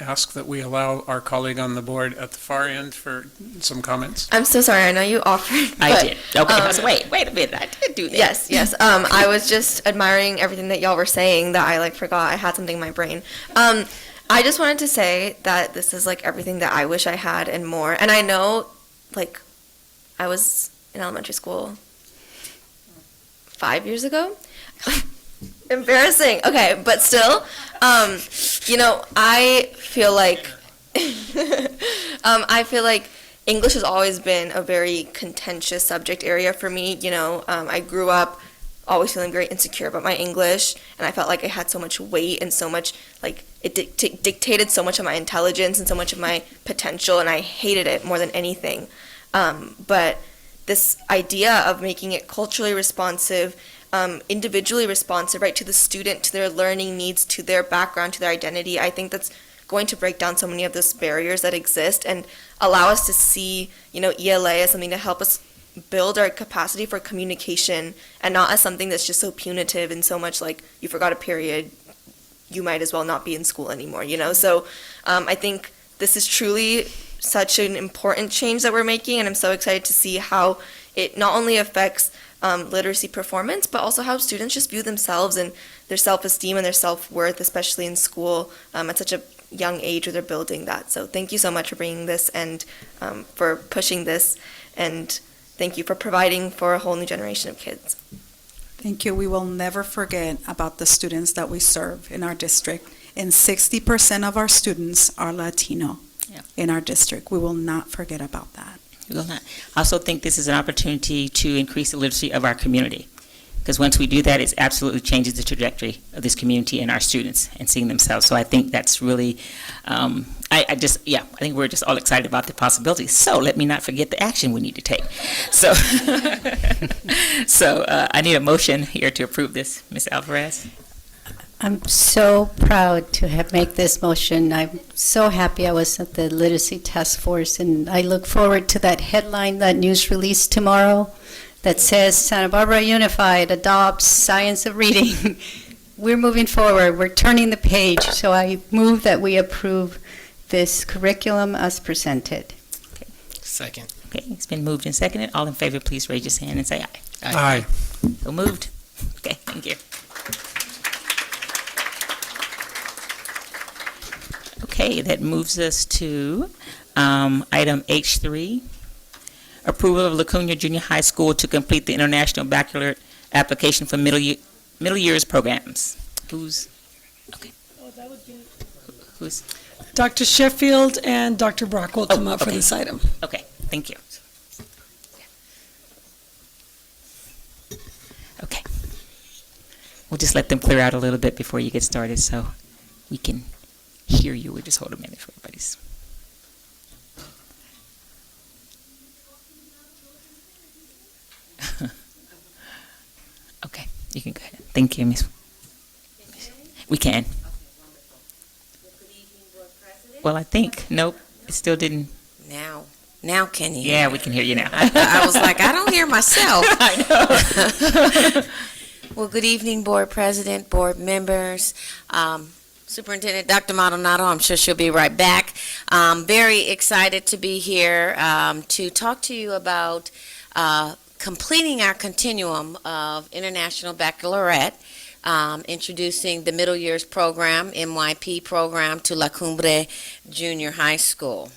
ask that we allow our colleague on the board at the far end for some comments. I'm so sorry. I know you offered. I but, did. Okay, so wait a minute. I did do that. Yes. I was just admiring everything that y'all were saying that I forgot. I had something in my brain. I just wanted to say that this is everything that I wish I had and more. And I know, I was in elementary school 5 years ago. Embarrassing. Okay, but still, I feel like English has always been a very contentious subject area for me. I grew up always feeling very insecure about my English, and I felt like it had so much weight and so much, it dictated so much of my intelligence and so much of my potential, and I hated it more than anything. But this idea of making it culturally responsive, individually responsive, right, to the student, to their learning needs, to their background, to their identity, I think that's going to break down so many of those barriers that exist and allow us to see, ELA as something to help us build our capacity for communication and not as something that's just so punitive and so much you forgot a period, you might as well not be in school anymore, So I think this is truly such an important change that we're making, and I'm so excited to see how it not only affects literacy performance, but also how students just view themselves and their self-esteem and their self-worth, especially in school at such a young age where they're building that. So thank you so much for bringing this and for pushing this, and thank you for providing for a whole new generation of kids. Thank you. We will never forget about the students that we serve in our district. And 60% of our students are Latino in our district. We will not forget about that. We will not. I also think this is an opportunity to increase the literacy of our community, because once we do that, it absolutely changes the trajectory of this community and our students and seeing themselves. So I think that's really, I think we're just all excited about the possibilities. So let me not forget the action we need to take. So, I need a motion here to approve this, Ms. Alvarez. I'm so proud to make this motion. I'm so happy I was at the Literacy Task Force, and I look forward to that headline, that news release tomorrow that says Santa Barbara Unified adopts science of reading. We're moving forward. We're turning the page. So I move that we approve this curriculum as presented. Okay. Second. Okay, it's been moved and seconded. All in favor, please raise your hand and say aye. Aye. So moved. Okay, thank you. Okay, that moves us to item H3, approval of Lacuna Junior High School to complete the International Baccalaureate application for middle years programs. Who's Dr. Sheffield and Dr. Brock will come up for this item. Okay, thank you. Okay. We'll just let them clear out a little bit before you get started so we can hear you. We'll just hold a minute for everybody's. Okay, you can go ahead. Thank you, Miss. We can. Well, I think, nope, it still didn't. Now can you hear Yeah, me? we can hear you now. I was like, I don't hear myself. I know. Well, good evening, Board President, Board members, Superintendent Dr. Maldonado. I'm sure she'll be right back. Very excited to be here to talk to you about completing our continuum of International Baccalaureate, introducing the Middle Years Program, MYP program, to La Cumbre Junior High School.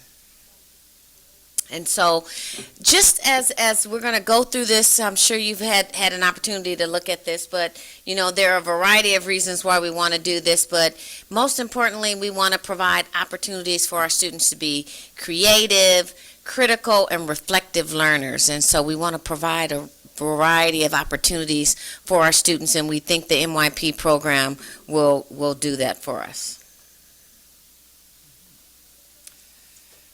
And so just as we're going to go through this, I'm sure you've had an opportunity to look at this, but, there are a variety of reasons why we want to do this, but most importantly, we want to provide opportunities for our students to be creative, critical, and reflective learners. And so we want to provide a variety of opportunities for our students, and we think the MYP program will do that for us.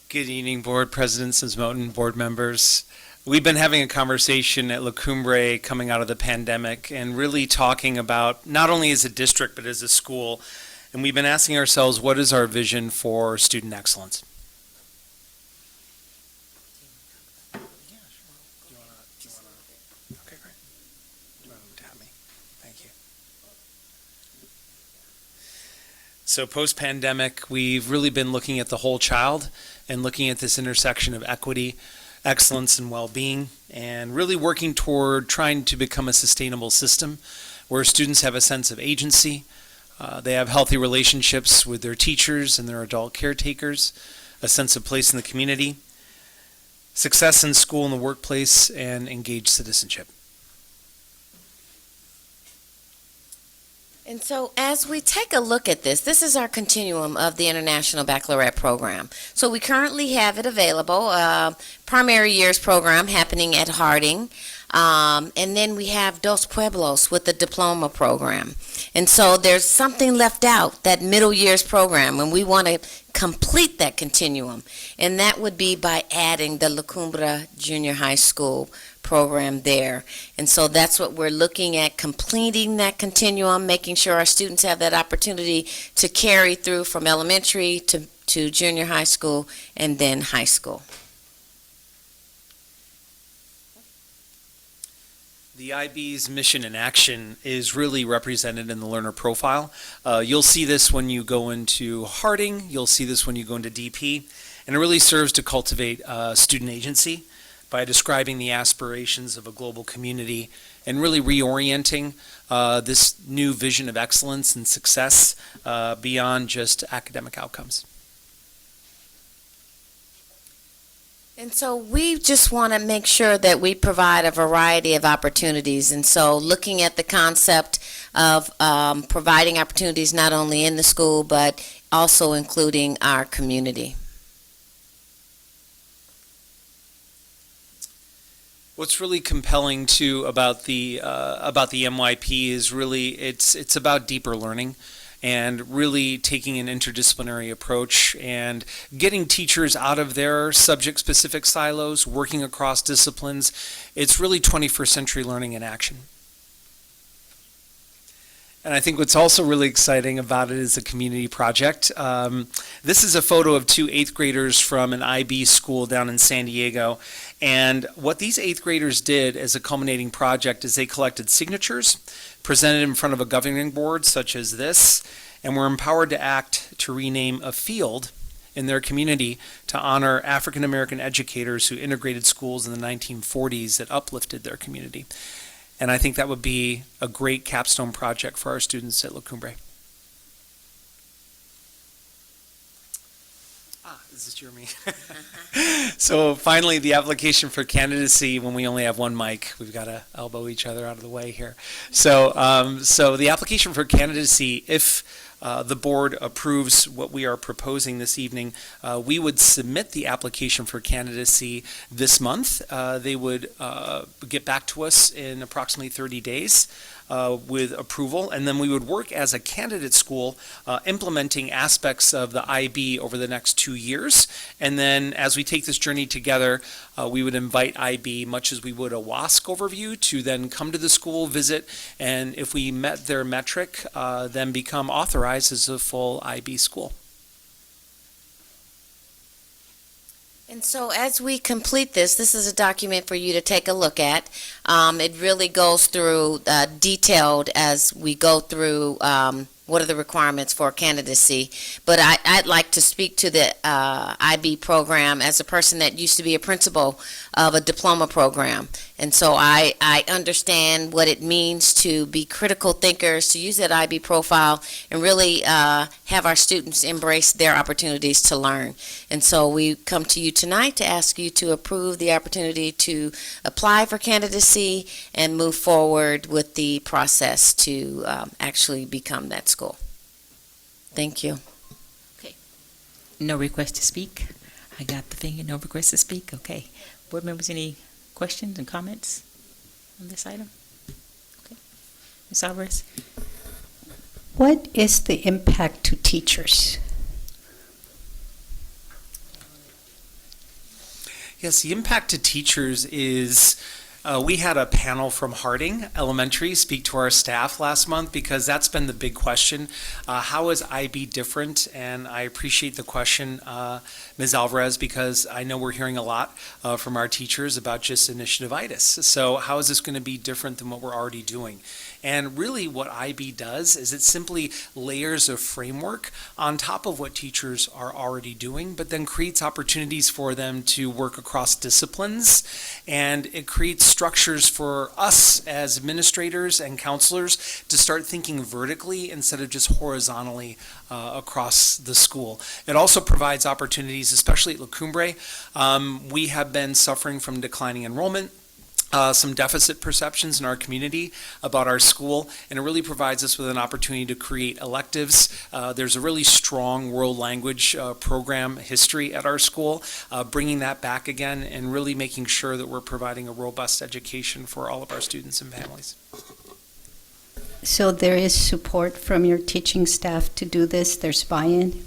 Good evening, Board President Simoten, board members. We've been having a conversation at La Cumbre coming out of the pandemic and really talking about not only as a district but as a school. And we've been asking ourselves, what is our vision for student excellence? Okay, great. Do you want to tap me? Thank you. So post-pandemic, we've really been looking at the whole child and looking at this intersection of equity, excellence, and well-being, and really working toward trying to become a sustainable system where students have a sense of agency, they have healthy relationships with their teachers and their adult caretakers, a sense of place in the community, success in school and the workplace, and engaged citizenship. And so as we take a look at this is our continuum of the International Baccalaureate Program. So we currently have it available, primary years program happening at Harding, and then we have Dos Pueblos with the diploma program. And so there's something left out, that middle years program, and we want to complete that continuum. And that would be by adding the La Cumbre Junior High School program there. And so that's what we're looking at, completing that continuum, making sure our students have that opportunity to carry through from elementary to junior high school and then high school. The IB's mission and action is really represented in the learner profile. You'll see this when you go into Harding, you'll see this when you go into DP, and it really serves to cultivate student agency by describing the aspirations of a global community and really reorienting this new vision of excellence and success beyond just academic outcomes. And so we just want to make sure that we provide a variety of opportunities. And so looking at the concept of providing opportunities not only in the school, but also including our community. What's really compelling too about the MYP is really it's about deeper learning and really taking an interdisciplinary approach and getting teachers out of their subject-specific silos, working across disciplines. It's really 21st century learning in action. And I think what's also really exciting about it is a community project. This is a photo of two 8th graders from an IB school down in San Diego. And what these 8th graders did as a culminating project is they collected signatures, presented in front of a governing board such as this, and were empowered to act to rename a field in their community to honor African American educators who integrated schools in the 1940s that uplifted their community. And I think that would be a great capstone project for our students at La Cumbre. Is this Jeremy? So finally, the application for candidacy, when we only have one mic, we've got to elbow each other out of the way here. So the application for candidacy, if the board approves what we are proposing this evening, we would submit the application for candidacy this month. They would get back to us in approximately 30 days with approval, and then we would work as a candidate school implementing aspects of the IB over the next 2 years. And then as we take this journey together, we would invite IB, much as we would a WASC overview, to then come to the school, visit, and if we met their metric, then become authorized as a full IB school. And so as we complete this is a document for you to take a look at. It really goes through detailed as we go through what are the requirements for candidacy. But I'd like to speak to the IB program as a person that used to be a principal of a diploma program. And so I understand what it means to be critical thinkers, to use that IB profile and really have our students embrace their opportunities to learn. And so we come to you tonight to ask you to approve the opportunity to apply for candidacy and move forward with the process to actually become that school. Thank you. Okay. No request to speak. I got the finger, no request to speak. Okay. Board members, any questions and comments on this item? Okay. Ms. Alvarez? What is the impact to teachers? Yes, the impact to teachers is we had a panel from Harding Elementary speak to our staff last month because that's been the big question. How is IB different? And I appreciate the question, Ms. Alvarez, because I know we're hearing a lot from our teachers about just initiativitis. So how is this going to be different than what we're already doing? And really what IB does is it simply layers a framework on top of what teachers are already doing, but then creates opportunities for them to work across disciplines, and it creates structures for us as administrators and counselors to start thinking vertically instead of just horizontally across the school. It also provides opportunities, especially at La Cumbre. We have been suffering from declining enrollment, some deficit perceptions in our community about our school, and it really provides us with an opportunity to create electives. There's a really strong world language program history at our school, bringing that back again and really making sure that we're providing a robust education for all of our students and families. So there is support from your teaching staff to do this? There's buy-in?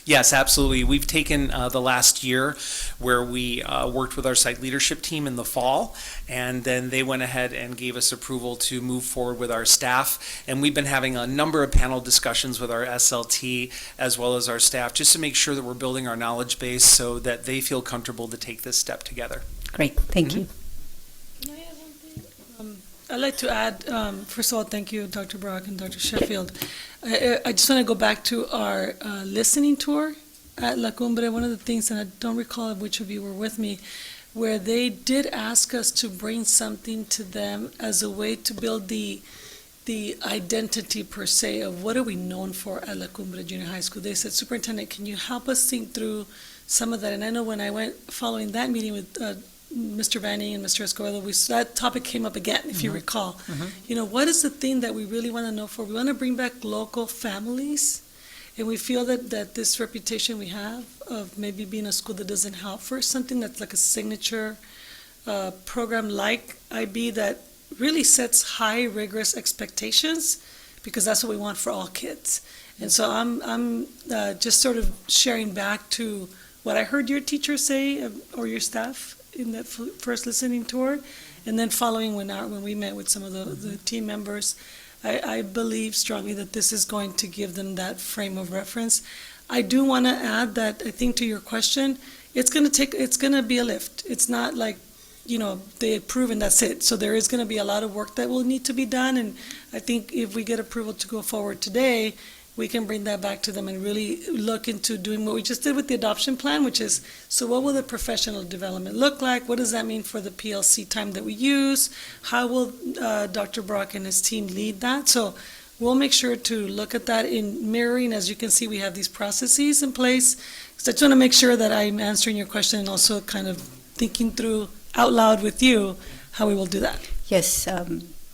Yes, absolutely. We've taken the last year where we worked with our site leadership team in the fall, and then they went ahead and gave us approval to move forward with our staff. And we've been having a number of panel discussions with our SLT as well as our staff just to make sure that we're building our knowledge base so that they feel comfortable to take this step together. Great, thank you. I'd like to add, first of all, thank you, Dr. Brock and Dr. Sheffield. I just want to go back to our listening tour at La Cumbre. One of the things, and I don't recall which of you were with me, where they did ask us to bring something to them as a way to build the identity per se of what are we known for at La Cumbre Junior High School. They said, Superintendent, can you help us think through some of that? And I know when I went following that meeting with Mr. Vanning and Mr. Escobedo, that topic came up again, if you recall. You know, what is the thing that we really want to know for? We want to bring back local families, and we feel that this reputation we have of maybe being a school that doesn't help for something that's like a signature program like IB that really sets high, rigorous expectations, because that's what we want for all kids. And so I'm just sort of sharing back to what I heard your teacher say, or your staff, in that first listening tour, and then following when we met with some of the team members. I believe strongly that this is going to give them that frame of reference. I do want to add that I think to your question, it's going to be a lift. It's not like, you know, they approve and that's it. So there is going to be a lot of work that will need to be done, and I think if we get approval to go forward today, we can bring that back to them and really look into doing what we just did with the adoption plan, which is, so what will the professional development look like? What does that mean for the PLC time that we use? How will Dr. Brock and his team lead that? So we'll make sure to look at that in mirroring. As you can see, we have these processes in place. So I just want to make sure that I'm answering your question and also kind of thinking through out loud with you how we will do that. Yes,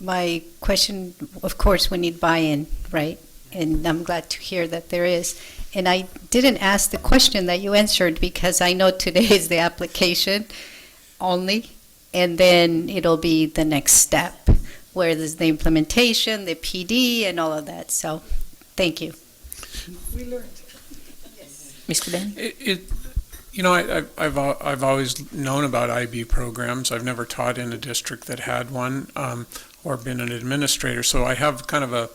my question, of course, we need buy-in, right? And I'm glad to hear that there is. And I didn't ask the question that you answered because I know today is the application only, and then it'll be the next step, where there's the implementation, the PD, and all of that. So, thank you. We learned. Mr. Ben? You know, I've always known about IB programs. I've never taught in a district that had one, or been an administrator. So I have kind of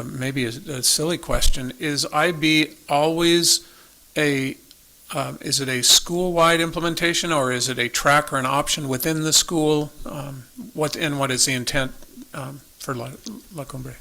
maybe a silly question. Is IB always is it a school-wide implementation, or is it a track or an option within the school? What is the intent for La Cumbre?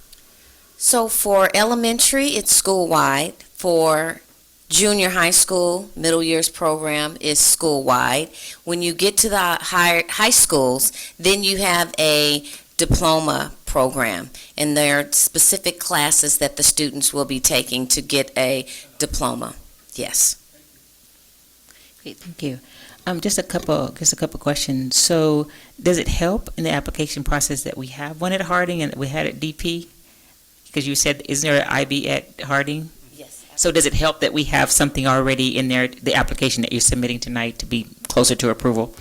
So for elementary, it's school-wide. For junior high school, middle years program is school-wide. When you get to the high schools, then you have a diploma program, and there are specific classes that the students will be taking to get a diploma. Yes. Great, thank you. Just a couple questions. So, does it help in the application process that we have one at Harding and we had at DP? Because you said, isn't there an IB at Harding? Yes. So, does it help that we have something already in there, the application that you're submitting tonight, to be closer to approval?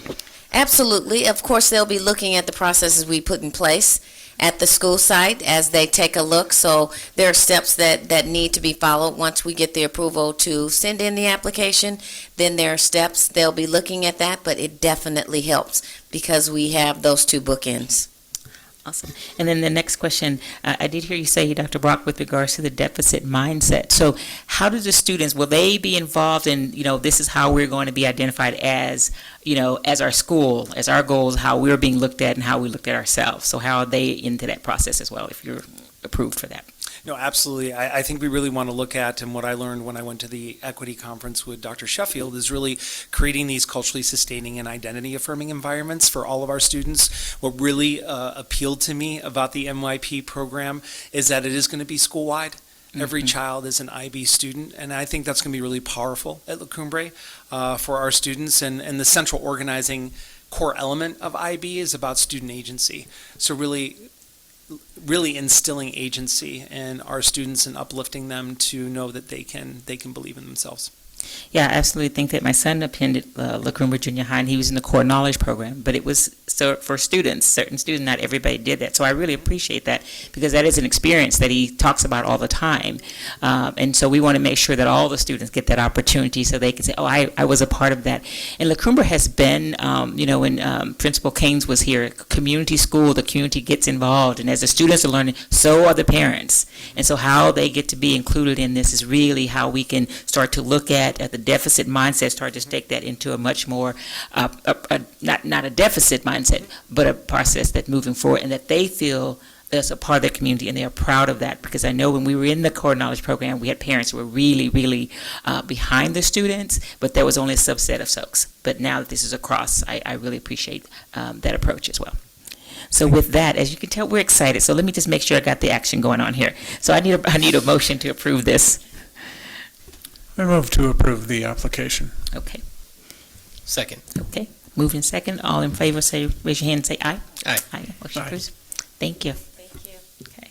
Absolutely. Of course, they'll be looking at the processes we put in place at the school site as they take a look. So there are steps that need to be followed once we get the approval to send in the application. Then there are steps. They'll be looking at that, but it definitely helps because we have those two bookends. Awesome. And then the next question, I did hear you say, Dr. Brock, with regards to the deficit mindset. So how do the students, will they be involved in, this is how we're going to be identified as, as our school, as our goals, how we're being looked at and how we looked at ourselves? So how are they into that process as well, if you're approved for that? No, absolutely. I think we really want to look at, and what I learned when I went to the equity conference with Dr. Sheffield, is really creating these culturally sustaining and identity affirming environments for all of our students. What really appealed to me about the MYP program is that it is going to be school-wide. Every child is an IB student, and I think that's going to be really powerful at La Cumbre for our students. And the central organizing core element of IB is about student agency. So really instilling agency in our students and uplifting them to know that they can believe in themselves. Yeah, I absolutely think that my son attended La Cumbre Junior High, and he was in the core knowledge program, but it was for students, certain students, not everybody did that. So I really appreciate that, because that is an experience that he talks about all the time. And so we want to make sure that all the students get that opportunity so they can say, oh, I was a part of that. And La Cumbre has been, when Principal Keynes was here, community school, the community gets involved, and as the students are learning, so are the parents. And so how they get to be included in this is really how we can start to look at the deficit mindset, start to take that into a much more, not a deficit mindset, but a process that moving forward, and that they feel as a part of their community, and they are proud of that. Because I know when we were in the core knowledge program, we had parents who were really, really behind the students, but there was only a subset of folks. But now that this is across, I really appreciate that approach as well. So with that, as you can tell, we're excited. So let me just make sure I got the action going on here. So I need a motion to approve this. I move to approve the application. Okay. Second. Okay. Moved in second. All in favor, say, raise your hand and say aye. Aye. Aye. Motion Aye. approves. Thank you. Thank you. Okay.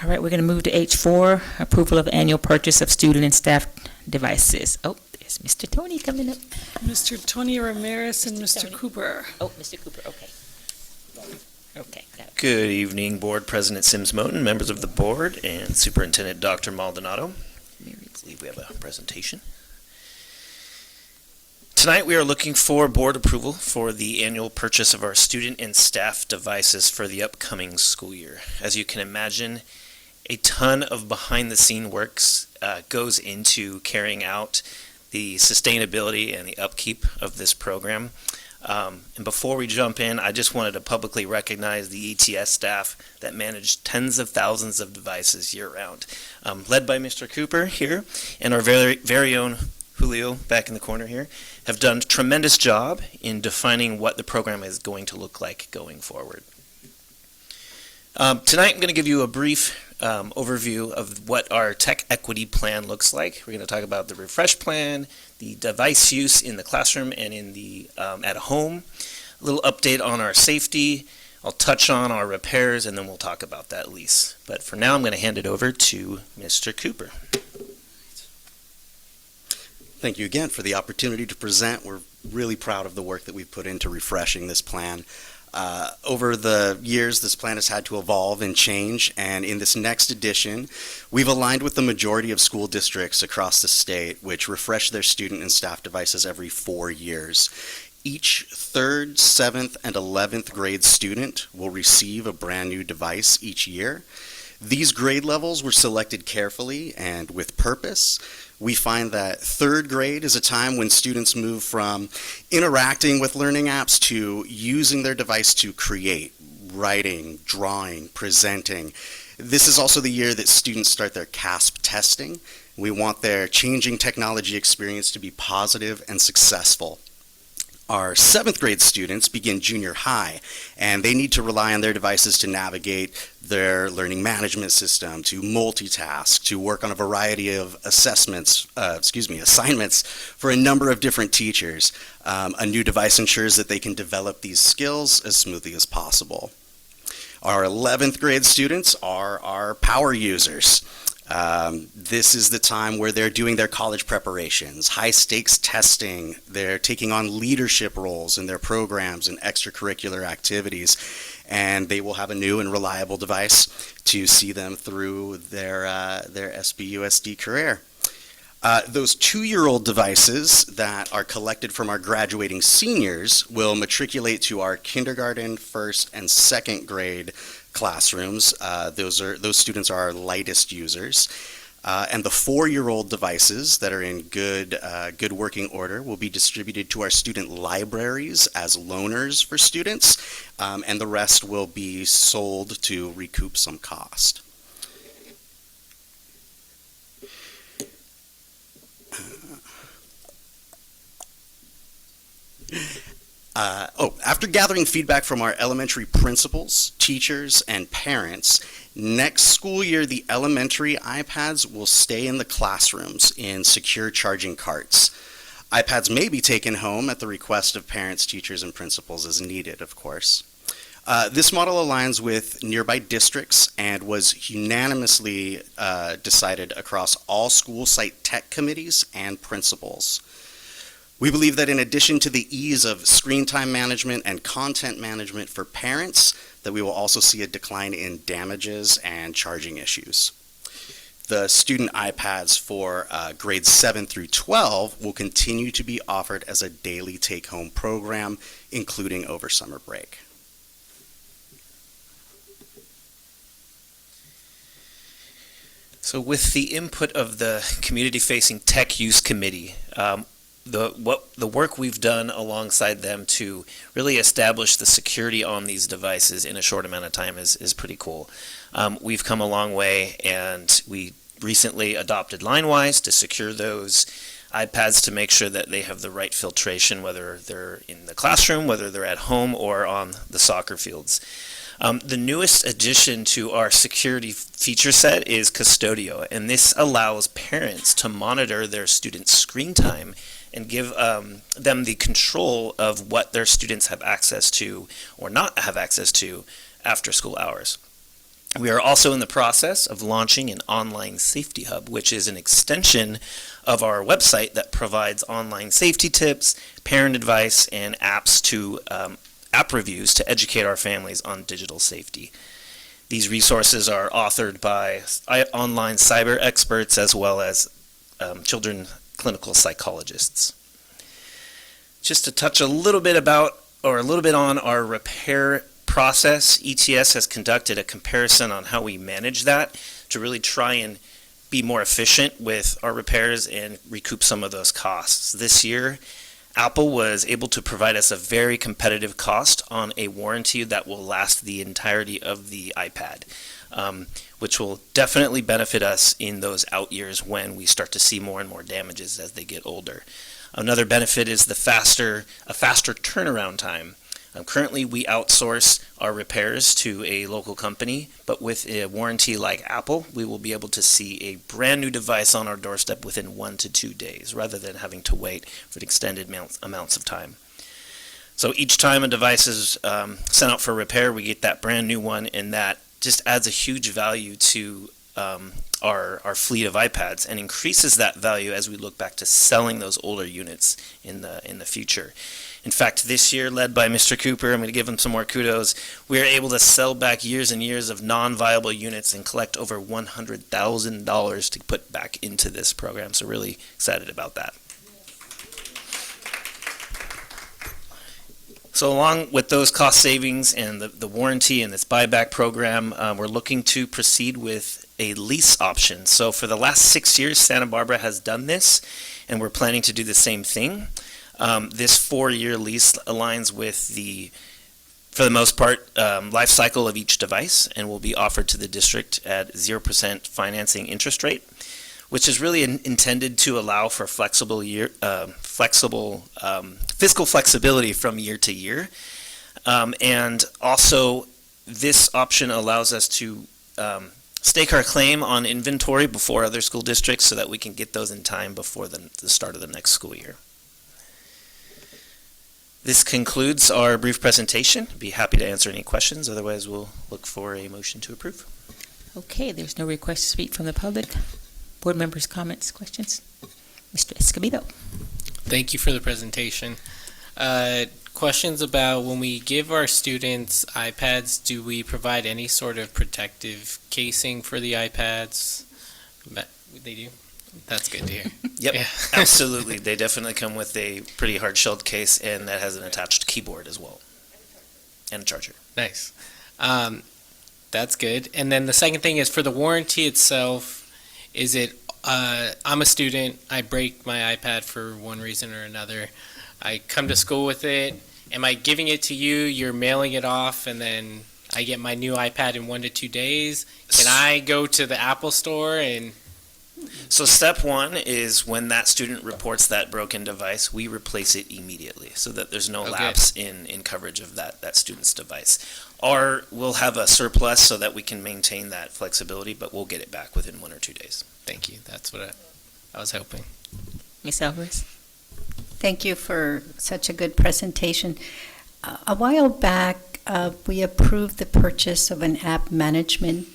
All right, we're going to move to H4, approval of annual purchase of student and staff devices. Oh, there's Mr. Tony coming up. Mr. Tony Ramirez and Mr. Cooper. Oh, Mr. Cooper, okay. Okay, got it. Good evening, Board President Sims Moten, members of the board, and Superintendent Dr. Maldonado. I believe we have a presentation. Tonight we are looking for board approval for the annual purchase of our student and staff devices for the upcoming school year. As you can imagine, a ton of behind-the-scene works goes into carrying out the sustainability and the upkeep of this program. And before we jump in, I just wanted to publicly recognize the ETS staff that manage tens of thousands of devices year-round, led by Mr. Cooper here, and our very own Julio back in the corner here, have done a tremendous job in defining what the program is going to look like going forward. Tonight I'm going to give you a brief overview of what our tech equity plan looks like. We're going to talk about the refresh plan, the device use in the classroom and in the at home, a little update on our safety. I'll touch on our repairs, and then we'll talk about that lease. But for now, I'm going to hand it over to Mr. Cooper. Thank you again for the opportunity to present. We're really proud of the work that we've put into refreshing this plan. Over the years, this plan has had to evolve and change, and in this next edition, we've aligned with the majority of school districts across the state, which refresh their student and staff devices every 4 years. Each 3rd, 7th, and 11th grade student will receive a brand new device each year. These grade levels were selected carefully and with purpose. We find that 3rd grade is a time when students move from interacting with learning apps to using their device to create, writing, drawing, presenting. This is also the year that students start their CASP testing. We want their changing technology experience to be positive and successful. Our 7th grade students begin junior high, and they need to rely on their devices to navigate their learning management system, to multitask, to work on a variety of assignments for a number of different teachers. A new device ensures that they can develop these skills as smoothly as possible. Our 11th grade students are our power users. This is the time where they're doing their college preparations, high stakes testing, they're taking on leadership roles in their programs and extracurricular activities, and they will have a new and reliable device to see them through their SBUSD career. Those 2-year-old devices that are collected from our graduating seniors will matriculate to our kindergarten, first, and second grade classrooms. Those students are our lightest users. And the 4-year-old devices that are in good working order will be distributed to our student libraries as loaners for students, and the rest will be sold to recoup some cost. After gathering feedback from our elementary principals, teachers, and parents, next school year the elementary iPads will stay in the classrooms in secure charging carts. iPads may be taken home at the request of parents, teachers, and principals as needed, of course. This model aligns with nearby districts and was unanimously decided across all school site tech committees and principals. We believe that in addition to the ease of screen time management and content management for parents, that we will also see a decline in damages and charging issues. The student iPads for grades 7 through 12 will continue to be offered as a daily take-home program, including over summer break. So with the input of the Community-Facing Tech Use Committee, the work we've done alongside them to really establish the security on these devices in a short amount of time is pretty cool. We've come a long way, and we recently adopted LineWise to secure those iPads to make sure that they have the right filtration, whether they're in the classroom, whether they're at home, or on the soccer fields. The newest addition to our security feature set is Custodio, and this allows parents to monitor their students' screen time and give them the control of what their students have access to or not have access to after school hours. We are also in the process of launching an online safety hub, which is an extension of our website that provides online safety tips, parent advice, and apps to app reviews to educate our families on digital safety. These resources are authored by online cyber experts as well as children clinical psychologists. Just to touch a little bit on our repair process, ETS has conducted a comparison on how we manage that to really try and be more efficient with our repairs and recoup some of those costs. This year, Apple was able to provide us a very competitive cost on a warranty that will last the entirety of the iPad, which will definitely benefit us in those out years when we start to see more and more damages as they get older. Another benefit is a faster turnaround time. Currently, we outsource our repairs to a local company, but with a warranty like Apple, we will be able to see a brand new device on our doorstep within 1 to 2 days, rather than having to wait for extended amounts of time. So each time a device is sent out for repair, we get that brand new one, and that just adds a huge value to our fleet of iPads and increases that value as we look back to selling those older units in the future. In fact, this year, led by Mr. Cooper, I'm going to give him some more kudos, we are able to sell back years and years of non-viable units and collect over $100,000 to put back into this program. So really excited about that. So along with those cost savings and the warranty and this buyback program, we're looking to proceed with a lease option. So for the last 6 years, Santa Barbara has done this, and we're planning to do the same thing. This 4-year lease aligns with for the most part, life cycle of each device, and will be offered to the district at 0% financing interest rate, which is really intended to allow for fiscal flexibility from year to year. And also, this option allows us to stake our claim on inventory before other school districts so that we can get those in time before the start of the next school year. This concludes our brief presentation. Be happy to answer any questions. Otherwise, we'll look for a motion to approve. Okay, there's no request to speak from the public. Board members' comments, questions? Mr. Escobedo. Thank you for the presentation. Questions about when we give our students iPads, do we provide any sort of protective casing for the iPads? They do? That's good to hear. Yep, Yeah. absolutely. They definitely come with a pretty hard-shelled case, and that has an attached keyboard as well, and a charger. Nice. That's good. And then the second thing is for the warranty itself, is it, I'm a student, I break my iPad for one reason or another. I come to school with it. Am I giving it to you, you're mailing it off, and then I get my new iPad in 1 to 2 days? Can I go to the Apple store and... So step one is when that student reports that broken device, we replace it immediately so that there's no Okay. lapse in coverage of that student's device. Or we'll have a surplus so that we can maintain that flexibility, but we'll get it back within 1 or 2 days. Thank you. That's what I was hoping. Ms. Alvarez? Thank you for such a good presentation. A while back, we approved the purchase of an app management.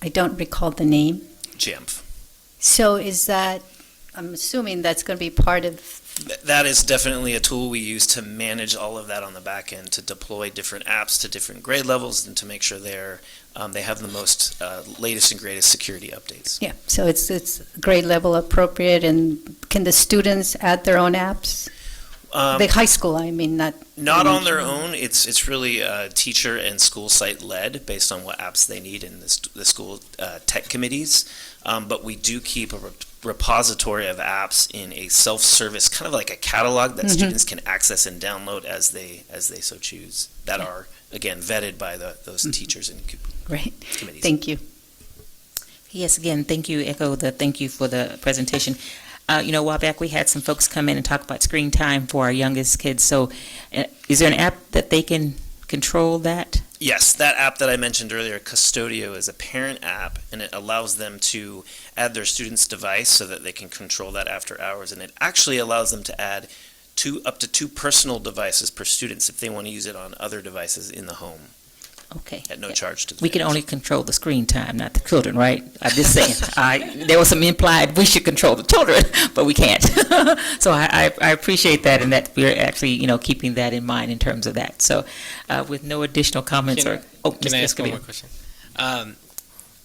I don't recall the name. Jamf. So is that, I'm assuming that's going to be part of, That is definitely a tool we use to manage all of that on the back end, to deploy different apps to different grade levels and to make sure they have the most latest and greatest security updates. yeah, so it's grade level appropriate, and can the students add their own apps? The high school, I mean, not. Not on their own. It's really teacher and school site led based on what apps they need in the school tech committees. But we do keep a repository of apps in a self-service, kind of like a catalog that students can access and download as they so choose, that are, again, vetted by those teachers and Great. committees. Thank you. Yes, again, thank you, thank you for the presentation. A while back, we had some folks come in and talk about screen time for our youngest kids. So is there an app that they can control that? Yes, that app that I mentioned earlier, Custodio, is a parent app, and it allows them to add their student's device so that they can control that after hours. And it actually allows them to add up to 2 personal devices per student if they want to use it on other devices in the home. Okay. At no charge to the We can parents. only control the screen time, not the children, right? I'm just saying. There was some implied we should control the children, but we can't. So I appreciate that, and that we're actually, keeping that in mind in terms of that. So with no additional comments Can I Mr. ask one Escobedo. more question?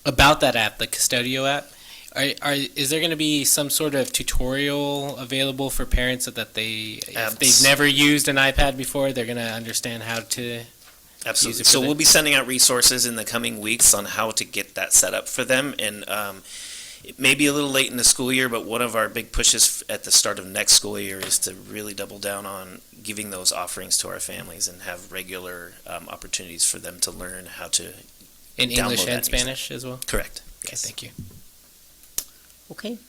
About that app, the Custodio app, is there going to be some sort of tutorial available for parents so that if they've never used an iPad before, they're going to understand how to... Absolutely. use it for So the- we'll be sending out resources in the coming weeks on how to get that set up for them. And it may be a little late in the school year, but one of our big pushes at the start of next school year is to really double down on giving those offerings to our families and have regular opportunities for them to learn how to In download English that and music. Spanish as well? Correct. Okay, Yes. thank you. Okay.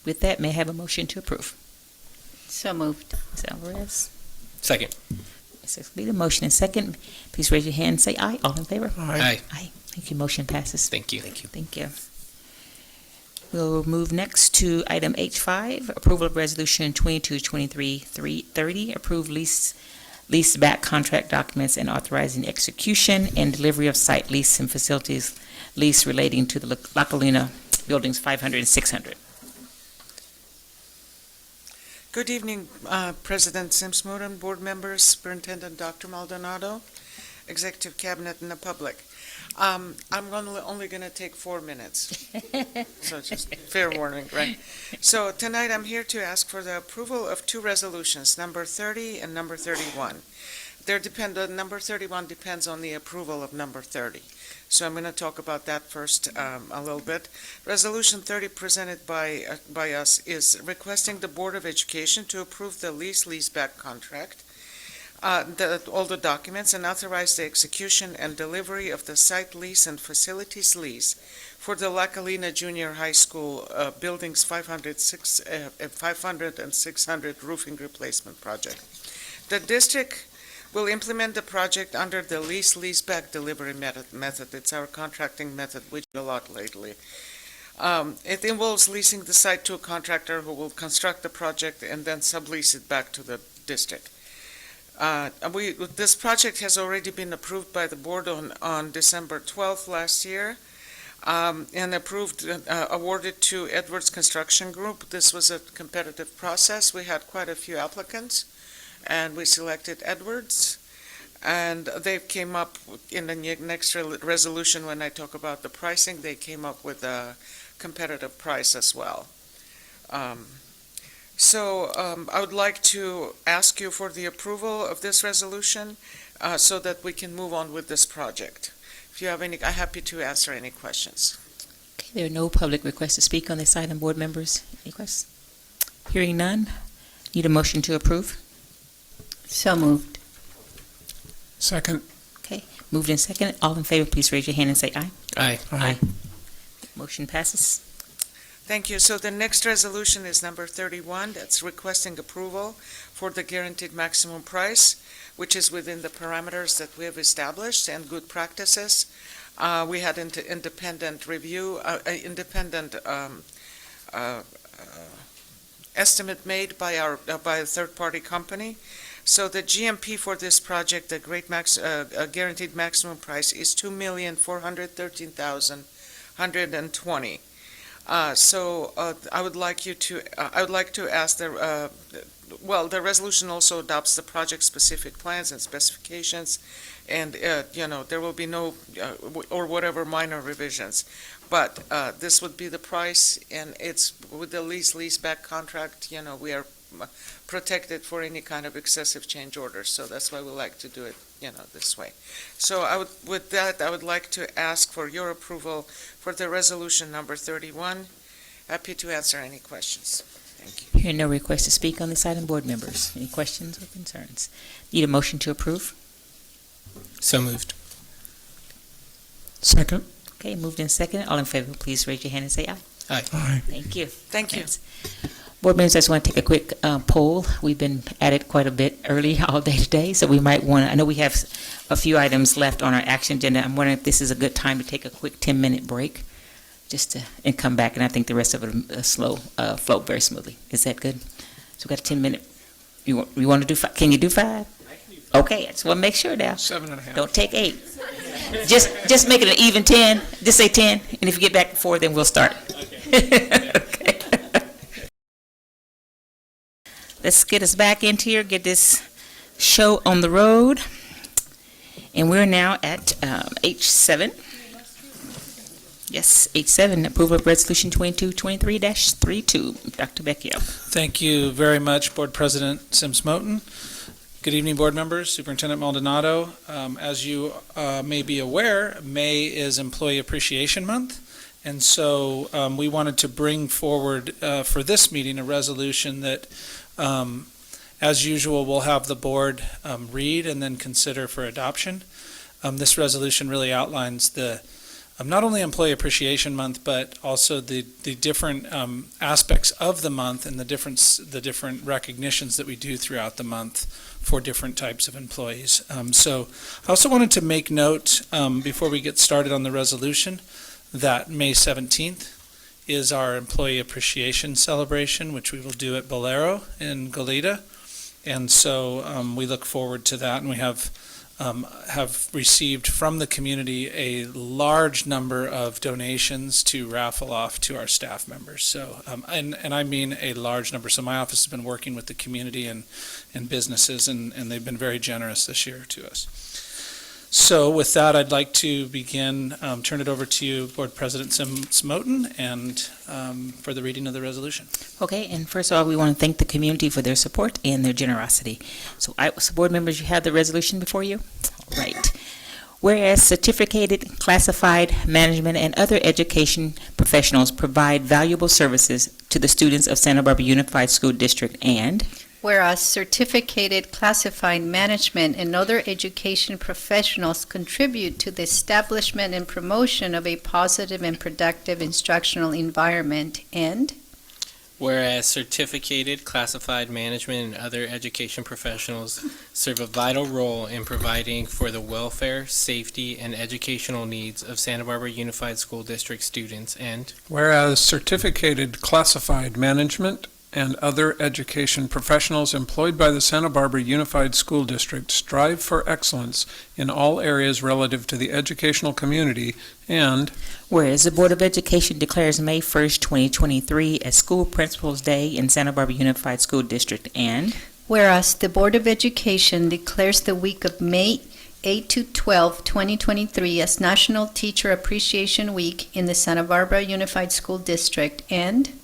With that, may I have a motion to approve? So moved. Ms. Alvarez? Second. Ms. Escobedo, motion and second. Please raise your hand and say aye. All in favor? Aye. Aye. Thank you. Motion passes. Thank you. Thank you. Thank you. We'll move next to item H5, approval of resolution 2223-330, approve lease back contract documents and authorizing execution and delivery of site lease and facilities lease relating to the La Colina buildings 500 and 600. Good evening, President Sims-Moden, board members, Superintendent Dr. Maldonado, Executive Cabinet, and the public. I'm only going to take 4 minutes, so just fair warning, right? So tonight I'm here to ask for the approval of 2 resolutions, number 30 and number 31. The number 31 depends on the approval of number 30. So I'm going to talk about that first a little bit. Resolution 30 presented by us is requesting the Board of Education to approve the leaseback contract, all the documents, and authorize the execution and delivery of the site lease and facilities lease for the La Colina Junior High School buildings 500 and 600 roofing replacement project. The district will implement the project under the leaseback delivery method. It's our contracting method, which we do a lot lately. It involves leasing the site to a contractor who will construct the project and then sublease it back to the district. This project has already been approved by the board on December 12th last year, and awarded to Edwards Construction Group. This was a competitive process. We had quite a few applicants, and we selected Edwards. And they came up in the next resolution, when I talk about the pricing, they came up with a competitive price as well. I would like to ask you for the approval of this resolution so that we can move on with this project. If you have any, I'm happy to answer any questions. Okay, there are no public requests to speak on this item, board members. Any questions? Hearing none, need a motion to approve? So moved. Second. Okay, moved in second. All in favor, please raise your hand and say aye. Aye. Aye. Motion passes. Thank you. So the next resolution is number 31. That's requesting approval for the guaranteed maximum price, which is within the parameters that we have established and good practices. We had independent review, independent estimate made by a third-party company. So the GMP for this project, the guaranteed maximum price, is $2,413,120. I would like to ask the resolution also adopts the project-specific plans and specifications, and there will be no or whatever minor revisions. But this would be the price, and it's with the lease-back contract. We are protected for any kind of excessive change orders, so that's why we like to do it, this way. So I would like to ask for your approval for the resolution number 31. Happy to answer any questions. Thank you. Hearing no request to speak on this item, board members. Any questions or concerns? Need a motion to approve? So moved. Second. Okay, moved in second. All in favor, please raise your hand and say aye. Aye. Aye. Thank you. Thank you. Yes. Board members, I just want to take a quick poll. We've been at it quite a bit early all day today, so we might want to, I know we have a few items left on our action agenda. I'm wondering if this is a good time to take a quick 10-minute break and come back, and I think the rest of it will flow very smoothly. Is that good? So we've got a 10-minute. You want to do 5? Can you do 5? Okay, I just want to make sure now. 7.5. Don't take 8. Just make it an even 10. Just say 10, and if you get back to 4, then we'll start. Okay. Let's get us back into here, get this show on the road. And we're now at H7. Yes, H7, approval of resolution 2223-32. Dr. Vecchio. Thank you very much, Board President Sims Moten. Good evening, board members, Superintendent Maldonado. As you may be aware, May is Employee Appreciation Month. And so we wanted to bring forward for this meeting a resolution that, as usual, we'll have the board read and then consider for adoption. This resolution really outlines the not only Employee Appreciation Month, but also the different aspects of the month and the different recognitions that we do throughout the month for different types of employees. So I also wanted to make note before we get started on the resolution that May 17th is our Employee Appreciation Celebration, which we will do at Bolero in Goleta. And so we look forward to that, and we have received from the community a large number of donations to raffle off to our staff members. So, and I mean a large number. So my office has been working with the community and businesses, and they've been very generous this year to us. So with that, I'd like to begin, turn it over to you, Board President Sims Moten, and for the reading of the resolution. Okay, and first of all, we want to thank the community for their support and their generosity. So, board members, you have the resolution before you? All right. Whereas certificated, classified, management, and other education professionals provide valuable services to the students of Santa Barbara Unified School District, and Whereas certificated, classified management and other education professionals contribute to the establishment and promotion of a positive and productive instructional environment, and Whereas certificated, classified management, and other education professionals serve a vital role in providing for the welfare, safety, and educational needs of Santa Barbara Unified School District students, and Whereas certificated, classified management and other education professionals employed by the Santa Barbara Unified School District strive for excellence in all areas relative to the educational community, and whereas the Board of Education declares May 1st, 2023 as School Principals Day in Santa Barbara Unified School District, and whereas the Board of Education declares the week of May 8 to 12, 2023 as National Teacher Appreciation Week in the Santa Barbara Unified School District, and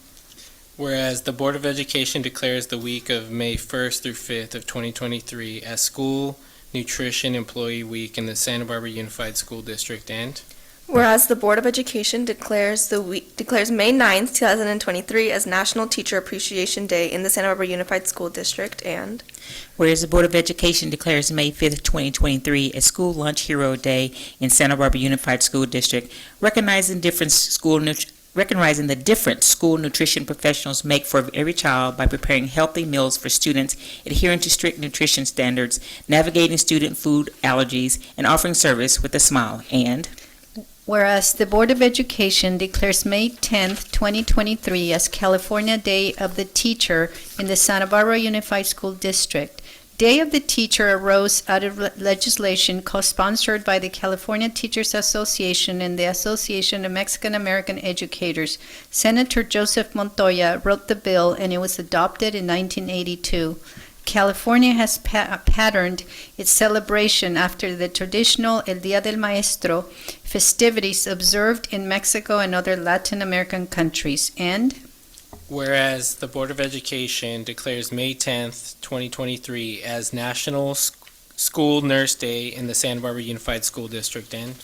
Whereas the Board of Education declares the week of May 1st through 5th of 2023 as School Nutrition Employee Week in the Santa Barbara Unified School District, and Whereas the Board of Education declares May 9th, 2023 as National Teacher Appreciation Day in the Santa Barbara Unified School District, and Whereas the Board of Education declares May 5th, 2023 as School Lunch Hero Day in Santa Barbara Unified School District, recognizing the different school nutrition professionals make for every child by preparing healthy meals for students, adhering to strict nutrition standards, navigating student food allergies, and offering service with a smile, and Whereas the Board of Education declares May 10th, 2023 as California Day of the Teacher in the Santa Barbara Unified School District. Day of the Teacher arose out of legislation co-sponsored by the California Teachers Association and the Association of Mexican American Educators. Senator Joseph Montoya wrote the bill, and it was adopted in 1982. California has patterned its celebration after the traditional El Día del Maestro festivities observed in Mexico and other Latin American countries. And whereas the Board of Education declares May 10th, 2023 as National School Nurse Day in the Santa Barbara Unified School District, and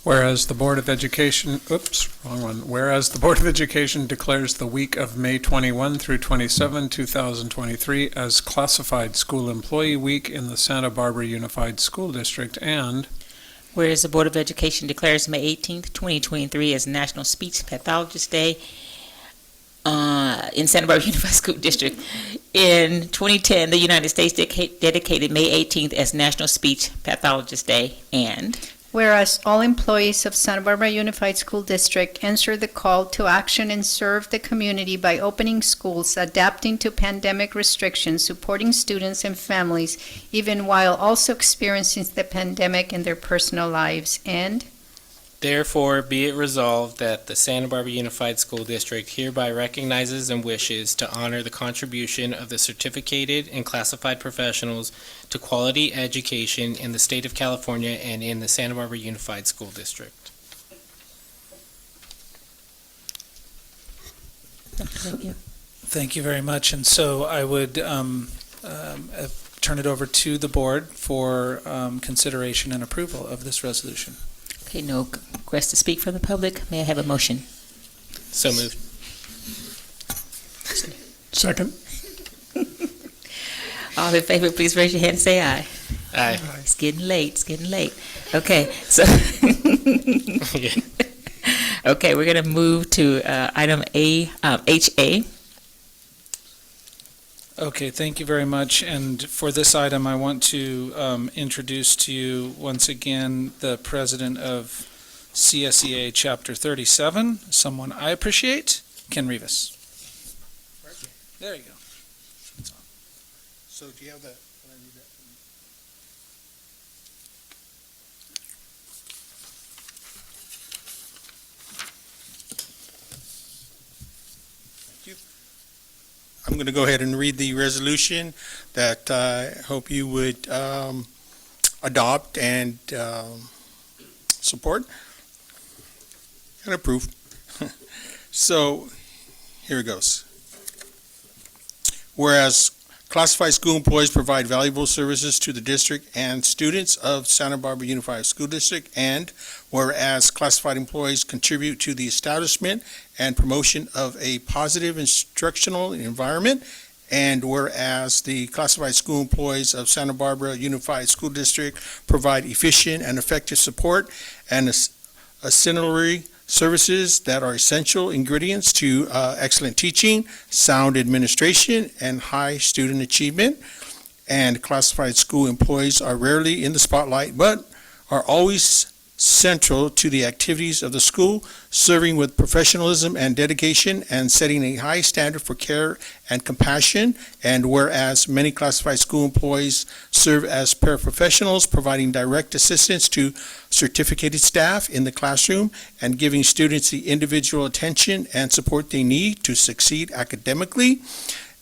Whereas the Board of Education, Whereas the Board of Education declares the week of May 21 through 27, 2023 as Classified School Employee Week in the Santa Barbara Unified School District, and whereas the Board of Education declares May 18th, 2023 as National Speech Pathologist Day in Santa Barbara Unified School District. In 2010, the United States dedicated May 18th as National Speech Pathologist Day, and whereas all employees of Santa Barbara Unified School District answer the call to action and serve the community by opening schools, adapting to pandemic restrictions, supporting students and families, even while also experiencing the pandemic in their personal lives, and therefore be it resolved that the Santa Barbara Unified School District hereby recognizes and wishes to honor the contribution of the certificated and classified professionals to quality education in the state of California and in the Santa Barbara Unified School District. thank you. Thank you very much. And so I would turn it over to the board for consideration and approval of this resolution. Okay, no request to speak from the public. May I have a motion? So moved. Second. All in favor, please raise your hand and say aye. Aye. It's getting late, it's getting late. Okay, so, okay, we're going to move to item HA. Okay, thank you very much. And for this item, I want to introduce to you once again the president of CSEA Chapter 37, someone I appreciate, Ken Rivas. There you go. So do you have that? I'm going to go ahead and read the resolution that I hope you would adopt and support and approve. So here it goes. Whereas classified school employees provide valuable services to the district and students of Santa Barbara Unified School District, and whereas classified employees contribute to the establishment and promotion of a positive instructional environment, and whereas the classified school employees of Santa Barbara Unified School District provide efficient and effective support and ancillary services that are essential ingredients to excellent teaching, sound administration, and high student achievement. And classified school employees are rarely in the spotlight, but are always central to the activities of the school, serving with professionalism and dedication and setting a high standard for care and compassion. And whereas many classified school employees serve as paraprofessionals, providing direct assistance to certificated staff in the classroom and giving students the individual attention and support they need to succeed academically.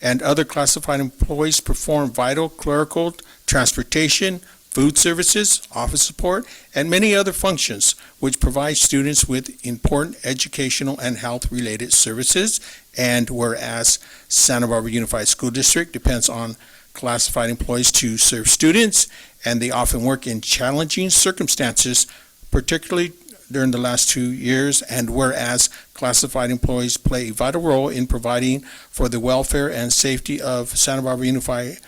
And other classified employees perform vital clerical, transportation, food services, office support, and many other functions which provide students with important educational and health-related services. And whereas Santa Barbara Unified School District depends on classified employees to serve students, and they often work in challenging circumstances, particularly during the last 2 years, and whereas classified employees play a vital role in providing for the welfare and safety of Santa Barbara Unified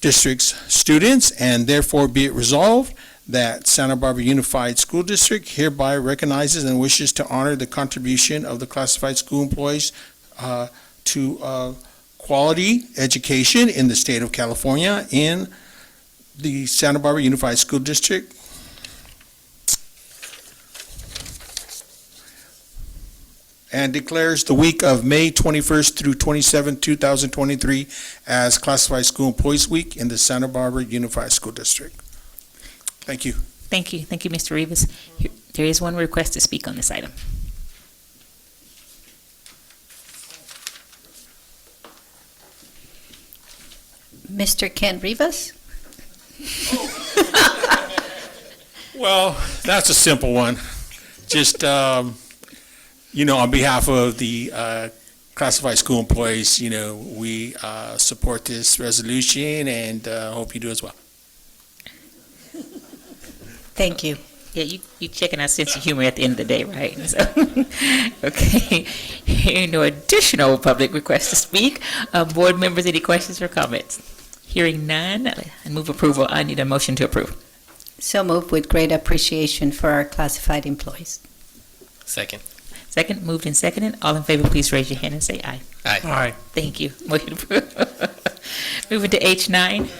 District's students, and therefore be it resolved that Santa Barbara Unified School District hereby recognizes and wishes to honor the contribution of the classified school employees to quality education in the state of California in the Santa Barbara Unified School District. And declares the week of May 21st through 27th, 2023 as Classified School Employees Week in the Santa Barbara Unified School District. Thank you. Thank you. Thank you, Mr. Rivas. There is one request to speak on this item. Mr. Ken Rivas? Well, that's a simple one. Just, on behalf of the classified school employees, we support this resolution and hope you do as well. Thank you. Yeah, you checking our sense of humor at the end of the day, right? So, okay. Hearing no additional public requests to speak. Board members, any questions or comments? Hearing none, I move approval. I need a motion to approve. So moved with great appreciation for our classified employees. Second. Second, moved and seconded. All in favor, please raise your hand and say aye. Aye. Aye. Thank you. Motion approved. Moving to H9.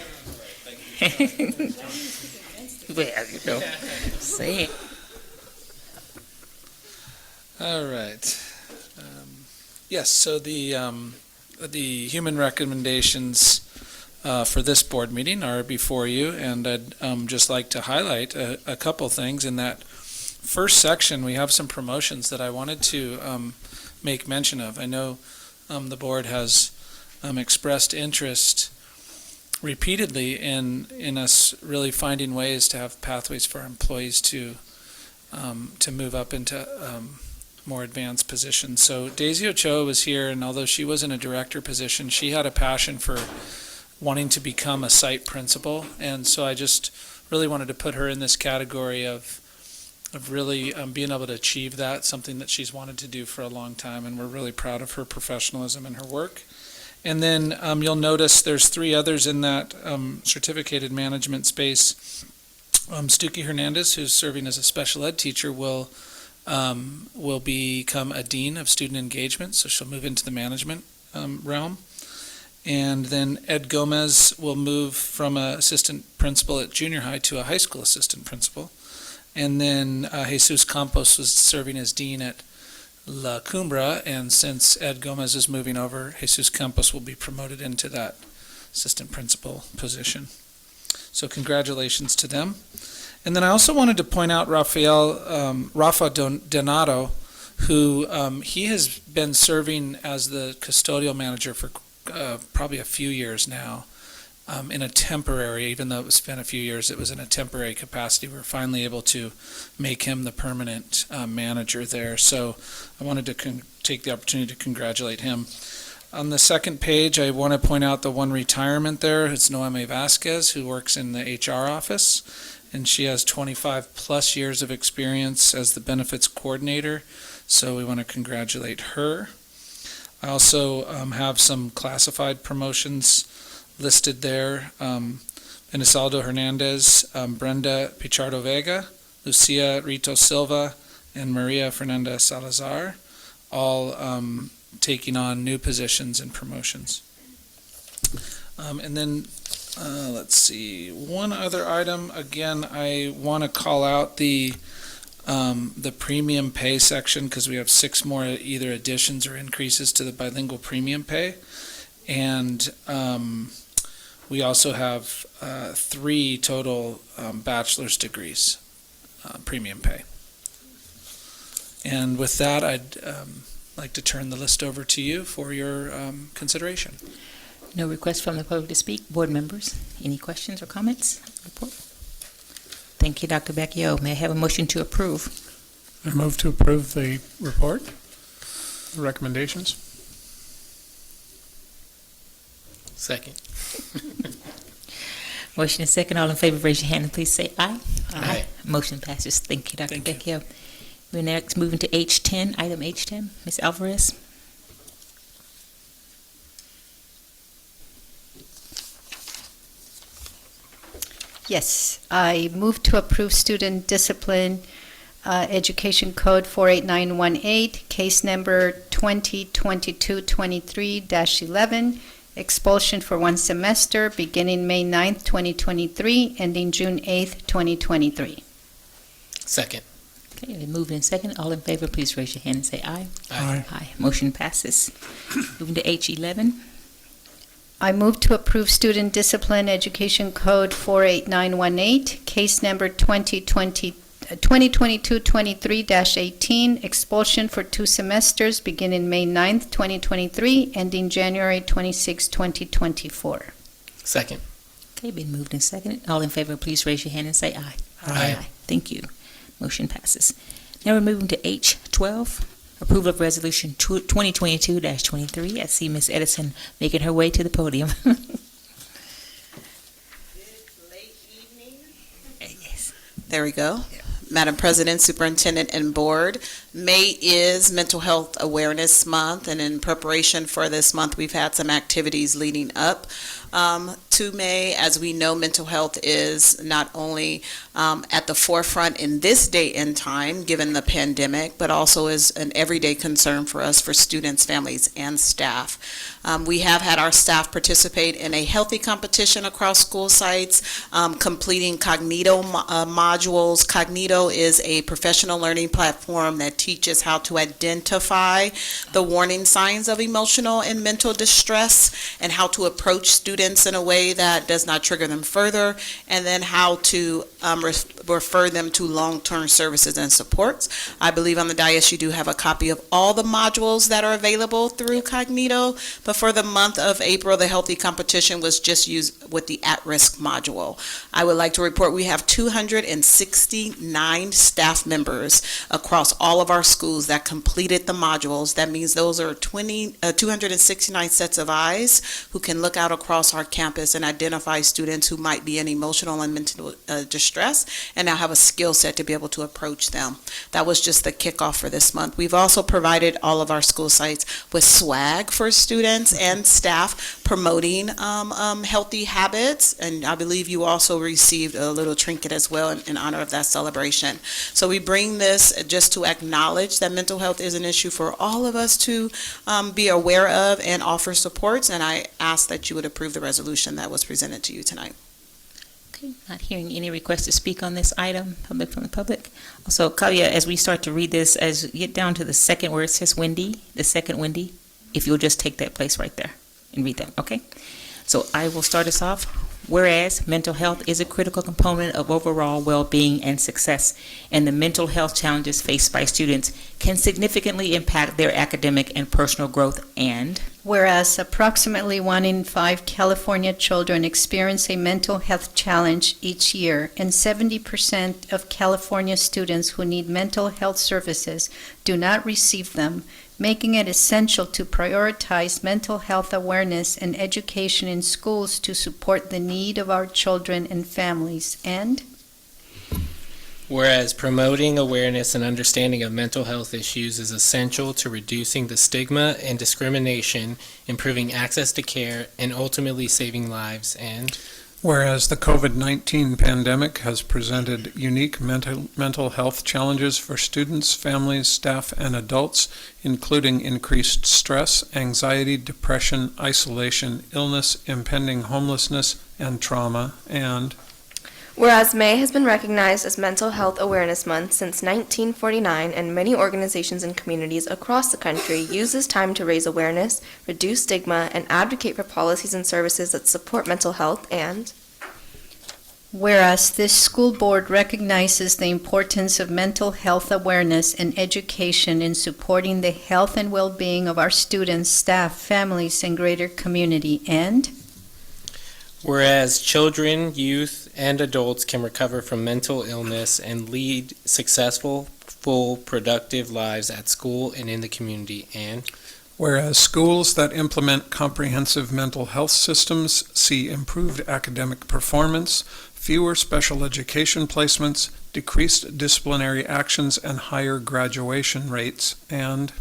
Well, say it. All right. Yes, so the human recommendations for this board meeting are before you, and I'd just like to highlight a couple things. In that first section, we have some promotions that I wanted to make mention of. I know the board has expressed interest repeatedly in us really finding ways to have pathways for our employees to move up into more advanced positions. So Daisy Ochoa was here, and although she was in a director position, she had a passion for wanting to become a site principal, and so I just really wanted to put her in this category of really being able to achieve that, something that she's wanted to do for a long time, and we're really proud of her professionalism and her work. And then you'll notice there's 3 others in that certificated management space. Stuki Hernandez, who's serving as a special ed teacher, will become a dean of student engagement, so she'll move into the management realm. And then Ed Gomez will move from an assistant principal at junior high to a high school assistant principal. And then Jesus Campos was serving as dean at La Cumbra, and since Ed Gomez is moving over, Jesus Campos will be promoted into that assistant principal position. So congratulations to them. And then I also wanted to point out Rafa Donato, who he has been serving as the custodial manager for probably a few years now, in a temporary, even though it's been a few years, it was in a temporary capacity. We're finally able to make him the permanent manager there. So I wanted to take the opportunity to congratulate him. On the second page, I want to point out the one retirement there. It's Noemi Vasquez, who works in the HR office, and she has 25 plus years of experience as the benefits coordinator. So we want to congratulate her. I also have some classified promotions listed there. Benisaldo Hernandez, Brenda Pichardo Vega, Lucia Rito Silva, and Maria Fernanda Salazar, all taking on new positions and promotions. And then, let's see, one other item. Again, I want to call out the premium pay section, because we have 6 more either additions or increases to the bilingual premium pay. And we also have 3 total bachelor's degrees, premium pay. And with that, I'd like to turn the list over to you for your consideration. No requests from the public to speak. Board members, any questions or comments? Report. Thank you, Dr. Vecchio. May I have a motion to approve? I move to approve the report, the recommendations. Second. Motion is second. All in favor, raise your hand and please say aye. Aye. Motion passes. Thank you, Dr. Vecchio. We're next moving to H10, item H10. Ms. Alvarez. Yes, I move to approve Student Discipline Education Code 48918, case number 2022-23-11, expulsion for one semester beginning May 9th, 2023, ending June 8th, 2023. Second. Okay, they moved in second. All in favor, please raise your hand and say aye. Aye. Aye. Motion passes. Moving to H11. I move to approve Student Discipline Education Code 48918, case number 2022-23-18, expulsion for 2 semesters beginning May 9th, 2023, ending January 26, 2024. Second. Okay, been moved in second. All in favor, please raise your hand and say aye. Aye. Thank you. Motion passes. Now we're moving to H12, approval of resolution 2022-23. I see Ms. Edison making her way to the podium. Yes. There we go. Madam President, Superintendent, and Board, May is Mental Health Awareness Month, and in preparation for this month, we've had some activities leading up to May. As we know, mental health is not only at the forefront in this day and time, given the pandemic, but also is an everyday concern for us, for students, families, and staff. We have had our staff participate in a healthy competition across school sites, completing Cognito modules. Cognito is a professional learning platform that teaches how to identify the warning signs of emotional and mental distress and how to approach students in a way that does not trigger them further, and then how to refer them to long-term services and supports. I believe on the dais you do have a copy of all the modules that are available through Cognito, but for the month of April, the healthy competition was just used with the at-risk module. I would like to report we have 269 staff members across all of our schools that completed the modules. That means those are 269 sets of eyes who can look out across our campus and identify students who might be in emotional and mental distress, and now have a skill set to be able to approach them. That was just the kickoff for this month. We've also provided all of our school sites with swag for students and staff promoting healthy habits, and I believe you also received a little trinket as well in honor of that celebration. So we bring this just to acknowledge that mental health is an issue for all of us to be aware of and offer supports, and I ask that you would approve the resolution that was presented to you tonight. Okay, not hearing any requests to speak on this item, from the public. Also, Kalia, as we start to read this, as you get down to the second where it says Wendy, the second Wendy, if you'll just take that place right there and read that, okay? So I will start us off. Whereas mental health is a critical component of overall well-being and success, and the mental health challenges faced by students can significantly impact their academic and personal growth, and Whereas approximately 1 in 5 California children experience a mental health challenge each year, and 70% of California students who need mental health services do not receive them, making it essential to prioritize mental health awareness and education in schools to support the need of our children and families. And Whereas promoting awareness and understanding of mental health issues is essential to reducing the stigma and discrimination, improving access to care, and ultimately saving lives. And Whereas the COVID-19 pandemic has presented unique mental health challenges for students, families, staff, and adults, including increased stress, anxiety, depression, isolation, illness, impending homelessness, and trauma. And Whereas May has been recognized as Mental Health Awareness Month since 1949, and many organizations and communities across the country use this time to raise awareness, reduce stigma, and advocate for policies and services that support mental health. And whereas this school board recognizes the importance of mental health awareness and education in supporting the health and well-being of our students, staff, families, and greater community. And Whereas children, youth, and adults can recover from mental illness and lead successful, full, productive lives at school and in the community. And Whereas schools that implement comprehensive mental health systems see improved academic performance, fewer special education placements, decreased disciplinary actions, and higher graduation rates. And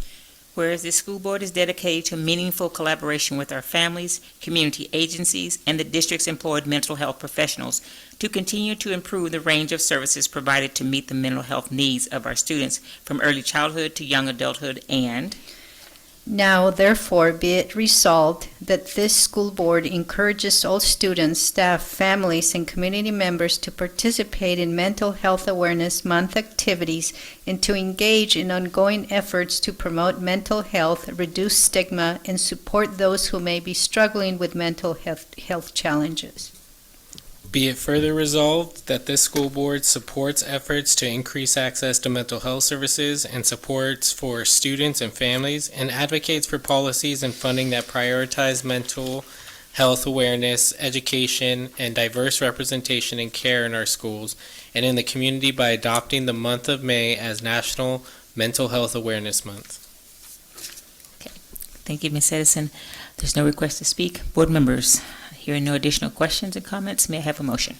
whereas the school board is dedicated to meaningful collaboration with our families, community agencies, and the district's employed mental health professionals to continue to improve the range of services provided to meet the mental health needs of our students from early childhood to young adulthood. And Now, therefore, be it resolved that this school board encourages all students, staff, families, and community members to participate in Mental Health Awareness Month activities and to engage in ongoing efforts to promote mental health, reduce stigma, and support those who may be struggling with mental health challenges. be it further resolved that this school board supports efforts to increase access to mental health services and supports for students and families and advocates for policies and funding that prioritize mental health awareness, education, and diverse representation and care in our schools and in the community by adopting the month of May as National Mental Health Awareness Month. thank you, Ms. Edison. There's no request to speak. Board members, hearing no additional questions and comments, may I have a motion?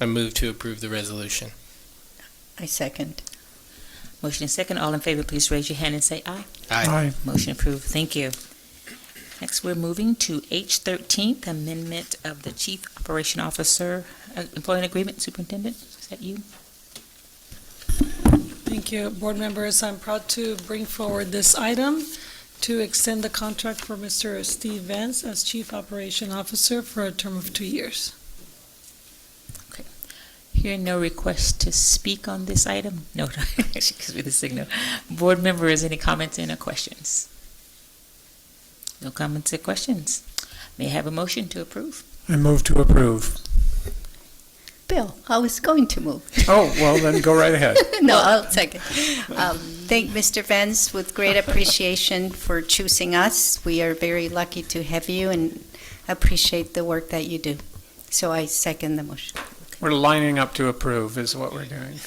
I move to approve the resolution. I second. Motion is second. All in favor, please raise your hand and say aye. Aye. Motion approved. Thank you. Next, we're moving to H13, Amendment of the Chief Operation Officer Employment Agreement. Superintendent, is that you? Thank you, board members. I'm proud to bring forward this item to extend the contract for Mr. Steve Vance as Chief Operation Officer for a term of 2 years. Hearing no request to speak on this item. No, she gives me the signal. Board members, any comments and or questions? No comments or questions. May I have a motion to approve? I move to approve. Bill, I was going to move. Oh, well, then go right ahead. No, I'll second. Thank Mr. Vance with great appreciation for choosing us. We are very lucky to have you and appreciate the work that you do. So I second the motion. We're lining up to approve is what we're doing.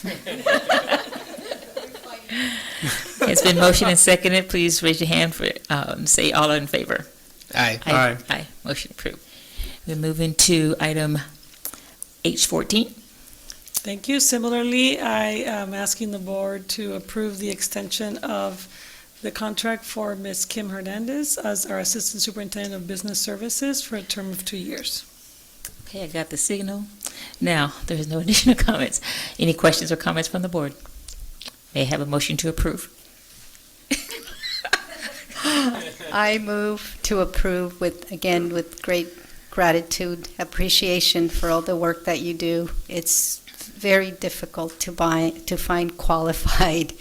It's been motioned and seconded. Please raise your hand for, say all in favor. Aye. Aye. Aye. Motion approved. We're moving to item H14. Thank you. Similarly, I am asking the board to approve the extension of the contract for Ms. Kim Hernandez as our Assistant Superintendent of Business Services for a term of 2 years. Okay, I got the signal. Now, there's no additional comments. Any questions or comments from the board? May I have a motion to approve? I move to approve with great gratitude, appreciation for all the work that you do. It's very difficult to find qualified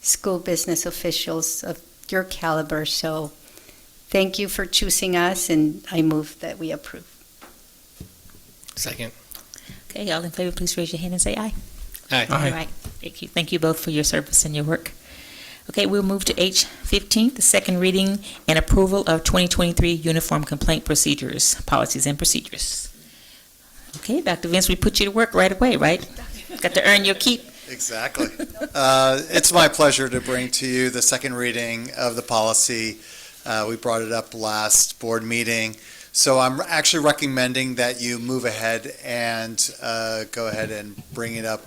school business officials of your caliber. So thank you for choosing us, and I move that we approve. Second. Okay, all in favor, please raise your hand and say aye. Aye. All right, thank you. Thank you both for your service and your work. Okay, we'll move to H15, the second reading and approval of 2023 Uniform Complaint Procedures, Policies and Procedures. Okay, Dr. Vince, we put you to work right away, right? Got to earn your keep. Exactly. It's my pleasure to bring to you the second reading of the policy. We brought it up last board meeting. So I'm actually recommending that you move ahead and go ahead and bring it up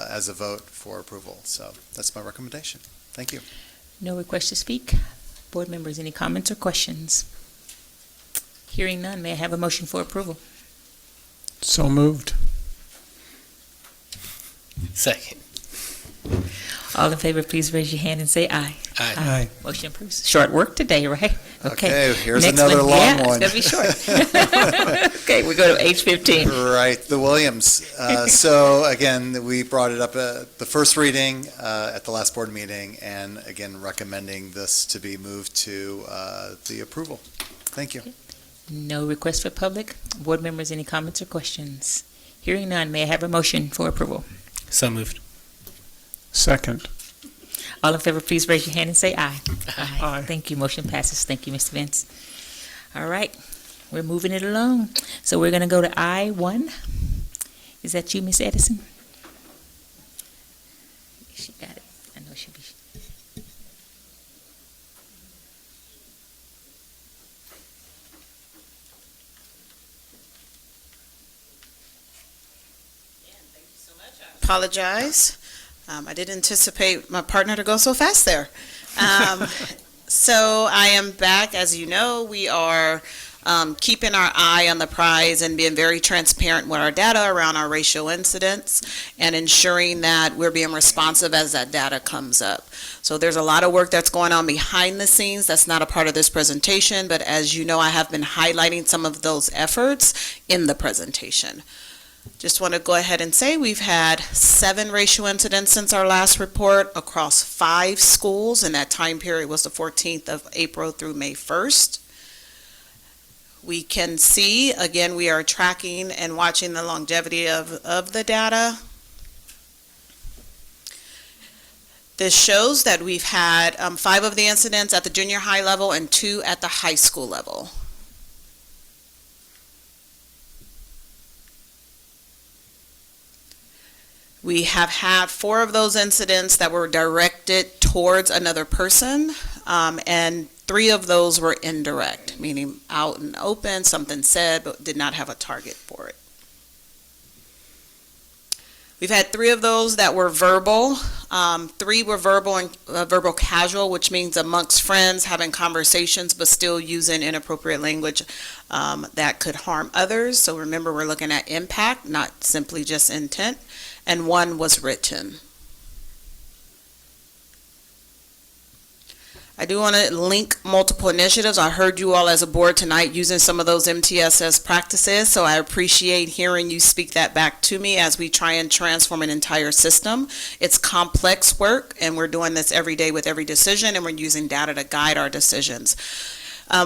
as a vote for approval. So that's my recommendation. Thank you. No request to speak. Board members, any comments or questions? Hearing none, may I have a motion for approval? So moved. Second. All in favor, please raise your hand and say aye. Aye. Aye. Motion approves. Short work today, right? Okay, here's Next another long yeah, one. It's going to be short. Okay, we go to H15. Right, the Williams. So again, we brought it up at the first reading at the last board meeting, and again, recommending this to be moved to the approval. Thank you. No request for public. Board members, any comments or questions? Hearing none, may I have a motion for approval? So moved. Second. All in favor, please raise your hand and say aye. Aye. Thank you. Motion passes. Thank you, Mr. Vince. All right. we're moving it along. So we're going to go to I-1. Is that you, Miss Edison? She got it. I know she'll be. Apologize. I didn't anticipate my partner to go so fast there. So I am back. As you know, we are keeping our eye on the prize and being very transparent with our data around our racial incidents and ensuring that we're being responsive as that data comes up. So there's a lot of work that's going on behind the scenes that's not a part of this presentation, but as you know, I have been highlighting some of those efforts in the presentation. Just want to go ahead and say we've had 7 racial incidents since our last report across 5 schools, and that time period was the 14th of April through May 1st. We can see, again, we are tracking and watching the longevity of the data. This shows that we've had 5 of the incidents at the junior high level and 2 at the high school level. We have had 4 of those incidents that were directed towards another person, and 3 of those were indirect, meaning out and open, something said, but did not have a target for it. We've had 3 of those that were verbal. 3 were verbal and verbal casual, which means amongst friends having conversations but still using inappropriate language that could harm others. So remember, we're looking at impact, not simply just intent. And 1 was written. I do want to link multiple initiatives. I heard you all as a board tonight using some of those MTSS practices, so I appreciate hearing you speak that back to me as we try and transform an entire system. It's complex work, and we're doing this every day with every decision, and we're using data to guide our decisions.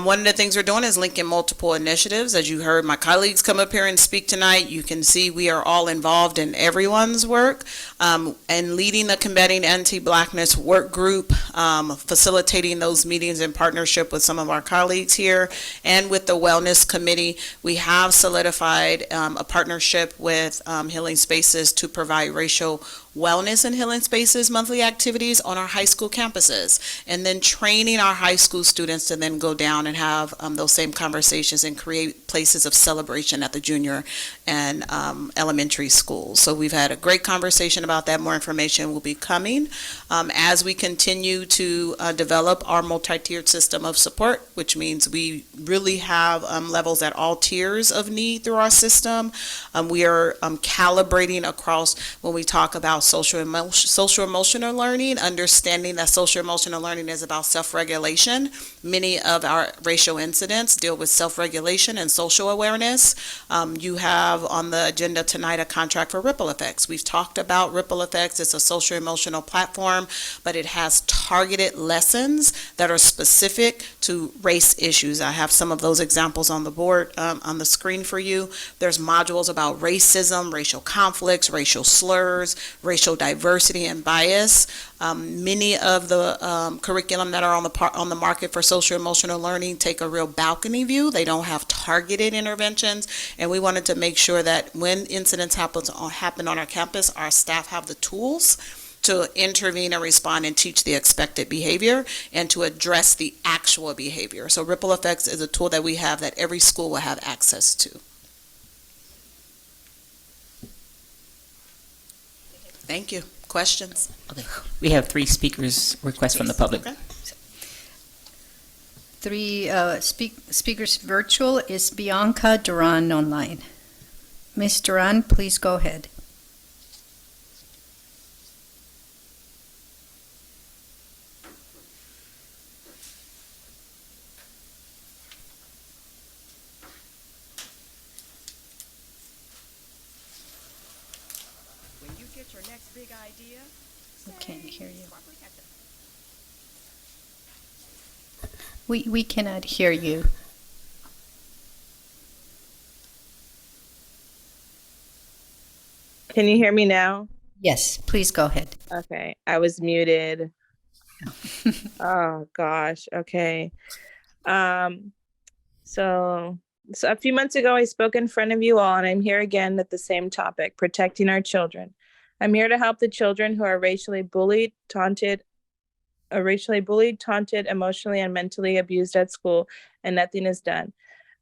One of the things we're doing is linking multiple initiatives. As you heard my colleagues come up here and speak tonight, you can see we are all involved in everyone's work, and leading the Combating Anti-Blackness work group, facilitating those meetings in partnership with some of our colleagues here, and with the Wellness Committee. We have solidified a partnership with Healing Spaces to provide racial wellness and healing spaces monthly activities on our high school campuses, and then training our high school students to then go down and have those same conversations and create places of celebration at the junior and elementary schools. So we've had a great conversation about that. More information will be coming as we continue to develop our multi-tiered system of support, which means we really have levels at all tiers of need through our system. We are calibrating across when we talk about social emotional learning, understanding that social emotional learning is about self-regulation. Many of our racial incidents deal with self-regulation and social awareness. You have on the agenda tonight a contract for Ripple Effects. We've talked about Ripple Effects. It's a social emotional platform, but it has targeted lessons that are specific to race issues. I have some of those examples on the board, on the screen for you. There's modules about racism, racial conflicts, racial slurs, racial diversity and bias. Many of the curriculum that are on the market for social emotional learning take a real balcony view. They don't have targeted interventions, and we wanted to make sure that when incidents happen on our campus, our staff have the tools to intervene and respond and teach the expected behavior and to address the actual behavior. So Ripple Effects is a tool that we have that every school will have access to. Thank you. Questions? Okay. We have 3 speakers requests from the public. Okay. 3 speakers virtual is Bianca Duran online. Ms. Duran, please go ahead. When you get your next big idea, We can't hear you. probably have to We cannot hear you. Can you hear me now? Yes, please go ahead. Okay, I was muted. Oh gosh. Okay. So So a few months ago, I spoke in front of you all, and I'm here again at the same topic, protecting our children. I'm here to help the children who are racially bullied, taunted, emotionally and mentally abused at school, and nothing is done.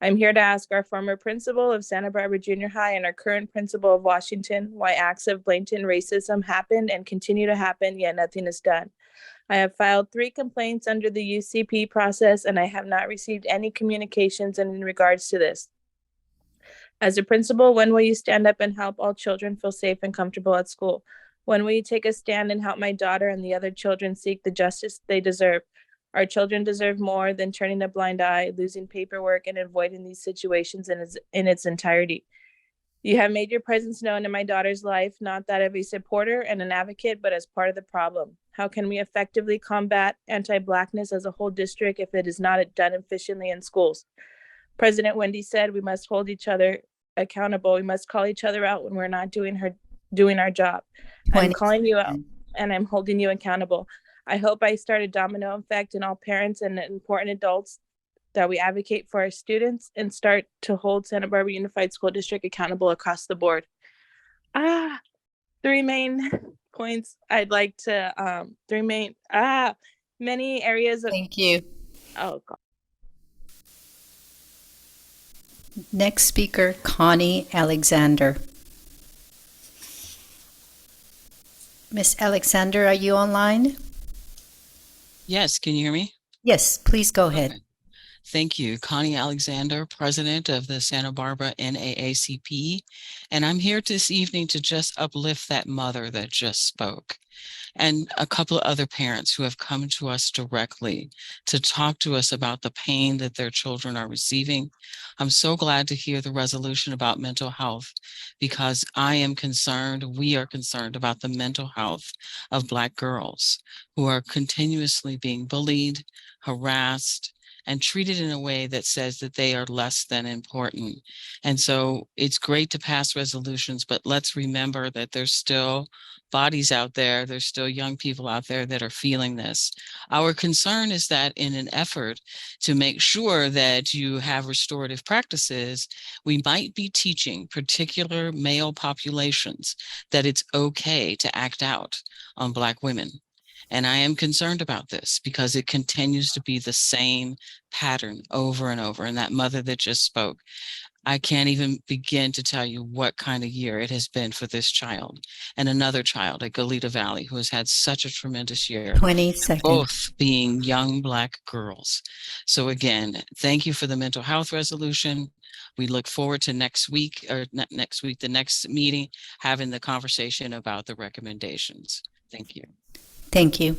I'm here to ask our former principal of Santa Barbara Junior High and our current principal of Washington why acts of blatant racism happened and continue to happen, yet nothing is done. I have filed 3 complaints under the UCP process, and I have not received any communications in regards to this. As a principal, when will you stand up and help all children feel safe and comfortable at school? When will you take a stand and help my daughter and the other children seek the justice they deserve? Our children deserve more than turning a blind eye, losing paperwork, and avoiding these situations in its entirety. You have made your presence known in my daughter's life, not that of a supporter and an advocate, but as part of the problem. How can we effectively combat anti-Blackness as a whole district if it is not done efficiently in schools? President Wendy said we must hold each other accountable. We must call each other out when we're not doing our job. I'm calling you out and I'm holding you accountable. I hope I start a domino effect in all parents and important adults that we advocate for our students and start to hold Santa Barbara Unified School District accountable across the board. 3 main points I'd like to, many areas of. Thank you. Oh, God. Next speaker, Connie Alexander. Miss Alexander, are you online? Yes, can you hear me? Yes, please go ahead. Okay. Thank you. Connie Alexander, president of the Santa Barbara NAACP. And I'm here this evening to just uplift that mother that just spoke and a couple of other parents who have come to us directly to talk to us about the pain that their children are receiving. I'm so glad to hear the resolution about mental health because I am concerned, we are concerned about the mental health of Black girls who are continuously being bullied, harassed, and treated in a way that says that they are less than important. And so it's great to pass resolutions, but let's remember that there's still bodies out there, there's still young people out there that are feeling this. Our concern is that in an effort to make sure that you have restorative practices, we might be teaching particular male populations that it's okay to act out on Black women. And I am concerned about this because it continues to be the same pattern over and over. And that mother that just spoke, I can't even begin to tell you what kind of year it has been for this child and another child at Goleta Valley who has had such a tremendous year. 20 seconds. Both being young Black girls. So again, thank you for the mental health resolution. We look forward to next week, or not next week, the next meeting, having the conversation about the recommendations. Thank you. Thank you.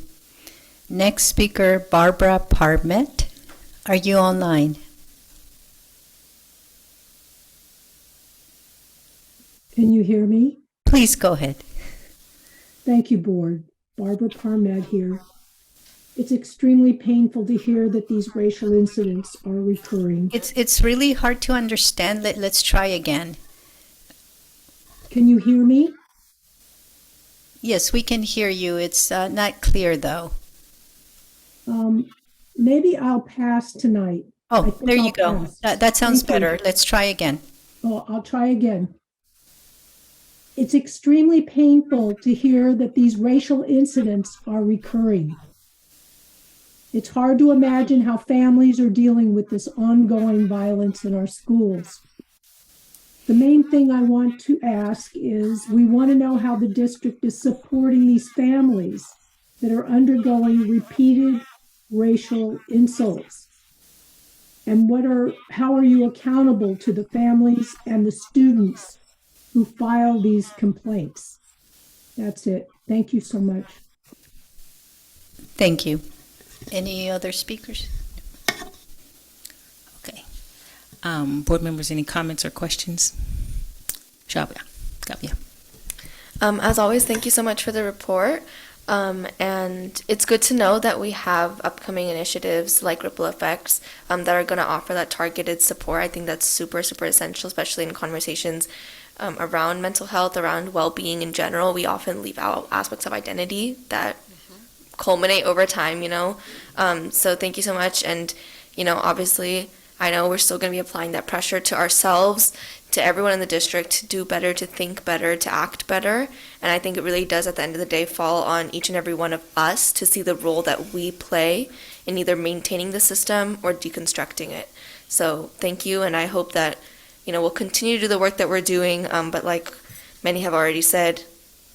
Next speaker, Barbara Parmet. Are you online? Can you hear me? Please go ahead. Thank you, Board. Barbara Parmet here. It's extremely painful to hear that these racial incidents are recurring. It's really hard to understand. Let's try again. Can you hear me? Yes, we can hear you. It's not clear, though. Maybe I'll pass tonight. Oh, there you go. That sounds Thank you. better. Let's try again. Oh, I'll try again. It's extremely painful to hear that these racial incidents are recurring. It's hard to imagine how families are dealing with this ongoing violence in our schools. The main thing I want to ask is, we want to know how the district is supporting these families that are undergoing repeated racial insults. And how are you accountable to the families and the students who file these complaints? That's it. Thank you so much. Thank you. Any other speakers? Okay. Board members, any comments or questions? Shabia. As always, thank you so much for the report. And it's good to know that we have upcoming initiatives like Ripple Effects that are going to offer that targeted support. I think that's super, super essential, especially in conversations around mental health, around well-being in general. We often leave out aspects of identity that culminate over time, So thank you so much. And, obviously, I know we're still going to be applying that pressure to ourselves, to everyone in the district, to do better, to think better, to act better. And I think it really does, at the end of the day, fall on each and every one of us to see the role that we play in either maintaining the system or deconstructing it. So thank you, and I hope that, we'll continue to do the work that we're doing, but like many have already said,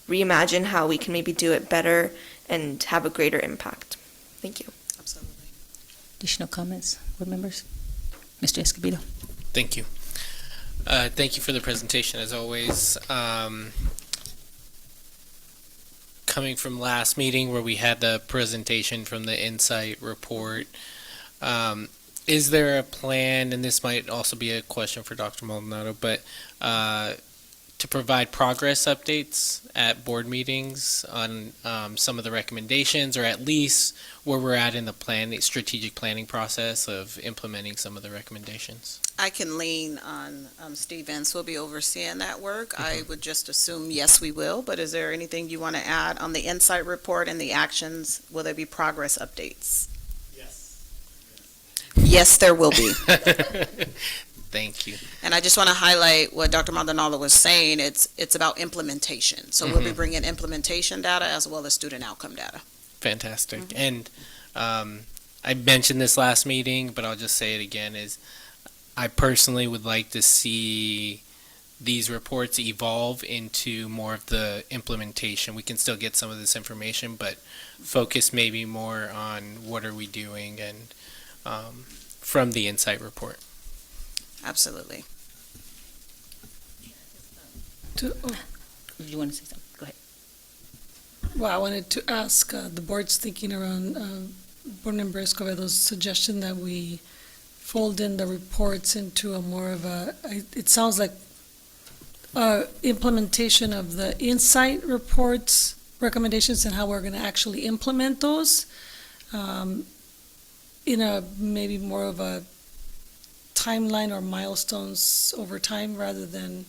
reimagine how we can maybe do it better and have a greater impact. Thank you. Absolutely. Additional comments, board members? Mr. Escobedo. Thank you. Thank you for the presentation, as always. Coming from last meeting where we had the presentation from the Insight report, is there a plan, and this might also be a question for Dr. Maldonado, but to provide progress updates at board meetings on some of the recommendations, or at least where we're at in the strategic planning process of implementing some of the recommendations? I can lean on Steve Vance will be overseeing that work. I would just assume, yes, we will, but is there anything you want to add on the Insight report and the actions? Will there be progress updates? Yes, there will be. Thank you. And I just want to highlight what Dr. Maldonado was saying. It's about implementation. So we'll be bringing implementation data as well as student outcome data. Fantastic. And I mentioned this last meeting, but I'll just say it again, is I personally would like to see these reports evolve into more of the implementation. We can still get some of this information, but focus maybe more on what are we doing and from the Insight report. Absolutely. Do you want to say something? Go ahead. Well, I wanted to ask the board's thinking around Board Member Escobedo's suggestion that we fold in the reports into a more of it sounds like implementation of the Insight reports, recommendations, and how we're going to actually implement those in a maybe more of a timeline or milestones over time, rather than,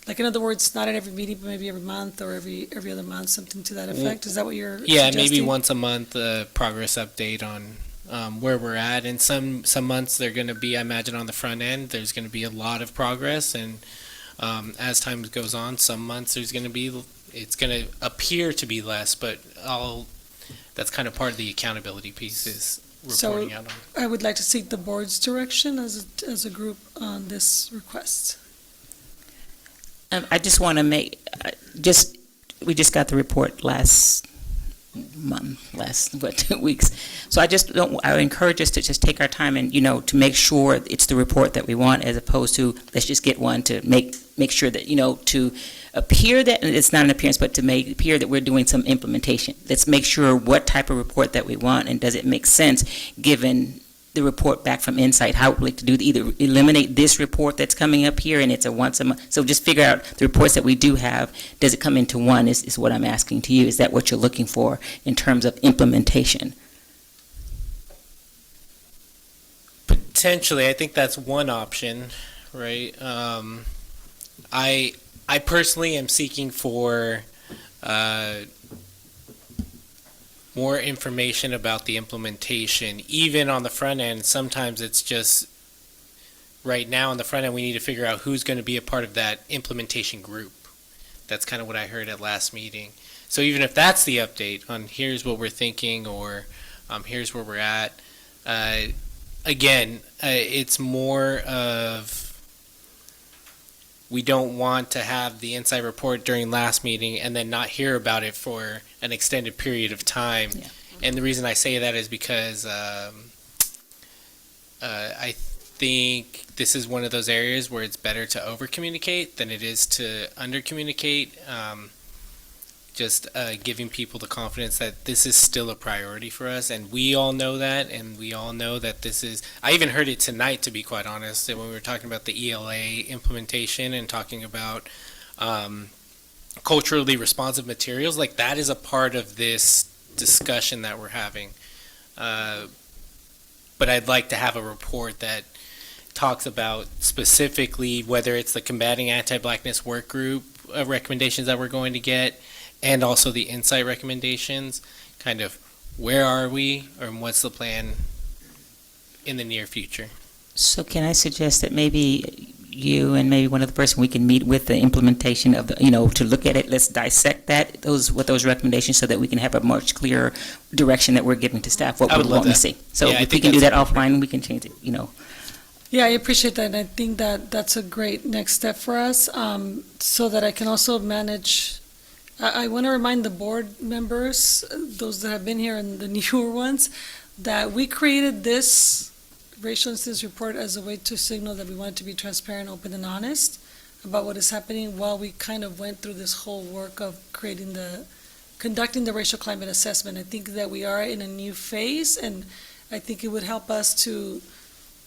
like, in other words, not at every meeting, but maybe every month or every other month, something to that effect. Is that what you're suggesting? Maybe once a month, a progress update on where we're at. And some months they're going to be, I imagine, on the front end, there's going to be a lot of progress. And as time goes on, some months it's going to appear to be less, but that's kind of part of the accountability piece, is reporting out on it. I would like to seek the board's direction as a group on this request. I just want to we just got the report last 2 weeks. So I would encourage us to just take our time and, to make sure it's the report that we want, as opposed to, let's just get one to make sure that, to appear that, and it's not an appearance, but to make appear that we're doing some implementation. Let's make sure what type of report that we want, and does it make sense given the report back from Insight, how we'd like to do, either eliminate this report that's coming up here and it's a once a month. So just figure out the reports that we do have, does it come into one, is what I'm asking to you. Is that what you're looking for in terms of implementation? Potentially, I think that's one option, right? I personally am seeking for more information about the implementation, even on the front end. Sometimes it's just, right now on the front end, we need to figure out who's going to be a part of that implementation group. That's kind of what I heard at last meeting. So even if that's the update on here's what we're thinking, or here's where we're at, again, it's more of, we don't want to have the Insight report during last meeting and then not hear about it for an extended period of time. Yeah. And the reason I say that is because I think this is one of those areas where it's better to over-communicate than it is to under-communicate. Just giving people the confidence that this is still a priority for us, and we all know that, and we all know that this is, I even heard it tonight, to be quite honest, when we were talking about the ELA implementation and talking about culturally responsive materials, like that is a part of this discussion that we're having. But I'd like to have a report that talks about specifically whether it's the Combating Anti-Blackness Work Group recommendations that we're going to get, and also the Insight recommendations, kind of where are we, or what's the plan in the near future. So can I suggest that maybe you and maybe one other person, we can meet with the implementation of, to look at it, let's dissect that, with those recommendations so that we can have a much clearer direction that we're giving to staff, what I we would love want to that. see. So Yeah, I if we think can do that that's offline, we can change it, Yeah, I appreciate that, and I think that that's a great next step for us, so that I can also manage. I want to remind the board members, those that have been here and the newer ones, that we created this racial incidence report as a way to signal that we wanted to be transparent, open, and honest about what is happening while we kind of went through this whole work of conducting the racial climate assessment. I think that we are in a new phase, and I think it would help us to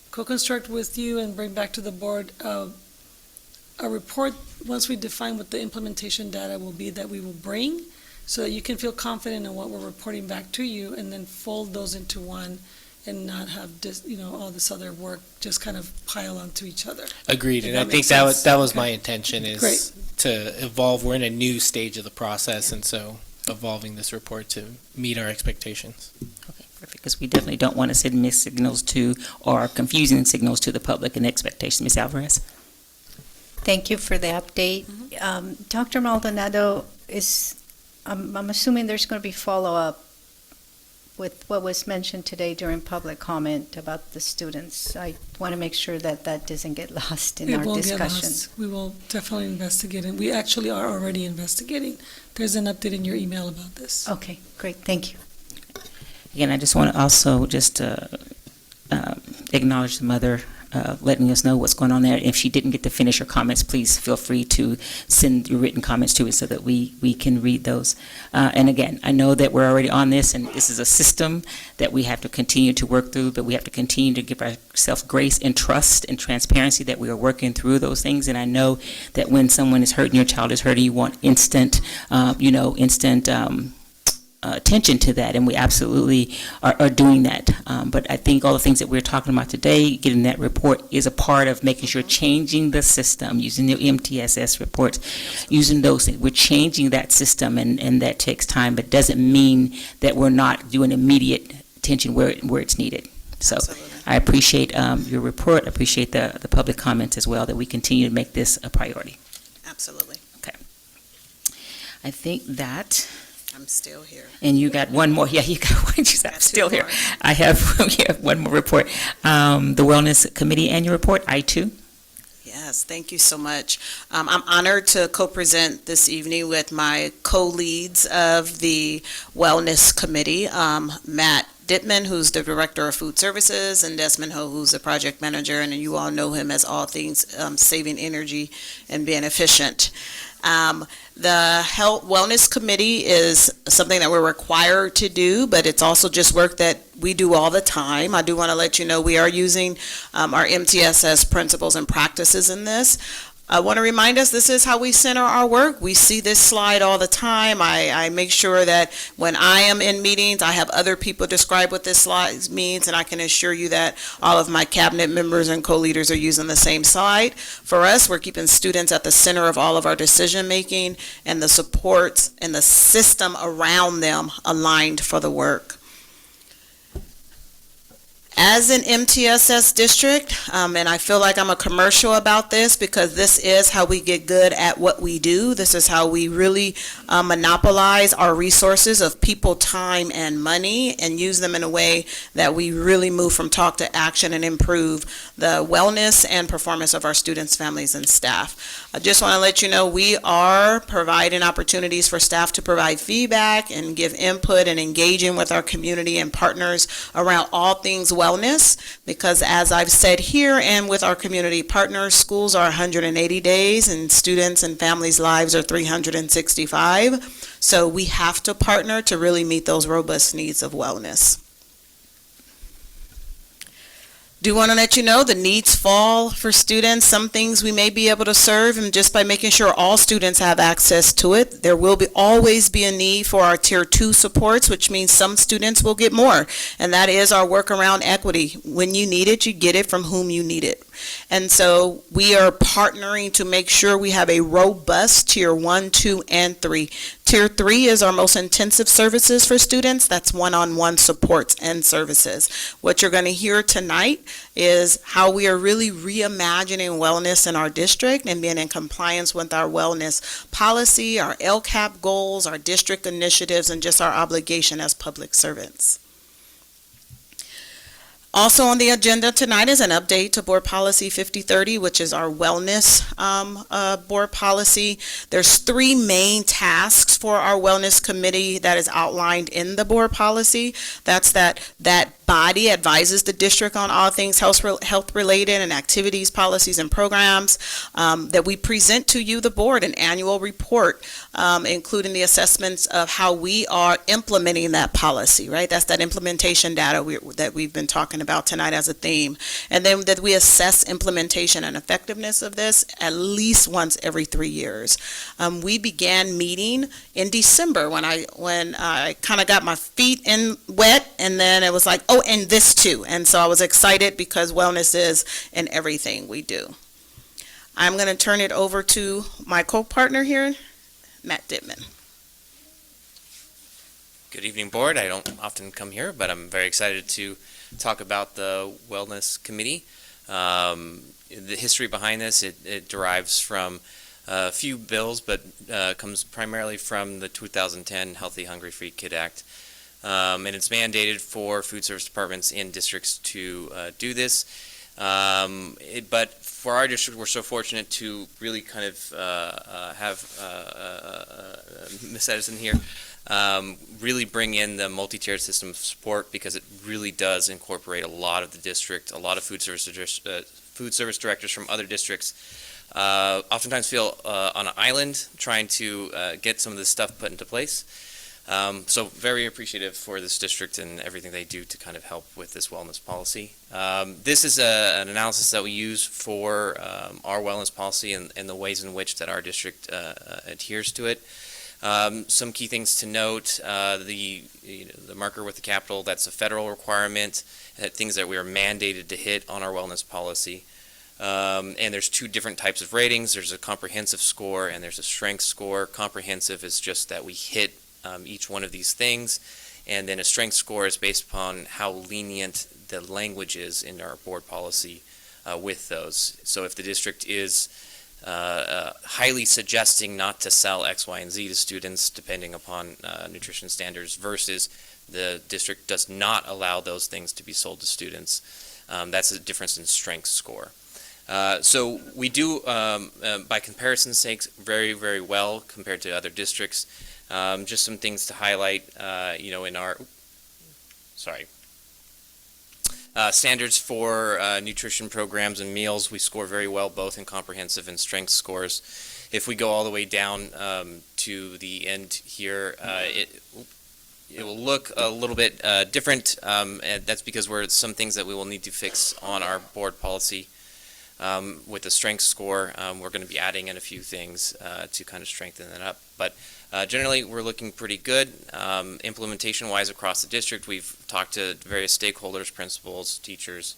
co-construct with you and bring back to the board a report once we define what the implementation data will be that we will bring, so that you can feel confident in what we're reporting back to you, and then fold those into one and not have all this other work just kind of pile onto each other. Agreed, If and I that think makes that was, sense. that was Okay. my intention, is Great. to evolve. We're in a new stage of the process, and so evolving this report to meet our expectations. because we definitely don't want to send mixed signals to, or confusing signals to the public and expectations. Ms. Alvarez? Thank you for the update. Dr. Maldonado, I'm assuming there's going to be follow-up with what was mentioned today during public comment about the students. I want to make sure that that doesn't get lost in It our won't get discussion. lost. We will definitely investigate it. We actually are already investigating. There's an update in your email about this. Okay, great, thank you. Again, I just want to also just acknowledge the mother letting us know what's going on there. If she didn't get to finish her comments, please feel free to send your written comments to us so that we can read those. And again, I know that we're already on this, and this is a system that we have to continue to work through, but we have to continue to give ourselves grace and trust and transparency that we are working through those things. And I know that when someone is hurting, your child is hurting, you want instant attention to that, and we absolutely are doing that. But I think all the things that we're talking about today, getting that report, is a part of making sure, changing the system, using the MTSS reports, using those things. We're changing that system, and that takes time, but doesn't mean that we're not doing immediate attention where it's needed. So I appreciate your report, appreciate the public comments as well, that we continue to make this a priority. Absolutely. Okay. I think that... I'm still here. And you got one more. Yeah, you got one. I'm still here. I have one more report. The Wellness Committee Annual Report, I-2. Yes, thank you so much. I'm honored to co-present this evening with my co-leads of the Wellness Committee, Matt Dittman, who's the Director of Food Services, and Desmond Ho, who's the Project Manager, and you all know him as all things saving energy and being efficient. The Health Wellness Committee is something that we're required to do, but it's also just work that we do all the time. I do want to let you know we are using our MTSS principles and practices in this. I want to remind us, this is how we center our work. We see this slide all the time. I make sure that when I am in meetings, I have other people describe what this slide means, and I can assure you that all of my cabinet members and co-leaders are using the same slide. For us, we're keeping students at the center of all of our decision-making, and the supports and the system around them aligned for the work. As an MTSS district, and I feel like I'm a commercial about this because this is how we get good at what we do. This is how we really monopolize our resources of people, time, and money, and use them in a way that we really move from talk to action and improve the wellness and performance of our students, families, and staff. I just want to let you know we are providing opportunities for staff to provide feedback and give input and engaging with our community and partners around all things wellness, because as I've said here and with our community partners, schools are 180 days and students and families' lives are 365. So we have to partner to really meet those robust needs of wellness. Do want to let you know the needs fall for students. Some things we may be able to serve, and just by making sure all students have access to it. There will always be a need for our Tier 2 supports, which means some students will get more, and that is our work around equity. When you need it, you get it from whom you need it. And so we are partnering to make sure we have a robust Tier 1, 2, and 3. Tier 3 is our most intensive services for students. That's one-on-one supports and services. What you're going to hear tonight is how we are really reimagining wellness in our district and being in compliance with our wellness policy, our LCAP goals, our district initiatives, and just our obligation as public servants. Also on the agenda tonight is an update to Board Policy 5030, which is our wellness board policy. There's 3 main tasks for our wellness committee that is outlined in the board policy. That's that body advises the district on all things health related and activities, policies, and programs. That we present to you, the board, an annual report, including the assessments of how we are implementing that policy, right? That's that implementation data that we've been talking about tonight as a theme. And then that we assess implementation and effectiveness of this at least once every 3 years. We began meeting in December when I kind of got my feet in wet, and then it was like, oh, and this too. And so I was excited because wellness is in everything we do. I'm going to turn it over to my co-partner here, Matt Dittman. Good evening, board. I don't often come here, but I'm very excited to talk about the Wellness Committee. The history behind this, it derives from a few bills, but comes primarily from the 2010 Healthy, Hungry, Free Kid Act. And it's mandated for food service departments in districts to do this. But for our district, we're so fortunate to really kind of have Ms. Edison here really bring in the multi-tiered system of support, because it really does incorporate a lot of the district. A lot of food service directors from other districts oftentimes feel on an island trying to get some of this stuff put into place. So very appreciative for this district and everything they do to kind of help with this wellness policy. This is an analysis that we use for our wellness policy and the ways in which that our district adheres to it. Some key things to note, the marker with the capital, that's a federal requirement, things that we are mandated to hit on our wellness policy. And there's 2 different types of ratings. There's a comprehensive score and there's a strength score. Comprehensive is just that we hit each one of these things, and then a strength score is based upon how lenient the language is in our board policy with those. So if the district is highly suggesting not to sell X, Y, and Z to students depending upon nutrition standards versus the district does not allow those things to be sold to students, that's a difference in strength score. So we do, by comparison's sake, very, very well compared to other districts. Just some things to highlight, in our, standards for nutrition programs and meals, we score very well both in comprehensive and strength scores. If we go all the way down to the end here, it will look a little bit different, and that's because some things that we will need to fix on our board policy. With the strength score, we're going to be adding in a few things to kind of strengthen that up. But generally, we're looking pretty good. Implementation-wise across the district, we've talked to various stakeholders, principals, teachers,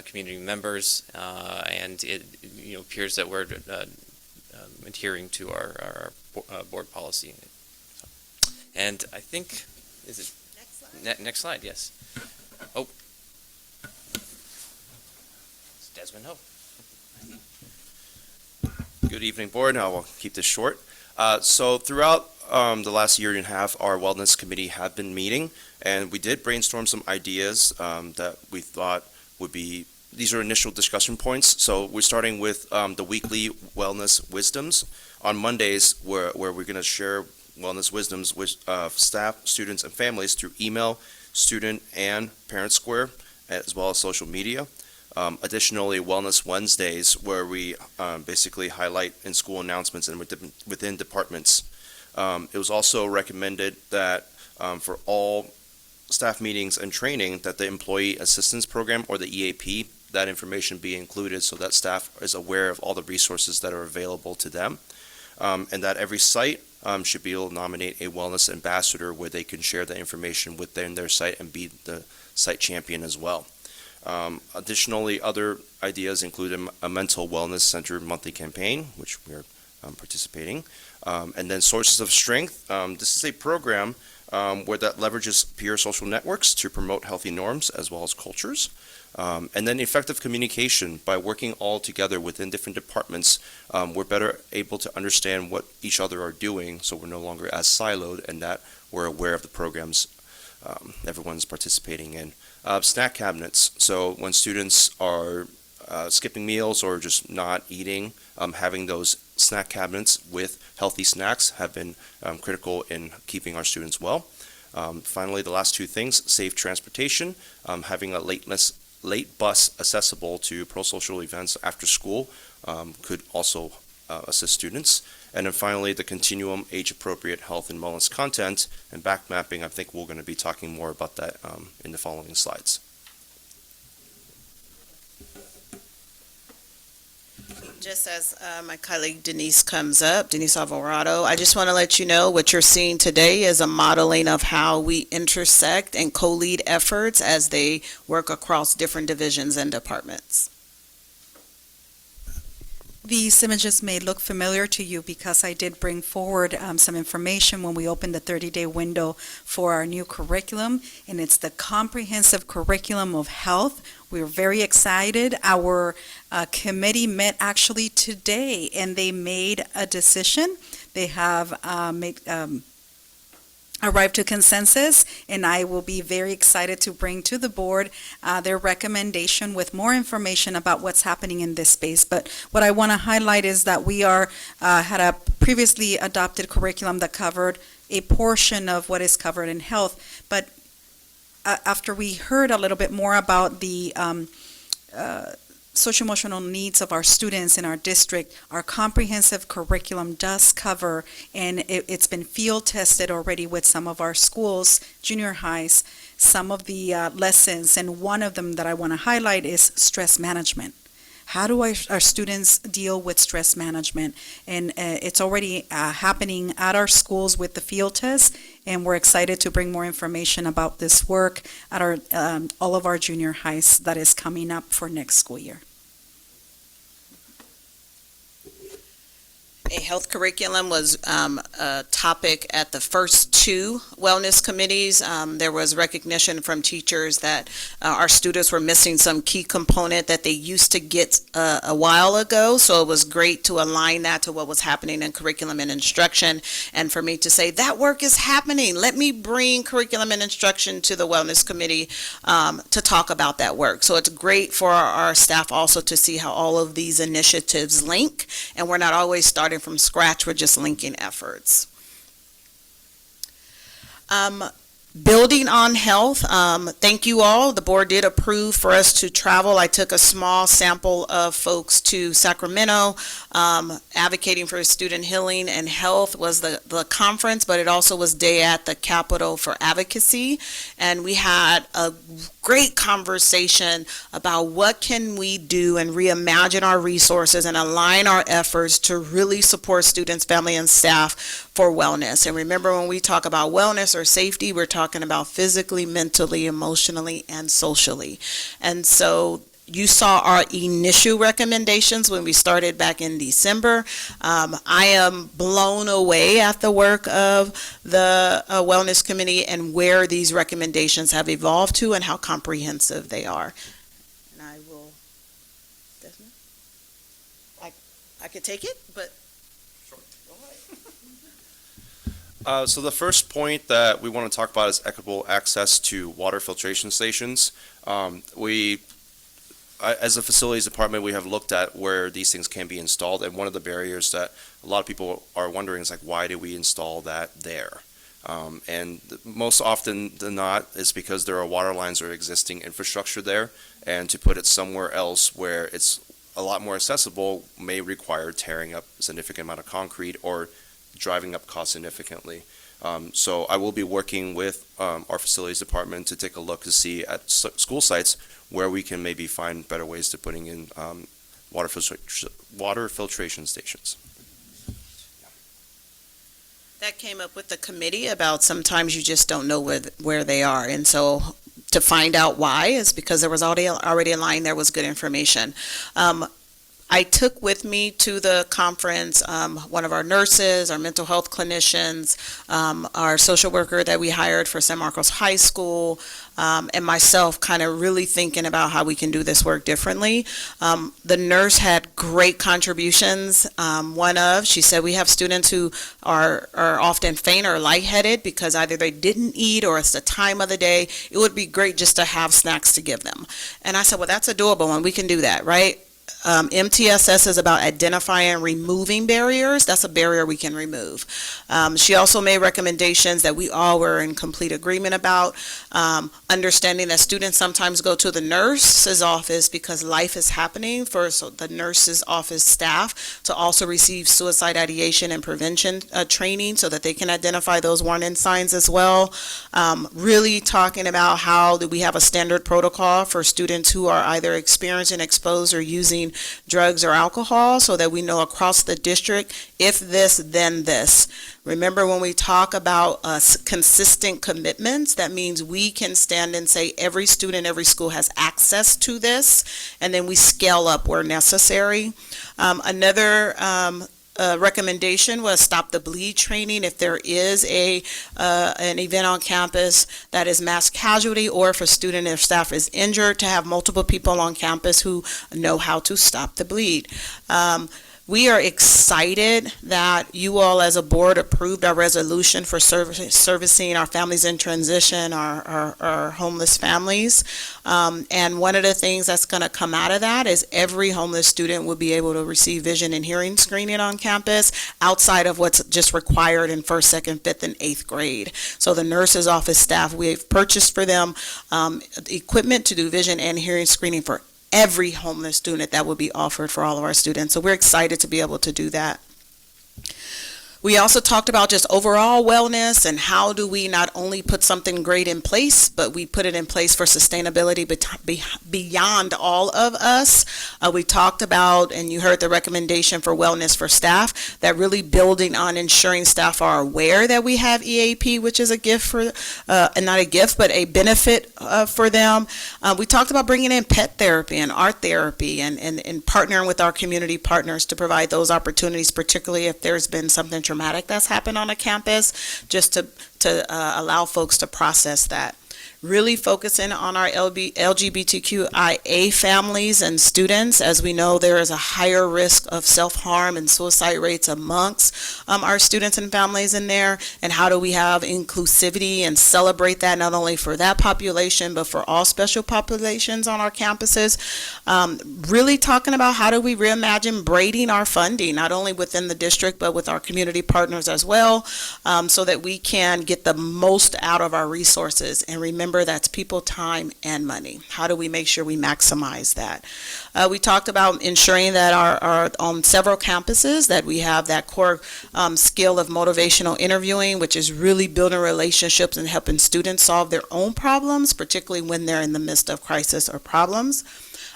community members, and it appears that we're adhering to our board policy. And I think, is it? Next slide. Next slide, yes. Oh. Desmond Ho. Good evening, board. I will keep this short. So throughout the last year and a half, our wellness committee have been meeting, and we did brainstorm some ideas that we thought would be, these are initial discussion points. So we're starting with the weekly wellness wisdoms on Mondays, where we're going to share wellness wisdoms with staff, students, and families through email, student, and parent square, as well as social media. Additionally, Wellness Wednesdays, where we basically highlight in-school announcements and within departments. It was also recommended that for all staff meetings and training, that the Employee Assistance Program, or the EAP, that information be included so that staff is aware of all the resources that are available to them. And that every site should be able to nominate a wellness ambassador where they can share the information within their site and be the site champion as well. Additionally, other ideas include a mental wellness center monthly campaign, which we're participating. And then Sources of Strength. This is a program where that leverages peer social networks to promote healthy norms as well as cultures. And then effective communication. By working all together within different departments, we're better able to understand what each other are doing, so we're no longer as siloed, and that we're aware of the programs everyone's participating in. Snack cabinets. So when students are skipping meals or just not eating, having those snack cabinets with healthy snacks have been critical in keeping our students well. Finally, the last two things, safe transportation, having a late bus accessible to pro-social events after school could also assist students. And then finally, the continuum, age-appropriate health and wellness content and back mapping. I think we're going to be talking more about that in the following slides. Just as my colleague Denise comes up, Denise Alvarado, I just want to let you know what you're seeing today is a modeling of how we intersect and co-lead efforts as they work across different divisions and departments. These images may look familiar to you because I did bring forward some information when we opened the 30-day window for our new curriculum, and it's the comprehensive curriculum of health. We're very excited. Our committee met actually today, and they made a decision. They have arrived to consensus, and I will be very excited to bring to the board their recommendation with more information about what's happening in this space. But what I want to highlight is that we had a previously adopted curriculum that covered a portion of what is covered in health. But after we heard a little bit more about the social-emotional needs of our students in our district, our comprehensive curriculum does cover, and it's been field tested already with some of our schools, junior highs, some of the lessons, and one of them that I want to highlight is stress management. How do our students deal with stress management? And it's already happening at our schools with the field tests, and we're excited to bring more information about this work at our all of our junior highs that is coming up for next school year. A health curriculum was a topic at the first two wellness committees. There was recognition from teachers that our students were missing some key component that they used to get a while ago. So it was great to align that to what was happening in curriculum and instruction. And for me to say, that work is happening. Let me bring curriculum and instruction to the wellness committee to talk about that work. So it's great for our staff also to see how all of these initiatives link. And we're not always starting from scratch, we're just linking efforts. Building on health, thank you all. The board did approve for us to travel. I took a small sample of folks to Sacramento. Advocating for student healing and health was the conference, but it also was day at the Capitol for Advocacy. And we had a great conversation about what can we do and reimagine our resources and align our efforts to really support students, family, and staff for wellness. And remember, when we talk about wellness or safety, we're talking about physically, mentally, emotionally, and socially. And so you saw our initial recommendations when we started back in December. I am blown away at the work of the Wellness Committee and where these recommendations have evolved to and how comprehensive they are. And I will, Desmond? I could take it, but. So the first point that we want to talk about is equitable access to water filtration stations. As a facilities department, we have looked at where these things can be installed, and one of the barriers that a lot of people are wondering is like, why do we install that there? And most often than not, it's because there are water lines or existing infrastructure there, and to put it somewhere else where it's a lot more accessible may require tearing up a significant amount of concrete or driving up costs significantly. So I will be working with our facilities department to take a look to see at school sites where we can maybe find better ways to putting in water filtration stations. That came up with the committee about sometimes you just don't know where they are. And so to find out why is because there was already a line there was good information. I took with me to the conference one of our nurses, our mental health clinicians, our social worker that we hired for San Marcos High School, and myself kind of really thinking about how we can do this work differently. The nurse had great contributions. She said we have students who are often faint or lightheaded because either they didn't eat or it's the time of the day. It would be great just to have snacks to give them. And I said, well, that's a doable one. We can do that, right? MTSS is about identifying and removing barriers. That's a barrier we can remove. She also made recommendations that we all were in complete agreement about, understanding that students sometimes go to the nurse's office because life is happening, for the nurse's office staff to also receive suicide ideation and prevention training so that they can identify those warning signs as well. Really talking about how do we have a standard protocol for students who are either experiencing, exposed, or using drugs or alcohol so that we know across the district, if this, then this. Remember, when we talk about consistent commitments, that means we can stand and say every student, every school has access to this, and then we scale up where necessary. Another recommendation was stop the bleed training. If there is an event on campus that is mass casualty, or if a student or staff is injured, to have multiple people on campus who know how to stop the bleed. We are excited that you all as a board approved our resolution for servicing our families in transition, our homeless families. And one of the things that's going to come out of that is every homeless student will be able to receive vision and hearing screening on campus outside of what's just required in 1st, 2nd, 5th, and 8th grade. So the nurse's office staff, we've purchased for them equipment to do vision and hearing screening for every homeless student that will be offered for all of our students. So we're excited to be able to do that. We also talked about just overall wellness and how do we not only put something great in place, but we put it in place for sustainability beyond all of us. We talked about, and you heard the recommendation for wellness for staff, that really building on ensuring staff are aware that we have EAP, which is a gift for, not a gift, but a benefit for them. We talked about bringing in pet therapy and art therapy and partnering with our community partners to provide those opportunities, particularly if there's been something traumatic that's happened on a campus, just to allow folks to process that. Really focusing on our LGBTQIA families and students. As we know, there is a higher risk of self-harm and suicide rates amongst our students and families in there, and how do we have inclusivity and celebrate that not only for that population but for all special populations on our campuses. Really talking about how do we reimagine braiding our funding, not only within the district but with our community partners as well, so that we can get the most out of our resources. And remember, that's people, time, and money. How do we make sure we maximize that? We talked about ensuring that our on several campuses that we have that core skill of motivational interviewing, which is really building relationships and helping students solve their own problems, particularly when they're in the midst of crisis or problems.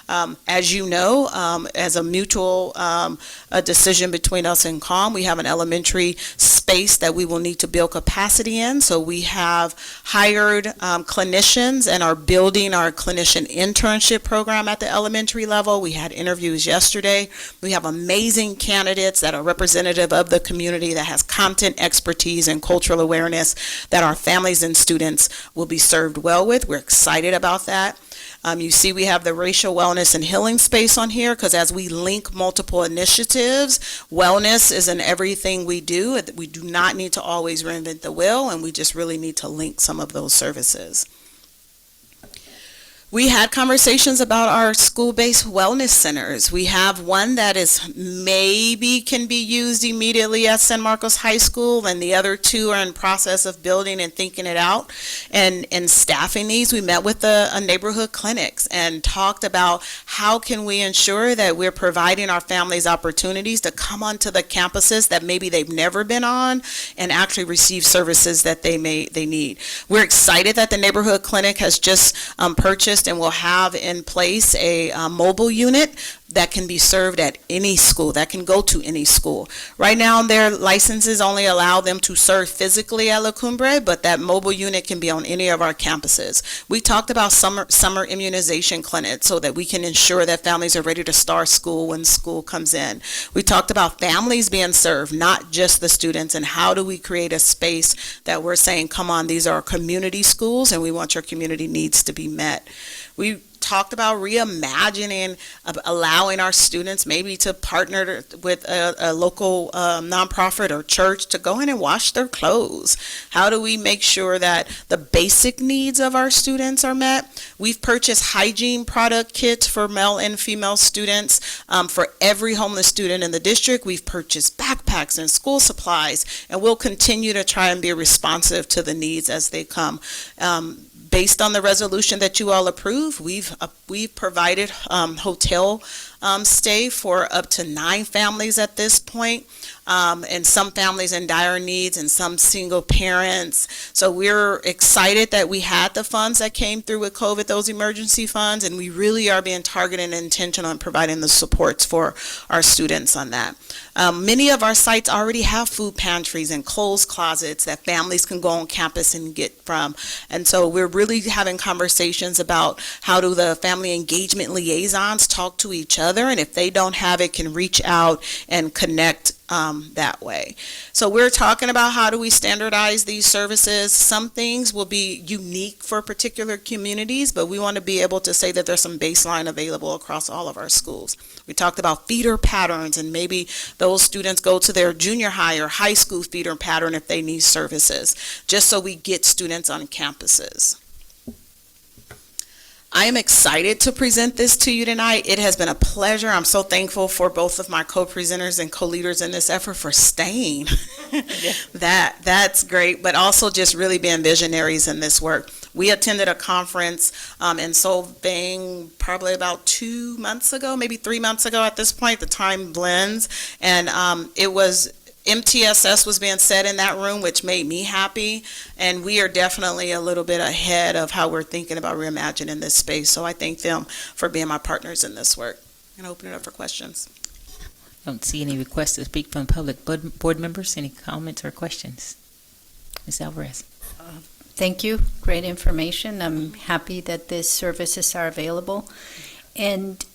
As you know, as a mutual a decision between us and CALM, we have an elementary space that we will need to build capacity in. So we have hired clinicians and are building our clinician internship program at the elementary level. We had interviews yesterday. We have amazing candidates that are representative of the community that has content expertise and cultural awareness that our families and students will be served well with. We're excited about that. You see we have the racial wellness and healing space on here because as we link multiple initiatives, wellness is in everything we do. We do not need to always reinvent the wheel, and we just really need to link some of those services. We had conversations about our school-based wellness centers. We have one that is maybe can be used immediately at San Marcos High School, and the other two are in process of building and thinking it out and staffing these. We met with the neighborhood clinics and talked about how can we ensure that we're providing our families opportunities to come onto the campuses that maybe they've never been on and actually receive services that they need. We're excited that the neighborhood clinic has just purchased and will have in place a mobile unit that can be served at any school, that can go to any school. Right now, their licenses only allow them to serve physically at La Cumbre, but that mobile unit can be on any of our campuses. We talked about summer immunization clinics so that we can ensure that families are ready to start school when school comes in. We talked about families being served, not just the students, and how do we create a space that we're saying, come on, these are community schools and we want your community needs to be met. We talked about reimagining, allowing our students maybe to partner with a local nonprofit or church to go in and wash their clothes. How do we make sure that the basic needs of our students are met? We've purchased hygiene product kits for male and female students. For every homeless student in the district, we've purchased backpacks and school supplies, and we'll continue to try and be responsive to the needs as they come. Based on the resolution that you all approved, we've provided hotel stay for up to 9 families at this point, and some families in dire needs and some single parents. So we're excited that we had the funds that came through with COVID, those emergency funds, and we really are being targeted and intentional in providing the supports for our students on that. Many of our sites already have food pantries and clothes closets that families can go on campus and get from. And so we're really having conversations about how do the family engagement liaisons talk to each other, and if they don't have it, can reach out and connect that way. So we're talking about how do we standardize these services. Some things will be unique for particular communities, but we want to be able to say that there's some baseline available across all of our schools. We talked about feeder patterns, and maybe those students go to their junior high or high school feeder pattern if they need services, just so we get students on campuses. I am excited to present this to you tonight. It has been a pleasure. I'm so thankful for both of my co-presenters and co-leaders in this effort for staying. That's great, but also just really being visionaries in this work. We attended a conference in Solvang probably about 2 months ago, maybe 3 months ago at this point. The time blends, and it was MTSS was being said in that room, which made me happy, and we are definitely a little bit ahead of how we're thinking about reimagining this space. So I thank them for being my partners in this work. And open it up for questions. Don't see any requests to speak from the public. Board members, any comments or questions? Ms. Alvarez. Thank you. Great information. I'm happy that these services are available. And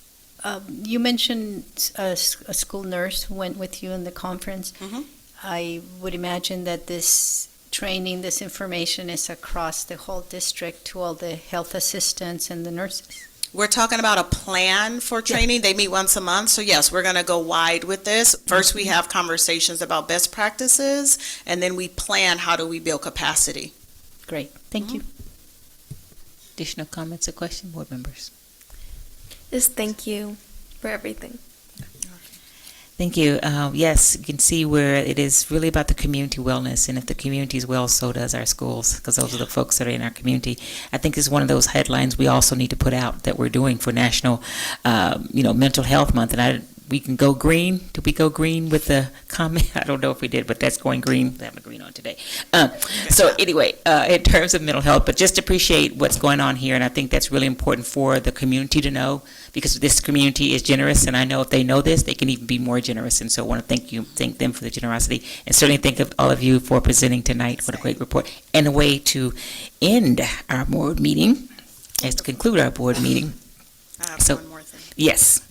you mentioned a school nurse who went with you in the conference. Mm-hmm. I would imagine that this training, this information is across the whole district to all the health assistants and the nurses. We're talking about a plan for training. They meet once a month. So yes, we're going to go wide with this. First, we have conversations about best practices, and then we plan how do we build capacity. Great. Thank you. Additional comments or questions, board members? Just thank you for everything. Thank you. Yes, you can see where it is really about the community wellness, and if the community is well, so does our schools, because those are the folks that are in our community. I think it's one of those headlines we also need to put out that we're doing for National, Mental Health Month, and we can go green. Did we go green with the comment? I don't know if we did, but that's going green. We have a green on today. So anyway, in terms of mental health, but just appreciate what's going on here, and I think that's really important for the community to know, because this community is generous, and I know if they know this, they can even be more generous. And so I want to thank them for the generosity, and certainly thank all of you for presenting tonight. What a great report. And a way to end our board meeting is to conclude our board meeting. I have one more thing. Yes.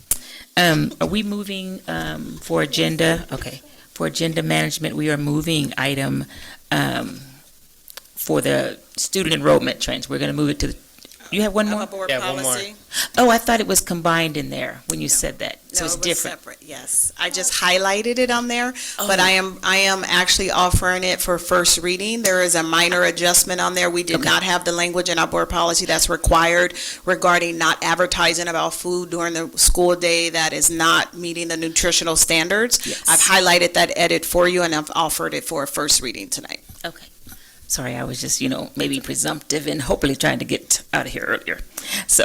Are we moving for agenda? Okay. For agenda management, we are moving item for the student enrollment trends. We're going to move it to the, you have one more? Board policy. Oh, I thought it was combined in there when you said that. So No, it's it was different. separate, yes. I just highlighted it on there, but I am actually offering it for first reading. There is a minor adjustment on there. We did not have the language in our board policy that's required regarding not advertising about food during the school day that is not meeting the nutritional standards. Yes. I've highlighted that edit for you, and I've offered it for a first reading tonight. Okay. Sorry, I was just, maybe presumptive and hopefully trying to get out of here earlier. So,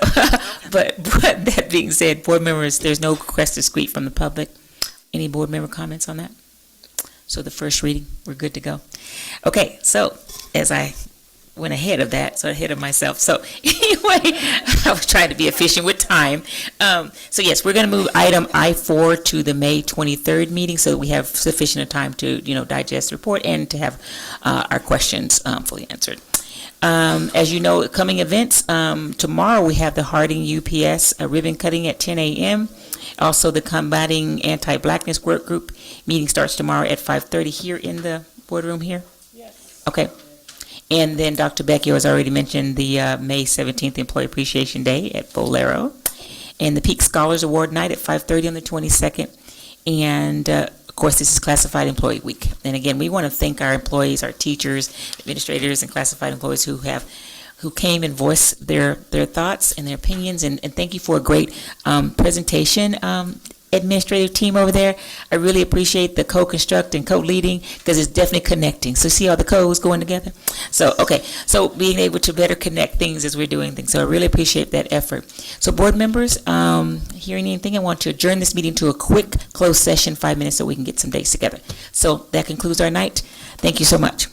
but that being said, board members, there's no request to speak from the public. Any board member comments on that? So the first reading, we're good to go. Okay, so as I went ahead of that, so ahead of myself. So anyway, I was trying to be efficient with time. So yes, we're going to move item I4 to the May 23rd meeting so that we have sufficient time to, digest the report and to have our questions fully answered. As you know, coming events, tomorrow we have the Harding UPS ribbon cutting at 10 a.m. Also, the Combating Anti-Blackness Work Group meeting starts tomorrow at 5:30 here in the boardroom here? Yes. Okay. And then Dr. Becchio has already mentioned the May 17th Employee Appreciation Day at Bolero, and the Peak Scholars Award Night at 5:30 on the 22nd. And, of course, this is Classified Employee Week. And again, we want to thank our employees, our teachers, administrators, and classified employees who came and voiced their thoughts and their opinions. And thank you for a great presentation, administrative team over there. I really appreciate the co-construct and co-leading because it's definitely connecting. So see all the codes going together? So, okay. So being able to better connect things as we're doing things. So I really appreciate that effort. So board members, hearing anything, I want to adjourn this meeting to a quick closed session, 5 minutes, so we can get some dates together. So that concludes our night. Thank you so much.